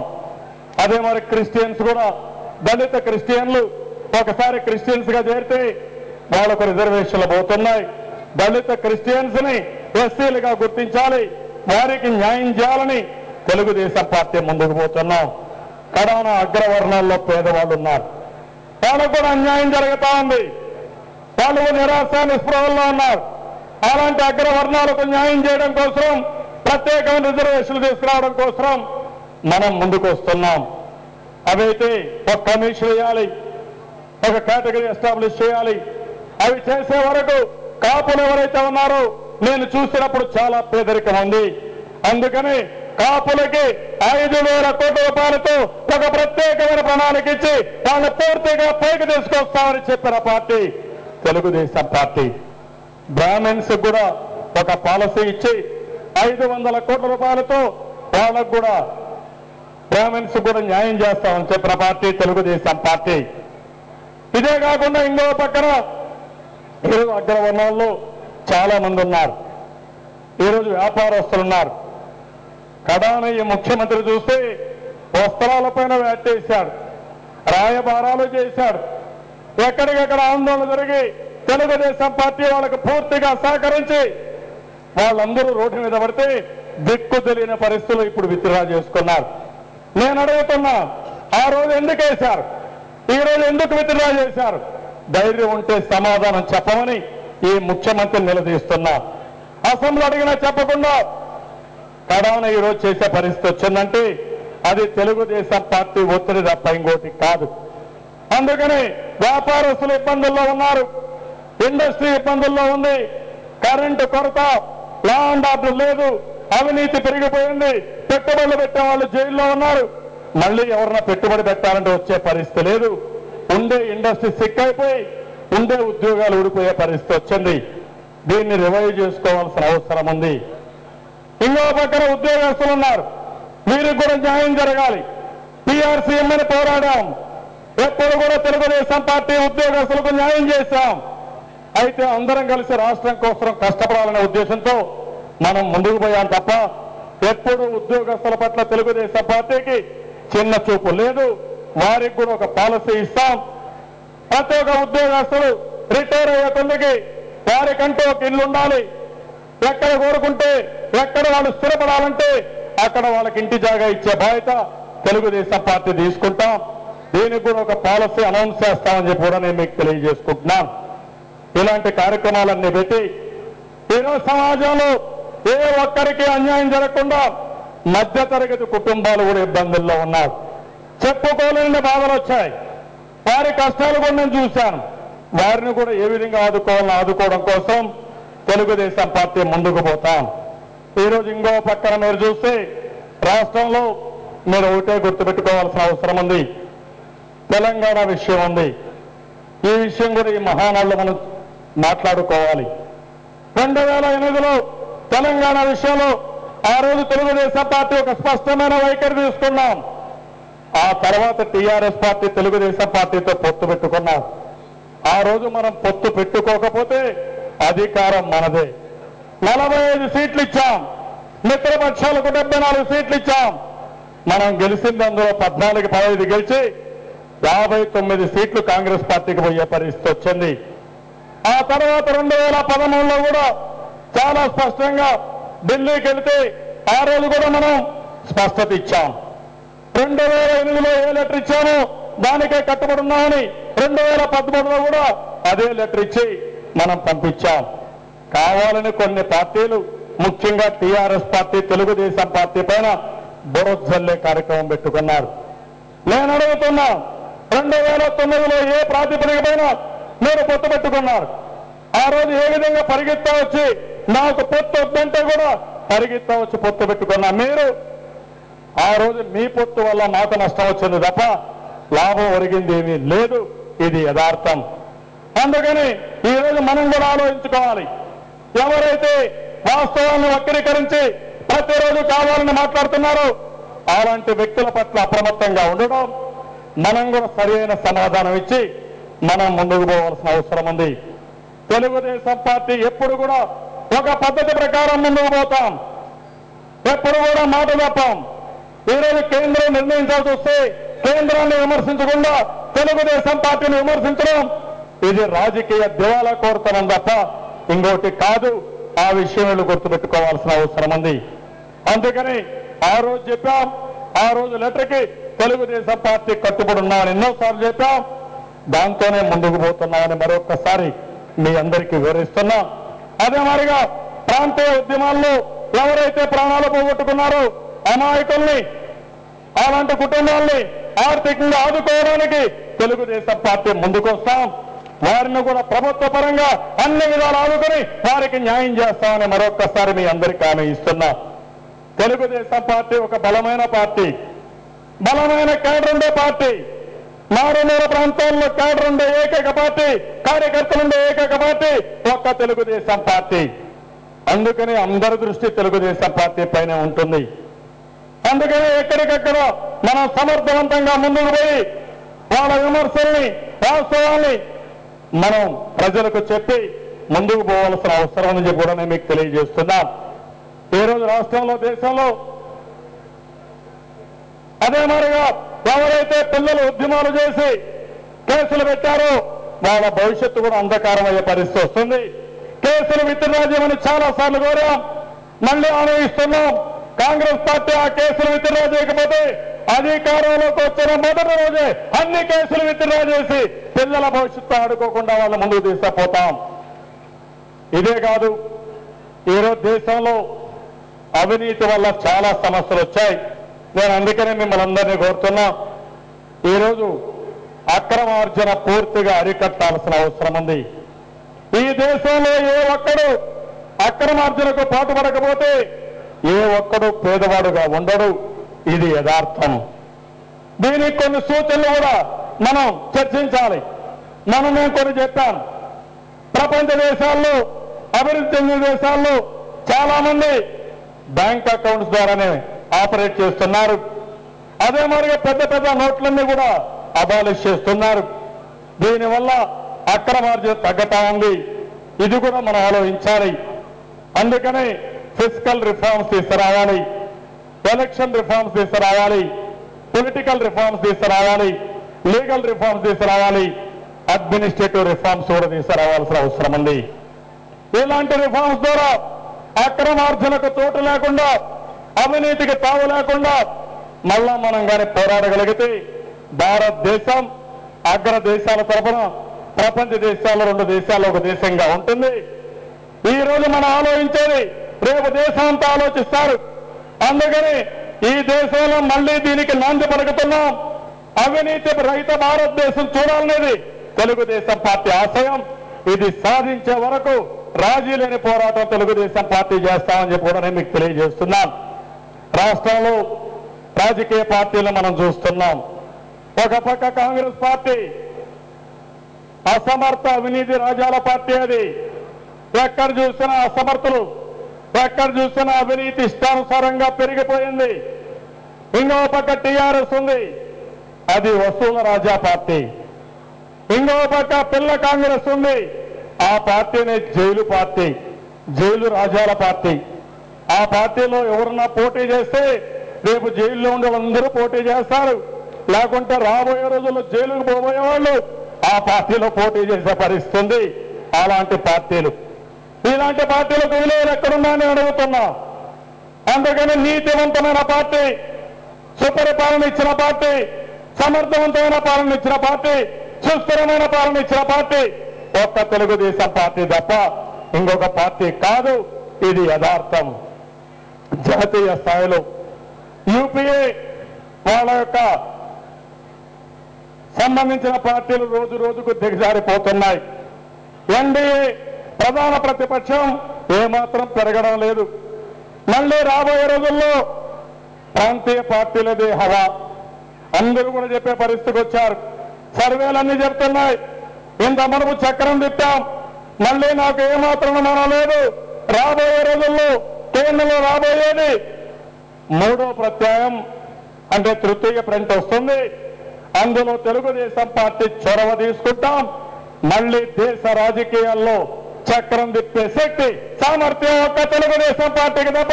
అదే మరి క్రిస్టియన్స్ కూడా, దళిత క్రిస్టియన్లు ఒకసారి క్రిస్టియన్స్ గా చేరితే వాళ్ళకు రిజర్వేషన్లు పోతున్నాయి. దళిత క్రిస్టియన్స్ ని ఎస్సీలుగా గుర్తించాలి, వారికి న్యాయం చేయాలని తెలుగుదేశం పార్టీ ముందుకు పోతున్నాం. కడాన అగ్రవర్ణాల్లో పేదవాళ్ళు ఉన్నారు, వాళ్ళకు కూడా అన్యాయం జరుగుతా ఉంది. వాళ్ళు నిరాశ నిస్పృహల్లో ఉన్నారు. అలాంటి అగ్రవర్ణాలకు న్యాయం చేయడం కోసం, ప్రత్యేకమైన రిజర్వేషన్లు తీసుకురావడం కోసం మనం ముందుకు వస్తున్నాం. అవైతే ఒక కమిషన్ వేయాలి, ఒక కేటగిరీ ఎస్టాబ్లిష్ చేయాలి. అవి చేసే వరకు కాపులు ఎవరైతే ఉన్నారో నేను చూసినప్పుడు చాలా పేదరికం ఉంది. అందుకని కాపులకి 5,000 కోట్ల రూపాయలతో ఒక ప్రత్యేకమైన ప్రణాళిక ఇచ్చి వాళ్ళని పూర్తిగా పైకి తీసుకొస్తామని చెప్పిన పార్టీ తెలుగుదేశం పార్టీ. బ్రాహ్మిన్స్ కూడా ఒక పాలసీ ఇచ్చి 500 కోట్ల రూపాయలతో వాళ్ళకు కూడా బ్రాహ్మిన్స్ కూడా న్యాయం చేస్తామని చెప్పిన పార్టీ తెలుగుదేశం పార్టీ. ఇదే కాకుండా ఇంకో పక్కన ఈరోజు అగ్రవర్ణాల్లో చాలా మంది ఉన్నారు, ఈరోజు వ్యాపారస్తులు ఉన్నారు. కడాన ఈ ముఖ్యమంత్రి చూస్తే వస్త్రాలపైన వేటేశాడు, రాయబారాలు చేశాడు. ఎక్కడికెక్కడ ఆందోళన జరిగి తెలుగుదేశం పార్టీ వాళ్ళకు పూర్తిగా సహకరించి వాళ్ళందరూ రోడ్డు మీద పడితే దిక్కు తెలియని పరిస్థితులు ఇప్పుడు విత్డ్రా చేసుకున్నారు. నేను అడుగుతున్నా, ఆ రోజు ఎందుకు వేశారు, ఈ రోజు ఎందుకు విత్డ్రా చేశారు? ధైర్యం ఉంటే సమాధానం చెప్పమని ఈ ముఖ్యమంత్రి నిలదీస్తున్నా. అసెంబ్లీ అడిగినా చెప్పకుండా కడాన ఈరోజు చేసే పరిస్థితి వచ్చిందంటే అది తెలుగుదేశం పార్టీ ఒత్తిడి తప్ప ఇంకోటి కాదు. అందుకని వ్యాపారస్తులు ఇబ్బందుల్లో ఉన్నారు, ఇండస్ట్రీ ఇబ్బందుల్లో ఉంది, కరెంటు కొరత, లా అండ్ ఆర్డర్ లేదు, అవినీతి పెరిగిపోయింది, పెట్టుబడులు పెట్టే వాళ్ళు జైల్లో ఉన్నారు. మళ్ళీ ఎవరన్నా పెట్టుబడి పెట్టాలంటే వచ్చే పరిస్థితి లేదు. ఉండే ఇండస్ట్రీ సిక్ అయిపోయి ఉండే ఉద్యోగాలు ఊడిపోయే పరిస్థితి వచ్చింది. దీన్ని రివైవ్ చేసుకోవాల్సిన అవసరం ఉంది. ఇంకో పక్కన ఉద్యోగస్తులు ఉన్నారు, వీరికి కూడా న్యాయం జరగాలి. PRC ఇమ్మని పోరాడాం, ఎప్పుడు కూడా తెలుగుదేశం పార్టీ ఉద్యోగస్తులకు న్యాయం చేశాం. అయితే అందరం కలిసి రాష్ట్రం కోసం కష్టపడాలనే ఉద్దేశంతో మనం ముందుకు పోయాం తప్ప ఎప్పుడు ఉద్యోగస్తుల పట్ల తెలుగుదేశం పార్టీకి చిన్న చూపు లేదు. వారికి కూడా ఒక పాలసీ ఇస్తాం. ప్రతి ఒక్క ఉద్యోగస్తులు రిటైర్ అయ్యే కొందరికి వారికంటూ ఒక ఇల్లు ఉండాలి. ఎక్కడ కోరుకుంటే ఎక్కడ వాళ్ళు స్థిరపడాలంటే అక్కడ వాళ్ళకి ఇంటి జాగా ఇచ్చే బాధ్యత తెలుగుదేశం పార్టీ తీసుకుంటాం. దీనికి కూడా ఒక పాలసీ అనౌన్స్ చేస్తామని చెప్పి కూడా నేను మీకు తెలియజేసుకుంటున్నాను. ఇలాంటి కార్యక్రమాలన్నీ పెట్టి ఈరోజు సమాజంలో ఏ ఒక్కరికి అన్యాయం జరగకుండా మధ్యతరగతి కుటుంబాలు కూడా ఇబ్బందుల్లో ఉన్నారు. చెప్పుకోలేని బాధలు వచ్చాయి. వారి కష్టాలు కూడా నేను చూశాను. వారిని కూడా ఏ విధంగా ఆదుకోవాలని ఆదుకోవడం కోసం తెలుగుదేశం పార్టీ ముందుకు పోతాం. ఈరోజు ఇంకో పక్కన మీరు చూస్తే రాష్ట్రంలో మీరు ఒకటే గుర్తుపెట్టుకోవాల్సిన అవసరం ఉంది, తెలంగాణ విషయం ఉంది. ఈ విషయం కూడా ఈ మహానాడులో మనం మాట్లాడుకోవాలి. 2008లో తెలంగాణ విషయంలో ఆ రోజు తెలుగుదేశం పార్టీ ఒక స్పష్టమైన వైఖరి తీసుకున్నాం. ఆ తర్వాత టీఆర్ఎస్ పార్టీ తెలుగుదేశం పార్టీతో పొత్తు పెట్టుకున్నారు. ఆ రోజు మనం పొత్తు పెట్టుకోకపోతే అధికారం మనదే. 45 సీట్లు ఇచ్చాం, మిత్రపక్షాలకు 74 సీట్లు ఇచ్చాం. మనం గెలిచింది అందులో 14-15 గెలిచి 59 సీట్లు కాంగ్రెస్ పార్టీకి పోయే పరిస్థితి వచ్చింది. ఆ తర్వాత 2013లో కూడా చాలా స్పష్టంగా ఢిల్లీకి వెళితే ఆ రోజు కూడా మనం స్పష్టత ఇచ్చాం. 2008లో ఏ లెటర్ ఇచ్చామో దానికే కట్టుబడి ఉన్నామని 2013లో కూడా అదే లెటర్ ఇచ్చి మనం పంపించాం. కావాలని కొన్ని పార్టీలు ముఖ్యంగా టీఆర్ఎస్ పార్టీ తెలుగుదేశం పార్టీ పైన బురజల్లే కార్యక్రమం పెట్టుకున్నారు. నేను అడుగుతున్నా, 2009లో ఏ ప్రాతిపదిక పైన మీరు పొత్తు పెట్టుకున్నారు? ఆ రోజు ఏ విధంగా పరిగెత్తా వచ్చి నాకు పొత్తు వద్దంటే కూడా పరిగెత్తా వచ్చి పొత్తు పెట్టుకున్నా మీరు. ఆ రోజు మీ పొత్తు వల్ల మాకు నష్టం వచ్చింది తప్ప లాభం ఒరిగింది ఏమీ లేదు. ఇది యథార్థం. అందుకని ఈరోజు మనం కూడా ఆలోచించుకోవాలి. ఎవరైతే వాస్తవాన్ని వక్రీకరించి ప్రతిరోజు కావాలని మాట్లాడుతున్నారో అలాంటి వ్యక్తుల పట్ల అప్రమత్తంగా ఉండడం, మనం కూడా సరైన సమాధానం ఇచ్చి మనం ముందుకు పోవాల్సిన అవసరం ఉంది. తెలుగుదేశం పార్టీ ఎప్పుడు కూడా ఒక పద్ధతి ప్రకారం ముందుకు పోతాం, ఎప్పుడు కూడా మాట తప్పం. ఈరోజు కేంద్రం నిర్ణయించాల్సి వస్తే కేంద్రాన్ని విమర్శించకుండా తెలుగుదేశం పార్టీని విమర్శించడం ఇది రాజకీయ దివాలా కోరుతున్నాం తప్ప ఇంకోటి కాదు. ఆ విషయం వీళ్ళు గుర్తుపెట్టుకోవాల్సిన అవసరం ఉంది. అందుకని ఆ రోజు చెప్పాం, ఆ రోజు లెటర్కి తెలుగుదేశం పార్టీ కట్టుబడి ఉన్నామని ఎన్నోసార్లు చెప్పాం. దాంతోనే ముందుకు పోతున్నామని మరొక్కసారి మీ అందరికీ వివరిస్తున్నాం. అదే మరిగా ప్రాంతీయ ఉద్యమాల్లో ఎవరైతే ప్రాణాలు పోగొట్టుకున్నారో అమాయకుల్ని, అలాంటి కుటుంబాల్ని ఆర్థికంగా ఆదుకోవడానికి తెలుగుదేశం పార్టీ ముందుకు వస్తాం. వారిని కూడా ప్రభుత్వ పరంగా అన్ని విధాలు ఆదుకొని వారికి న్యాయం చేస్తామని మరొక్కసారి మీ అందరికీ హామీ ఇస్తున్నా. తెలుగుదేశం పార్టీ ఒక బలమైన పార్టీ, బలమైన కేడర్ ఉండే పార్టీ, మారుమూల ప్రాంతాల్లో కేడర్ ఉండే ఏకైక పార్టీ, కార్యకర్తలుండే ఏకైక పార్టీ ఒక్క తెలుగుదేశం పార్టీ. అందుకని అందరి దృష్టి తెలుగుదేశం పార్టీ పైన ఉంటుంది. అందుకని ఎక్కడికక్కడ మనం సమర్థవంతంగా ముందుకు పోయి వాళ్ళ విమర్శల్ని, వాస్తవాల్ని మనం ప్రజలకు చెప్పి ముందుకు పోవాల్సిన అవసరం అని చెప్పి కూడా నేను మీకు తెలియజేస్తున్నాం. ఈరోజు రాష్ట్రంలో, దేశంలో అదే మాదిరిగా ఎవరైతే పిల్లలు ఉద్యమాలు చేసి కేసులు పెట్టారో వాళ్ళ భవిష్యత్తు కూడా అంధకారం అయ్యే పరిస్థితి వస్తుంది. కేసులు విత్డ్రా చేయమని చాలా సార్లు కోరాం, మళ్ళీ ఆలోచిస్తున్నాం. కాంగ్రెస్ పార్టీ ఆ కేసులు విత్డ్రా చేయకపోతే అధికారంలోకి వచ్చిన మొదటి రోజే అన్ని కేసులు విత్డ్రా చేసి పిల్లల భవిష్యత్తు ఆడుకోకుండా వాళ్ళ ముందుకు తీసుకుపోతాం. ఇదే కాదు, ఈరోజు దేశంలో అవినీతి వల్ల చాలా సమస్యలు వచ్చాయి. నేను అందుకనే మిమ్మల్ని అందరినీ కోరుతున్నా, ఈరోజు అక్రమార్జన పూర్తిగా అరికట్టాల్సిన అవసరం ఉంది. ఈ దేశంలో ఏ ఒక్కడు అక్రమార్జనకు పాటుపడకపోతే ఏ ఒక్కడు పేదవాడుగా ఉండడు. ఇది యథార్థం. దీనికి కొన్ని సూచనలు కూడా మనం చర్చించాలి. నేను కొన్ని చెప్పాను. ప్రపంచ దేశాల్లో, అభివృద్ధి చెందిన దేశాల్లో చాలా మంది బ్యాంక్ అకౌంట్స్ ద్వారానే ఆపరేట్ చేస్తున్నారు. అదే మరిగా పెద్ద పెద్ద నోట్లన్నీ కూడా అబాలిష్ చేస్తున్నారు. దీనివల్ల అక్రమార్జన తగ్గటా ఉంది. ఇది కూడా మనం ఆలోచించాలి. అందుకని ఫిస్కల్ రిఫార్మ్స్ తీసుకురావాలి, ఎలక్షన్ రిఫార్మ్స్ తీసుకురావాలి, పొలిటికల్ రిఫార్మ్స్ తీసుకురావాలి, లీగల్ రిఫార్మ్స్ తీసుకురావాలి, అడ్మినిస్ట్రేటివ్ రిఫార్మ్స్ కూడా తీసుకురావాల్సిన అవసరం ఉంది. ఇలాంటి రిఫార్మ్స్ ద్వారా అక్రమార్జనకు చోటు లేకుండా, అవినీతికి తావు లేకుండా మళ్ళా మనం కానీ పోరాడగలిగితే భారతదేశం అగ్ర దేశాల తరఫున ప్రపంచ దేశాల్లో 2 దేశాల్లో ఒక దేశంగా ఉంటుంది. ఈ రోజు మనం ఆలోచించేది రేపు దేశంతో ఆలోచిస్తారు. అందుకని ఈ దేశంలో మళ్ళీ దీనికి నాంది పలుకుతున్నాం. అవినీతి రహిత భారతదేశం చూడాలనేది తెలుగుదేశం పార్టీ ఆశయం. ఇది సాధించే వరకు రాజీ లేని పోరాటం తెలుగుదేశం పార్టీ చేస్తామని చెప్పి కూడా నేను మీకు తెలియజేస్తున్నాను. రాష్ట్రంలో రాజకీయ పార్టీలను మనం చూస్తున్నాం. ఒక పక్క కాంగ్రెస్ పార్టీ అసమర్థ అవినీతి రాజాల పార్టీ. అది ఎక్కడ చూసినా అసమర్థులు, ఎక్కడ చూసినా అవినీతి ఇష్టానుసారంగా పెరిగిపోయింది. ఇంకో పక్క టీఆర్ఎస్ ఉంది, అది వసూల రాజా పార్టీ. ఇంకో పక్క పిల్ల కాంగ్రెస్ ఉంది, ఆ పార్టీని జైలు పార్టీ, జైలు రాజాల పార్టీ. ఆ పార్టీలో ఎవరన్నా పోటీ చేస్తే రేపు జైల్లో ఉండే వాళ్ళందరూ పోటీ చేస్తారు. లేకుంటే రాబోయే రోజుల్లో జైలుకు పోబోయే వాళ్ళు ఆ పార్టీలో పోటీ చేసే పరిస్థితి ఉంది. అలాంటి పార్టీలు, ఇలాంటి పార్టీలకు విలువలు ఎక్కడున్నాయని అడుగుతున్నా. అందుకని నీతివంతమైన పార్టీ, సుపరిపాలన ఇచ్చిన పార్టీ, సమర్థవంతమైన పాలన ఇచ్చిన పార్టీ, సుస్థిరమైన పాలన ఇచ్చిన పార్టీ ఒక్క తెలుగుదేశం పార్టీ తప్ప ఇంకొక పార్టీ కాదు. ఇది యథార్థం. జాతీయ స్థాయిలో యూపీఏ వాళ్ళ యొక్క సంబంధించిన పార్టీలు రోజు రోజుకు దిగజారిపోతున్నాయి. ఎన్డీఏ ప్రధాన ప్రతిపక్షం ఏమాత్రం పెరగడం లేదు. మళ్ళీ రాబోయే రోజుల్లో ప్రాంతీయ పార్టీలదే హవా. అందరూ కూడా చెప్పే పరిస్థితికి వచ్చారు. సర్వేలన్నీ చెప్తున్నాయి, ఇంత మనము చక్రం తిప్పాం, మళ్ళీ నాకు ఏమాత్రం మనం లేదు. రాబోయే రోజుల్లో కేంద్రంలో రాబోయేది 3వ ప్రత్యాయం అంటే తృతీయ ఫ్రంట్ వస్తుంది. అందులో తెలుగుదేశం పార్టీ చొరవ తీసుకుంటాం. మళ్ళీ దేశ రాజకీయాల్లో చక్రం తిప్పే శక్తి, సామర్థ్యం ఒక్క తెలుగుదేశం పార్టీకి తప్ప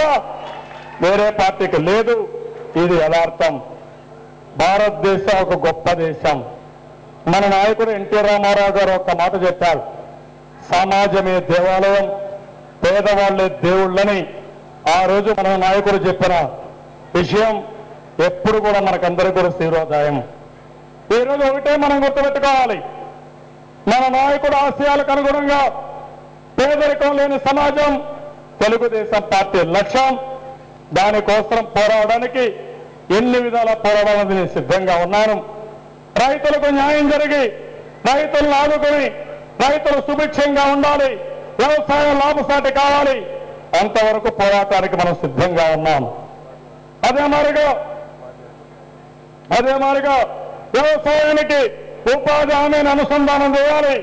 వేరే పార్టీకి లేదు. ఇది యథార్థం. భారతదేశం ఒక గొప్ప దేశం. మన నాయకుడు ఎన్టీ రామారావు గారు ఒక మాట చెప్పారు, సమాజమే దేవాలయం, పేదవాళ్లే దేవుళ్ళని. ఆ రోజు మన నాయకుడు చెప్పిన విషయం ఎప్పుడు కూడా మనకందరికీ కూడా శిరోదాయం. ఈరోజు ఒకటే మనం గుర్తుపెట్టుకోవాలి, మన నాయకుడు ఆశయాలకు అనుగుణంగా పేదరికం లేని సమాజం తెలుగుదేశం పార్టీ లక్ష్యం. దానికోసం పోరాడడానికి ఎన్ని విధాల పోరాడాలని నేను సిద్ధంగా ఉన్నాను. రైతులకు న్యాయం జరిగి రైతులను ఆదుకొని రైతులు సుభిక్షంగా ఉండాలి, వ్యవసాయం లాభసాటి కావాలి, అంతవరకు పోరాటానికి మనం సిద్ధంగా ఉన్నాం. అదే మారిగా వ్యవసాయానికి ఉపాధి హామీని అనుసంధానం చేయాలి.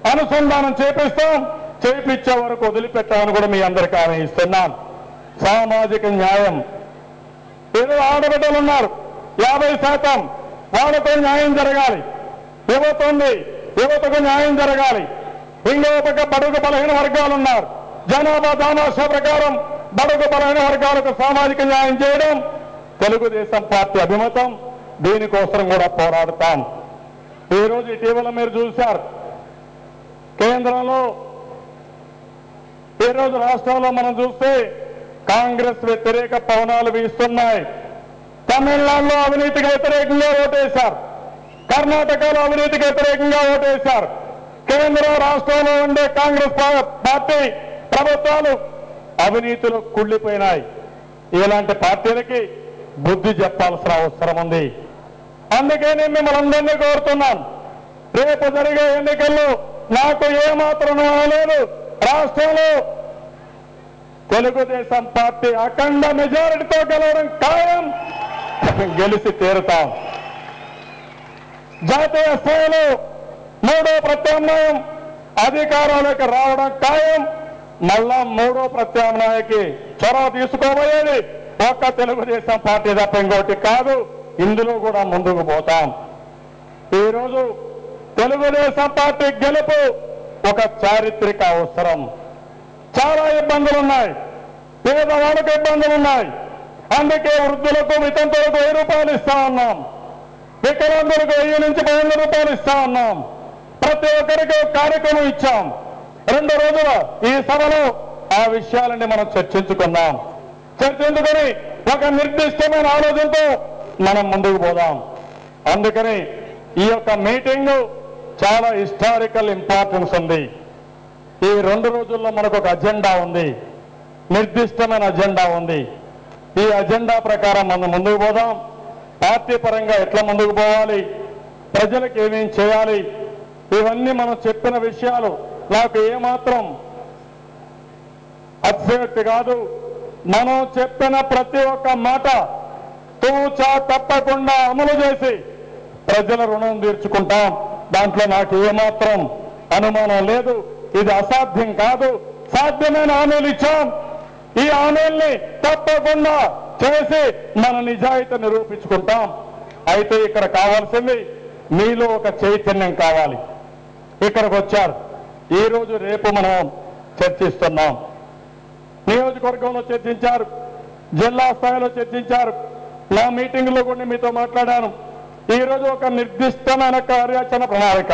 అనుసంధానం చేపిస్తాం, చేపించే వరకు వదిలిపెట్టామని కూడా మీ అందరికీ హామీ ఇస్తున్నాను. సామాజిక న్యాయం, ఏదో ఆడబిడ్డలు ఉన్నారు 50%, వాళ్ళతో న్యాయం జరగాలి. యువతకు న్యాయం జరగాలి. ఇంకో పక్క బడుగు బలహీన వర్గాలు ఉన్నారు. జనాభా దామాషా ప్రకారం బడుగు బలహీన వర్గాలకు సామాజిక న్యాయం చేయడం తెలుగుదేశం పార్టీ అభిమతం. దీనికోసం కూడా పోరాడతాం. ఈరోజు ఇటీవల మీరు చూశారు, కేంద్రంలో ఈరోజు రాష్ట్రంలో మనం చూస్తే కాంగ్రెస్ వ్యతిరేక పవనాలు వీస్తున్నాయి. తమిళనాడులో అవినీతికి వ్యతిరేకంగా ఓటేశారు, కర్ణాటకలో అవినీతికి వ్యతిరేకంగా ఓటేశారు. కేంద్ర రాష్ట్రంలో ఉండే కాంగ్రెస్ పార్టీ ప్రభుత్వాలు అవినీతిలో కుళ్ళిపోయినాయి. ఇలాంటి పార్టీలకి బుద్ధి చెప్పాల్సిన అవసరం ఉంది. అందుకే నేను మిమ్మల్ని అందరినీ కోరుతున్నాను, రేపు జరిగే ఎన్నికల్లో నాకు ఏమాత్రం లేదు, రాష్ట్రంలో తెలుగుదేశం పార్టీ అఖండ మెజారిటీతో గెలవడం ఖాయం, గెలిచి తీరుతాం. జాతీయ స్థాయిలో మూడో ప్రత్యామ్నాయం అధికారంలోకి రావడం ఖాయం. మళ్ళా మూడో ప్రత్యామ్నాయకి చొరవ తీసుకోబోయేది ఒక్క తెలుగుదేశం పార్టీ తప్ప ఇంకోటి కాదు. ఇందులో కూడా ముందుకు పోతాం. ఈరోజు తెలుగుదేశం పార్టీ గెలుపు ఒక చారిత్రక అవసరం. చాలా ఇబ్బందులున్నాయి, పేదవాళ్ళకు ఇబ్బందులున్నాయి. అందుకే వృద్ధులకు వితంతులకు 1000 రూపాయలు ఇస్తా ఉన్నాం, వికలాంగులకు 1000 నుంచి 1500 రూపాయలు ఇస్తా ఉన్నాం. ప్రతి ఒక్కరికి ఒక కార్యక్రమం ఇచ్చాం. 2 రోజుల ఈ సభలో ఆ విషయాలని మనం చర్చించుకున్నాం. చర్చించుకొని ఒక నిర్దిష్టమైన ఆలోచనతో మనం ముందుకు పోదాం. అందుకని ఈ యొక్క మీటింగ్ చాలా హిస్టారికల్ ఇంపార్టెన్స్ ఉంది. ఈ 2 రోజుల్లో మనకు ఒక అజెండా ఉంది, నిర్దిష్టమైన అజెండా ఉంది. ఈ అజెండా ప్రకారం మనం ముందుకు పోదాం. పార్టీ పరంగా ఎట్లా ముందుకు పోవాలి, ప్రజలకు ఏమేం చేయాలి, ఇవన్నీ మనం చెప్పిన విషయాలు నాకు ఏమాత్రం అతిశయోక్తి కాదు. మనం చెప్పిన ప్రతి ఒక్క మాట తూచా తప్పకుండా అమలు చేసి ప్రజల రుణం తీర్చుకుంటాం. దాంట్లో నాకు ఏమాత్రం అనుమానం లేదు. ఇది అసాధ్యం కాదు, సాధ్యమైన హామీలు ఇచ్చాం. ఈ హామీల్ని తప్పకుండా చేసి మన నిజాయితీ నిరూపించుకుంటాం. అయితే ఇక్కడ కావాల్సింది మీలో ఒక చైతన్యం కావాలి. ఇక్కడికి వచ్చారు, ఈరోజు రేపు మనం చర్చిస్తున్నాం. నియోజకవర్గంలో చర్చించారు, జిల్లా స్థాయిలో చర్చించారు. నా మీటింగ్లో కూడా మీతో మాట్లాడాను. ఈరోజు ఒక నిర్దిష్టమైన కార్యాచరణ ప్రణాళిక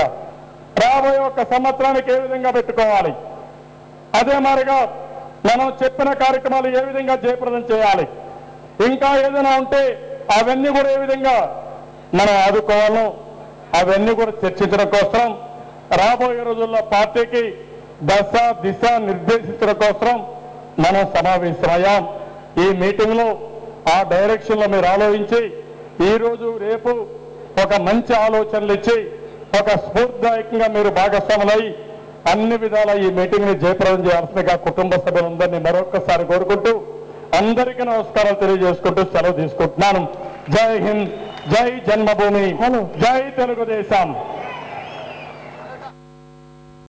రాబోయే 1 సంవత్సరానికి ఏ విధంగా పెట్టుకోవాలి, అదే మాదిరిగా మనం చెప్పిన కార్యక్రమాలు ఏ విధంగా జయప్రదం చేయాలి, ఇంకా ఏదైనా ఉంటే అవన్నీ కూడా ఏ విధంగా మనం ఆదుకోవాలో అవన్నీ కూడా చర్చించడం కోసం రాబోయే రోజుల్లో పార్టీకి దశ దిశ నిర్దేశించడం కోసం మనం సమావేశమయ్యాం. ఈ మీటింగ్లో ఆ డైరెక్షన్లో మీరు ఆలోచించి ఈరోజు రేపు ఒక మంచి ఆలోచనలు ఇచ్చి ఒక స్ఫూర్తిదాయకంగా మీరు భాగస్వాములై అన్ని విధాల ఈ మీటింగ్ని జయప్రదం చేయాల్సిందిగా కుటుంబ సభ్యులందరినీ మరొక్కసారి కోరుకుంటూ అందరికీ నమస్కారాలు తెలియజేసుకుంటూ సెలవు తీసుకుంటున్నాను. జై హింద్, జై జన్మభూమి, జై తెలుగుదేశం.